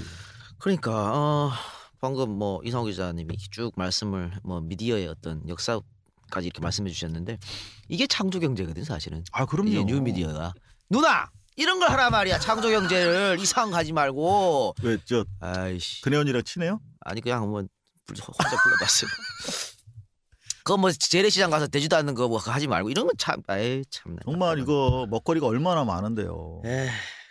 Speaker 5: 그러니까 방금 뭐 이상호 기자님이 쭉 말씀을 뭐 미디어의 어떤 역사까지 이렇게 말씀해 주셨는데 이게 창조 경제거든 사실은.
Speaker 3: 그럼요.
Speaker 5: 이게 뉴미디어가. 누나 이런 걸 하라 말이야. 창조 경제를 이상 가지 말고.
Speaker 3: 왜
Speaker 5: 아이씨.
Speaker 3: 그네언이랑 친해요?
Speaker 5: 아니 그냥 뭐 혼자 불러봤어요. 그거 뭐 재래시장 가서 되지도 않는 거 뭐 하지 말고 이런 건 참 참.
Speaker 3: 정말 이거 먹거리가 얼마나 많은데요.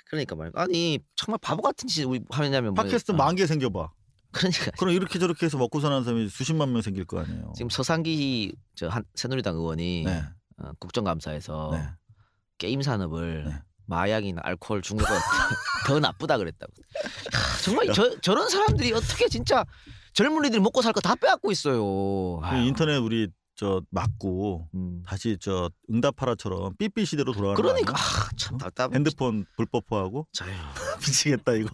Speaker 5: 그러니까 말이야. 아니 정말 바보 같은 짓 우리 하냐면
Speaker 3: 팟캐스트 10,000개 생겨봐.
Speaker 5: 그러니까.
Speaker 3: 그럼 이렇게 저렇게 해서 먹고 사는 사람이 수십만 명 생길 거 아니에요.
Speaker 5: 지금 서상기 새누리당 의원이 국정감사에서 게임 산업을 마약이나 알코올 중독가 더 나쁘다 그랬다고. 정말 저런 사람들이 어떻게 진짜 젊은이들이 먹고 살 거 다 빼앗고 있어요.
Speaker 3: 인터넷 우리 막고 다시 응답하라처럼 삐삐 시대로 돌아가는
Speaker 5: 그러니까 참 답답해.
Speaker 3: 핸드폰 불법화하고 미치겠다 이거.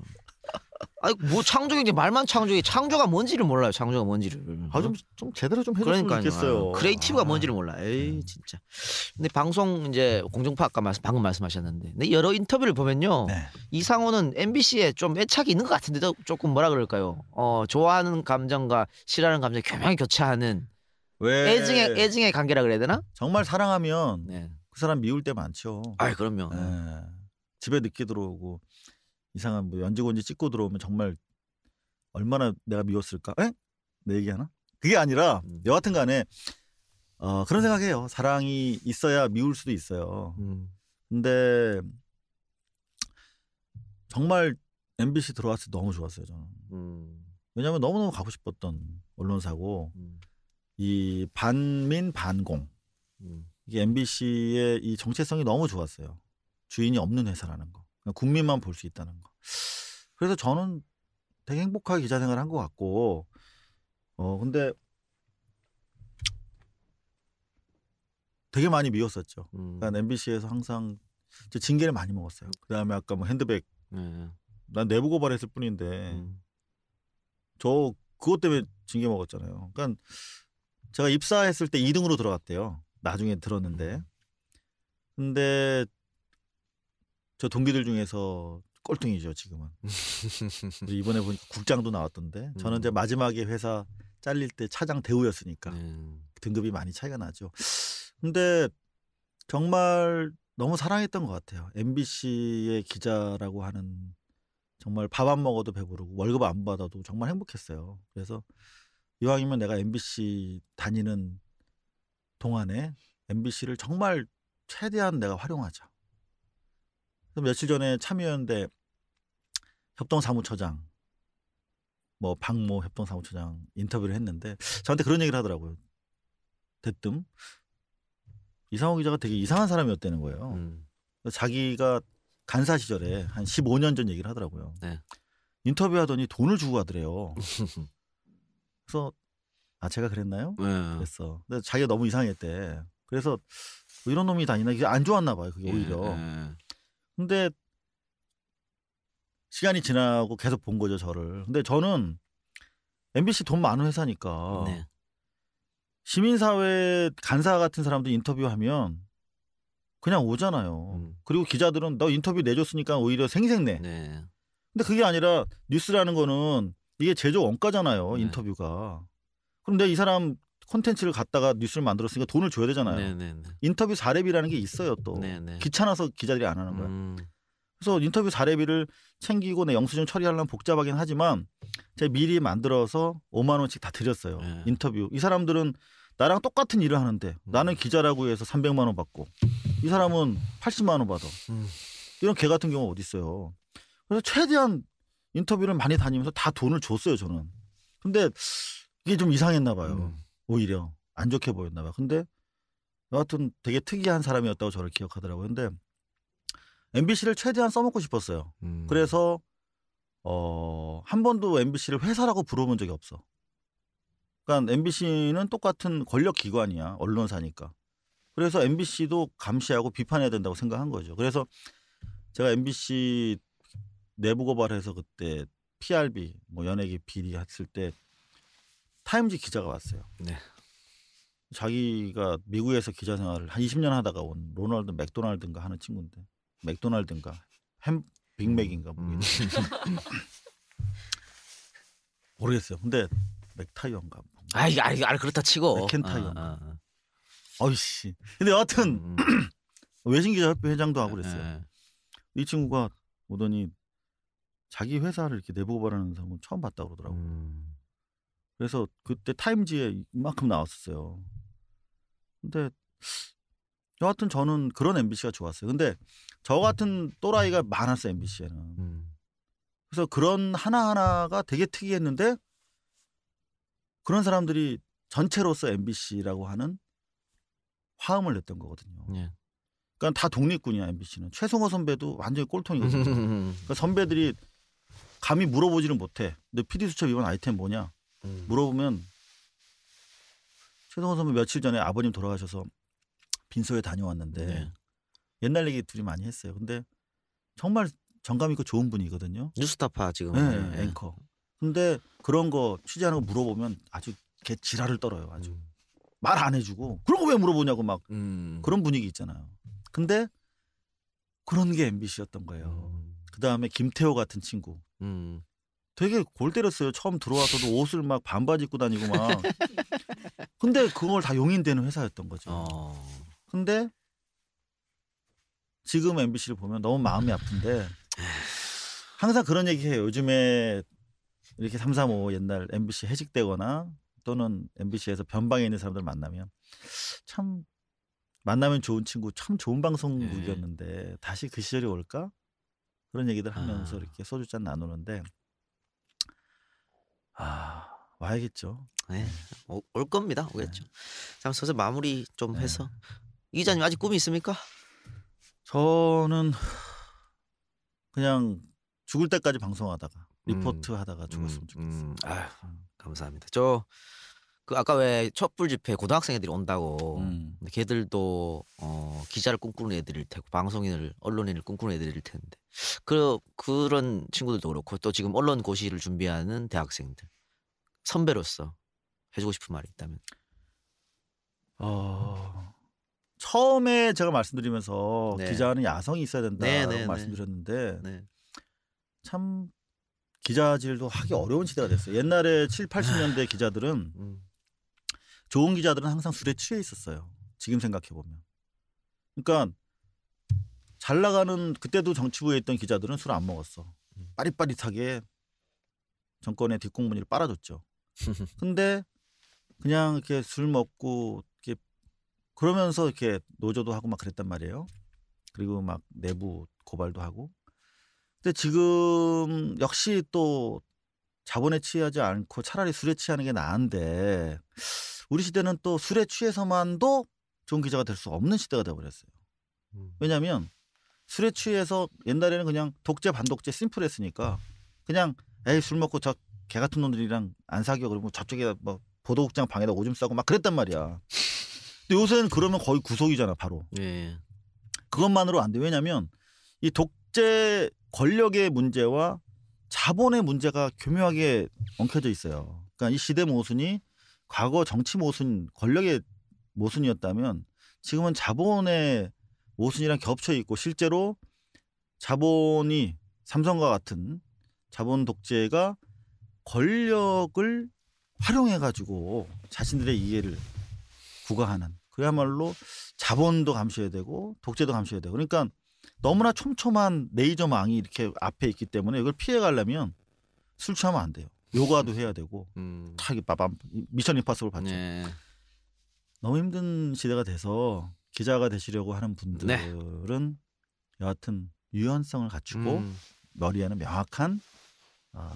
Speaker 5: 아니 뭐 창조경제 말만 창조해. 창조가 뭔지를 몰라요. 창조가 뭔지를.
Speaker 3: 좀 제대로 좀 해줬으면 좋겠어요.
Speaker 5: 크리에이티브가 뭔지를 몰라. 에이 진짜. 근데 방송 이제 공중파 아까 방금 말씀하셨는데, 근데 여러 인터뷰를 보면요, 이상호는 MBC에 좀 애착이 있는 것 같은데 조금 뭐라 그럴까요? 좋아하는 감정과 싫어하는 감정이 교묘하게 교차하는 애증의 관계라 그래야 되나?
Speaker 3: 정말 사랑하면 그 사람 미울 때 많죠.
Speaker 5: 아, 그럼요.
Speaker 3: 집에 늦게 들어오고 이상한 뭐 연지곤지 찍고 들어오면 정말 얼마나 내가 미웠을까? 에? 내 얘기하나? 그게 아니라 여하튼 간에 그런 생각해요. 사랑이 있어야 미울 수도 있어요. 근데 정말 MBC 들어왔을 때 너무 좋았어요, 저는. 왜냐하면 너무너무 가고 싶었던 언론사고 이 반민 반공 이게 MBC의 이 정체성이 너무 좋았어요. 주인이 없는 회사라는 거. 국민만 볼 수 있다는 거. 그래서 저는 되게 행복하게 기자 생활을 한 것 같고, 근데 되게 많이 미웠었죠. 그러니까 MBC에서 항상 징계를 많이 먹었어요. 그다음에 아까 뭐 핸드백, 난 내부 고발했을 뿐인데 저 그것 때문에 징계 먹었잖아요. 그러니까 제가 입사했을 때 2등으로 들어갔대요. 나중에 들었는데, 근데 저 동기들 중에서 꼴등이죠 지금은. 이번에 보니까 국장도 나왔던데, 저는 이제 마지막에 회사 잘릴 때 차장 대우였으니까 등급이 많이 차이가 나죠. 근데 정말 너무 사랑했던 것 같아요. MBC의 기자라고 하는, 정말 밥 안 먹어도 배부르고 월급 안 받아도 정말 행복했어요. 그래서 이왕이면 내가 MBC 다니는 동안에 MBC를 정말 최대한 내가 활용하자. 며칠 전에 참여연대 협동사무처장, 뭐 박모 협동사무처장 인터뷰를 했는데 저한테 그런 얘기를 하더라고요. 대뜸 이상호 기자가 되게 이상한 사람이었다는 거예요. 자기가 간사 시절에 한 15년 전 얘기를 하더라고요. 인터뷰하더니 돈을 주고 가더래요. 그래서 제가 그랬나요? 그랬어. 근데 자기가 너무 이상했대. 그래서 뭐 이런 놈이 다니나, 이게 안 좋았나 봐요. 그게 오히려. 근데 시간이 지나고 계속 본 거죠, 저를. 근데 저는 MBC 돈 많은 회사니까 시민사회 간사 같은 사람들 인터뷰하면 그냥 오잖아요. 그리고 기자들은 너 인터뷰 내줬으니까 오히려 생색내. 근데 그게 아니라 뉴스라는 거는 이게 제조 원가잖아요, 인터뷰가. 그럼 내가 이 사람 콘텐츠를 갖다가 뉴스를 만들었으니까 돈을 줘야 되잖아요. 인터뷰 사례비라는 게 있어요, 또. 귀찮아서 기자들이 안 하는 거야. 그래서 인터뷰 사례비를 챙기고 내 영수증 처리하려면 복잡하긴 하지만 제가 미리 만들어서 5만 원씩 다 드렸어요. 인터뷰. 이 사람들은 나랑 똑같은 일을 하는데 나는 기자라고 해서 300만 원 받고 이 사람은 80만 원 받아. 이런 개 같은 경우가 어디 있어요. 그래서 최대한 인터뷰를 많이 다니면서 다 돈을 줬어요, 저는. 근데 이게 좀 이상했나 봐요. 오히려 안 좋게 보였나 봐요. 근데 여하튼 되게 특이한 사람이었다고 저를 기억하더라고요. 근데 MBC를 최대한 써먹고 싶었어요. 그래서 한 번도 MBC를 회사라고 부르본 적이 없어. 그러니까 MBC는 똑같은 권력 기관이야, 언론사니까. 그래서 MBC도 감시하고 비판해야 된다고 생각한 거죠. 그래서 제가 MBC 내부 고발해서 그때 PRB, 뭐 연예계 비리 했을 때 타임지 기자가 왔어요. 자기가 미국에서 기자 생활을 한 20년 하다가 온 로널드 맥도날드인가 하는 친구인데, 맥도날드인가 빅맥인가 모르겠어요. 근데 맥타이어인가.
Speaker 5: 그렇다 치고.
Speaker 3: 맥켄타이어인가. 어이씨. 근데 여하튼 외신기자협회 회장도 하고 그랬어요. 이 친구가 오더니 자기 회사를 이렇게 내부 고발하는 사람은 처음 봤다고 그러더라고요. 그래서 그때 타임지에 이만큼 나왔었어요. 근데 여하튼 저는 그런 MBC가 좋았어요. 근데 저 같은 또라이가 많았어요, MBC에는. 그래서 그런 하나하나가 되게 특이했는데 그런 사람들이 전체로서 MBC라고 하는 화음을 냈던 거거든요. 그러니까 다 독립군이야, MBC는. 최성호 선배도 완전히 꼴통이거든요. 그러니까 선배들이 감히 물어보지는 못해. 근데 PD수첩 이번 아이템 뭐냐? 물어보면 최성호 선배 며칠 전에 아버님 돌아가셔서 빈소에 다녀왔는데 옛날 얘기 둘이 많이 했어요. 근데 정말 정감 있고 좋은 분이거든요.
Speaker 5: 뉴스타파 지금.
Speaker 3: 네, 앵커. 근데 그런 거 취재하는 거 물어보면 아주 개 지랄을 떨어요. 아주 말 안 해주고 그런 거 왜 물어보냐고 막 그런 분위기 있잖아요. 근데 그런 게 MBC였던 거예요. 그 다음에 김태호 같은 친구. 되게 골 때렸어요. 처음 들어와서도 옷을 막 반바지 입고 다니고 막. 근데 그걸 다 용인되는 회사였던 거죠. 근데 지금 MBC를 보면 너무 마음이 아픈데 항상 그런 얘기해요. 요즘에 이렇게 335 옛날 MBC 해직되거나 또는 MBC에서 변방에 있는 사람들 만나면 참 만나면 좋은 친구, 참 좋은 방송국이었는데 다시 그 시절이 올까? 그런 얘기들 하면서 이렇게 소주잔 나누는데 와야겠죠.
Speaker 5: 네, 올 겁니다. 오겠죠. 자, 서서 마무리 좀 해서 이 기자님 아직 꿈이 있습니까?
Speaker 3: 저는 그냥 죽을 때까지 방송하다가 리포트 하다가 죽었으면 좋겠어요.
Speaker 5: 감사합니다. 저 그 아까 왜 촛불 집회 고등학생 애들이 온다고. 근데 걔들도 기자를 꿈꾸는 애들일 테고 방송인을 언론인을 꿈꾸는 애들일 텐데 그런 친구들도 그렇고 또 지금 언론 고시를 준비하는 대학생들 선배로서 해주고 싶은 말이 있다면.
Speaker 3: 처음에 제가 말씀드리면서
Speaker 5: 네.
Speaker 3: 기자는 야성이 있어야 된다고
Speaker 5: 네.
Speaker 3: 말씀드렸는데 참 기자질도 하기 어려운 시대가 됐어요. 옛날에 7, 80년대 기자들은 좋은 기자들은 항상 술에 취해 있었어요. 지금 생각해 보면. 그러니까 잘 나가는 그때도 정치부에 있던 기자들은 술 안 먹었어. 빠릿빠릿하게 정권의 뒷공무니를 빨아줬죠. 근데 그냥 이렇게 술 먹고 이렇게 그러면서 이렇게 노조도 하고 막 그랬단 말이에요. 그리고 막 내부 고발도 하고. 근데 지금 역시 또 자본에 취하지 않고 차라리 술에 취하는 게 나은데 우리 시대는 또 술에 취해서만도 좋은 기자가 될 수 없는 시대가 되어버렸어요. 왜냐하면 술에 취해서 옛날에는 그냥 독재 반독재 심플했으니까 그냥 에이 술 먹고 저 개 같은 놈들이랑 안 사겨 그러고 저쪽에 뭐 보도국장 방에다 오줌 싸고 막 그랬단 말이야. 근데 요새는 그러면 거의 구속이잖아 바로. 그것만으로 안 돼. 왜냐하면 이 독재 권력의 문제와 자본의 문제가 교묘하게 엉켜져 있어요. 그러니까 이 시대 모순이 과거 정치 모순, 권력의 모순이었다면 지금은 자본의 모순이랑 겹쳐 있고 실제로 자본이 삼성과 같은 자본 독재가 권력을 활용해가지고 자신들의 이해를 부과하는 그야말로 자본도 감시해야 되고 독재도 감시해야 되고 그러니까 너무나 촘촘한 레이저망이 이렇게 앞에 있기 때문에 이걸 피해가려면 술 취하면 안 돼요. 요가도 해야 되고 타기 빠밤 미션 임파서블 봤죠. 너무 힘든 시대가 돼서 기자가 되시려고 하는 분들은 여하튼 유연성을 갖추고 머리에는 명확한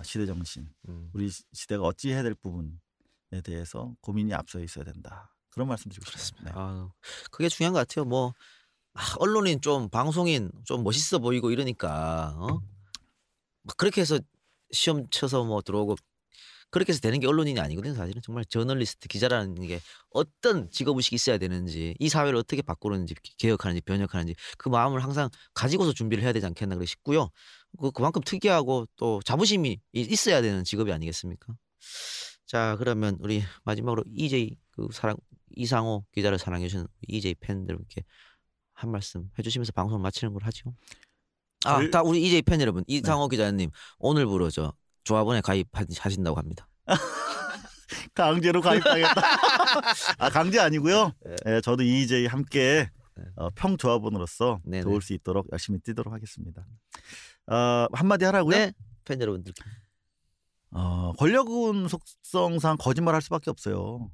Speaker 3: 시대 정신 우리 시대가 어찌 해야 될 부분에 대해서 고민이 앞서 있어야 된다. 그런 말씀드리고 싶습니다.
Speaker 5: 그게 중요한 것 같아요. 뭐 언론인 좀 방송인 좀 멋있어 보이고 이러니까 막 그렇게 해서 시험 쳐서 뭐 들어오고 그렇게 해서 되는 게 언론인이 아니거든요. 사실은 정말 저널리스트 기자라는 게 어떤 직업의식이 있어야 되는지 이 사회를 어떻게 바꾸는지 개혁하는지 변혁하는지 그 마음을 항상 가지고서 준비를 해야 되지 않겠나 그래 싶고요. 그만큼 특이하고 또 자부심이 있어야 되는 직업이 아니겠습니까? 자 그러면 우리 마지막으로 EJ 이상호 기자를 사랑해 주시는 EJ 팬들께 한 말씀 해주시면서 방송을 마치는 걸 하죠. 다 우리 EJ 팬 여러분, 이상호 기자님 오늘부로 저 조합원에 가입하신다고 합니다.
Speaker 3: 강제로 가입하겠다. 강제 아니고요. 네, 저도 EJ 함께 평조합원으로서 도울 수 있도록 열심히 뛰도록 하겠습니다. 한마디 하라고요?
Speaker 5: 네, 팬 여러분들께.
Speaker 3: 권력은 속성상 거짓말할 수밖에 없어요.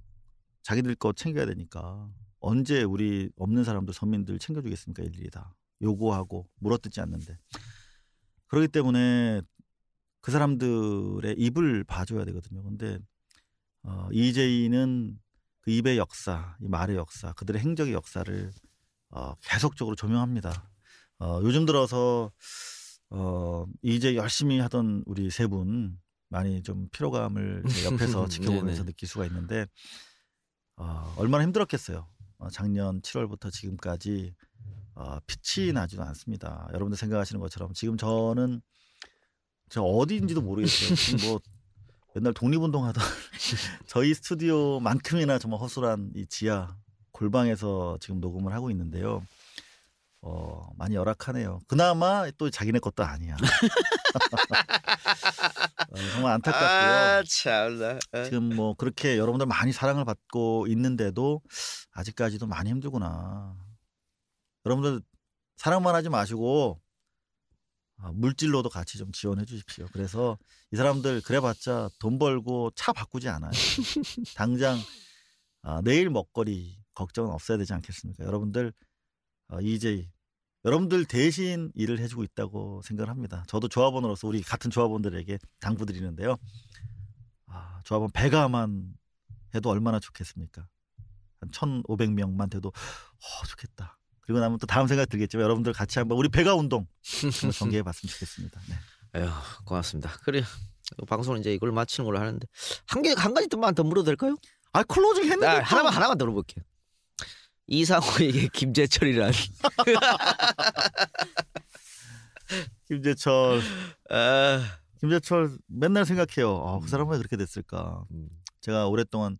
Speaker 3: 자기들 거 챙겨야 되니까. 언제 우리 없는 사람들 서민들 챙겨주겠습니까? 일일이 다 요구하고 물어뜯지 않는데. 그렇기 때문에 그 사람들의 입을 봐줘야 되거든요. 근데 EJ는 그 입의 역사, 이 말의 역사, 그들의 행적의 역사를 계속적으로 조명합니다. 요즘 들어서 EJ 열심히 하던 우리 세 분 많이 좀 피로감을 옆에서 지켜보면서 느낄 수가 있는데 얼마나 힘들었겠어요. 작년 7월부터 지금까지 빛이 나지도 않습니다. 여러분들 생각하시는 것처럼 지금 저는 저 어디인지도 모르겠어요. 지금 뭐 옛날 독립운동하던 저희 스튜디오만큼이나 정말 허술한 이 지하 골방에서 지금 녹음을 하고 있는데요. 많이 열악하네요. 그나마 또 자기네 것도 아니야. 정말 안타깝고요.
Speaker 5: 참나.
Speaker 3: 지금 뭐 그렇게 여러분들 많이 사랑을 받고 있는데도 아직까지도 많이 힘들구나. 여러분들 사랑만 하지 마시고 물질로도 같이 좀 지원해 주십시오. 그래서 이 사람들 그래봤자 돈 벌고 차 바꾸지 않아요. 당장 내일 먹거리 걱정은 없어야 되지 않겠습니까? 여러분들 EJ 여러분들 대신 일을 해주고 있다고 생각을 합니다. 저도 조합원으로서 우리 같은 조합원들에게 당부드리는데요. 조합원 100가만 해도 얼마나 좋겠습니까? 한 1,500명만 돼도 좋겠다. 그리고 나면 또 다음 생각 들겠지만 여러분들 같이 한번 우리 배가 운동 한번 전개해봤으면 좋겠습니다. 네.
Speaker 5: 에휴, 고맙습니다. 그래 방송은 이제 이걸 마치는 걸로 하는데 한 가지만 더 물어도 될까요?
Speaker 3: 클로징 했는데
Speaker 5: 하나만 더 물어볼게요. 이상호에게 김재철이란
Speaker 3: 김재철 맨날 생각해요. 그 사람 왜 그렇게 됐을까? 제가 오랫동안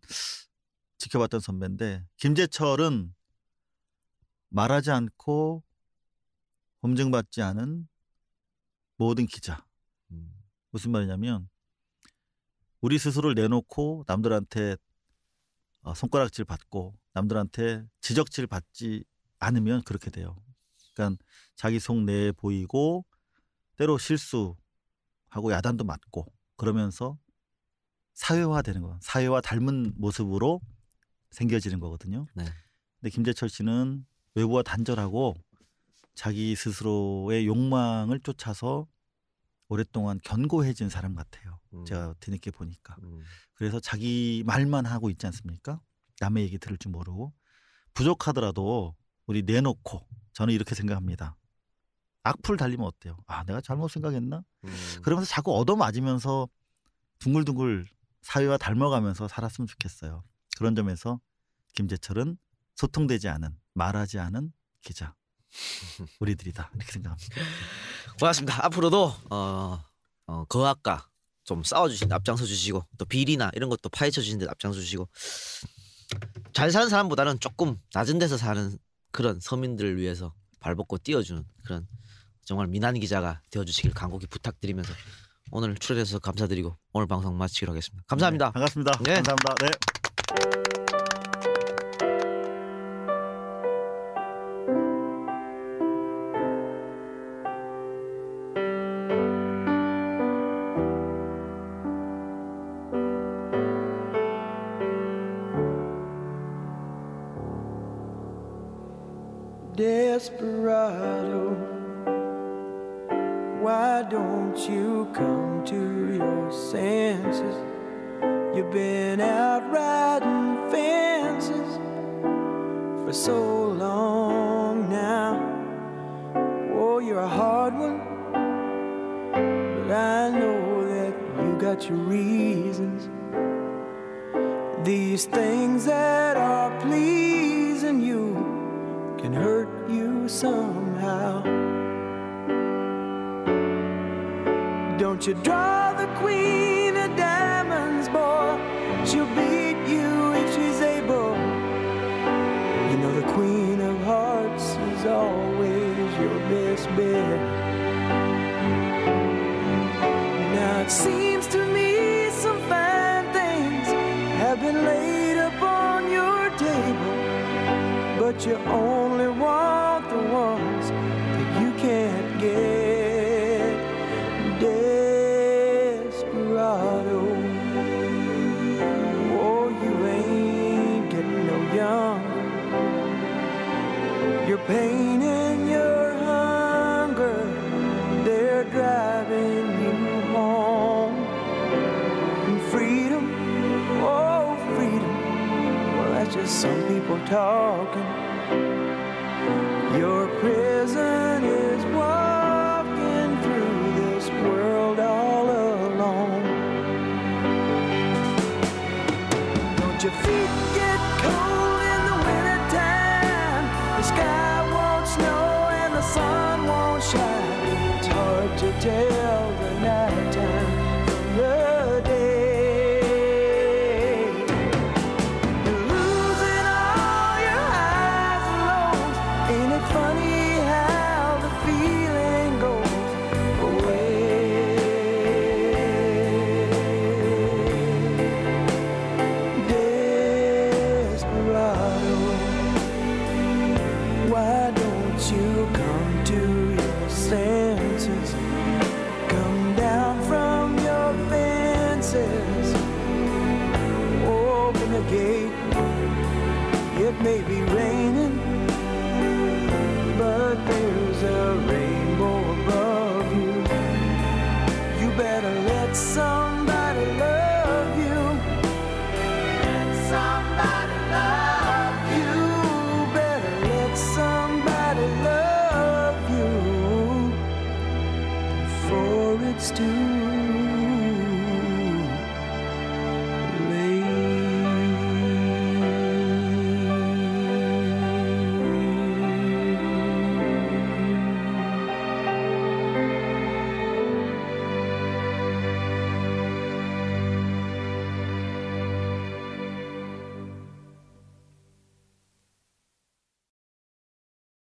Speaker 3: 지켜봤던 선배인데 김재철은 말하지 않고 검증받지 않은 모든 기자. 무슨 말이냐면 우리 스스로를 내놓고 남들한테 손가락질 받고 남들한테 지적질 받지 않으면 그렇게 돼요. 그러니까 자기 속 내에 보이고 때로 실수하고 야단도 맞고 그러면서 사회화되는 거예요. 사회와 닮은 모습으로 생겨지는 거거든요.
Speaker 5: 네.
Speaker 3: 근데 김재철 씨는 외부와 단절하고 자기 스스로의 욕망을 쫓아서 오랫동안 견고해진 사람 같아요. 제가 뒤늦게 보니까. 그래서 자기 말만 하고 있지 않습니까? 남의 얘기 들을 줄 모르고. 부족하더라도 우리 내놓고 저는 이렇게 생각합니다. 악플 달리면 어때요? 내가 잘못 생각했나? 그러면서 자꾸 얻어맞으면서 둥글둥글 사회와 닮아가면서 살았으면 좋겠어요. 그런 점에서 김재철은 소통되지 않은 말하지 않은 기자. 우리들이다 이렇게 생각합니다.
Speaker 5: 고맙습니다. 앞으로도 거학과 좀 싸워주시는데 앞장서 주시고 또 비리나 이런 것도 파헤쳐 주시는데 앞장서 주시고 잘 사는 사람보다는 조금 낮은 데서 사는 그런 서민들을 위해서 발벗고 뛰어주는 그런 정말 민한 기자가 되어주시길 간곡히 부탁드리면서 오늘 출연해서 감사드리고 오늘 방송 마치기로 하겠습니다. 감사합니다.
Speaker 3: 네, 반갑습니다.
Speaker 5: 네.
Speaker 3: 감사합니다. 네.
Speaker 14: Desperado, why don't you come to your senses? You've been out riding fences for so long now. Oh, you're a hard one, but I know that you got your reasons. These things that are pleasing you can hurt you somehow. Don't you draw the queen of diamonds, boy. She'll beat you if she's able. You know the queen of hearts is always your best bet. Now it seems to me some fine things have been laid upon your table, but you only want the ones that you can't get. Desperado, oh, you ain't getting no younger. Your pain and your hunger, they're driving you home. And freedom, oh, freedom, well, that's just some people talking. Your prison is walking through this world all alone. Don't your feet get cold in the wintertime? The sky won't snow. be raining, but there's a rainbow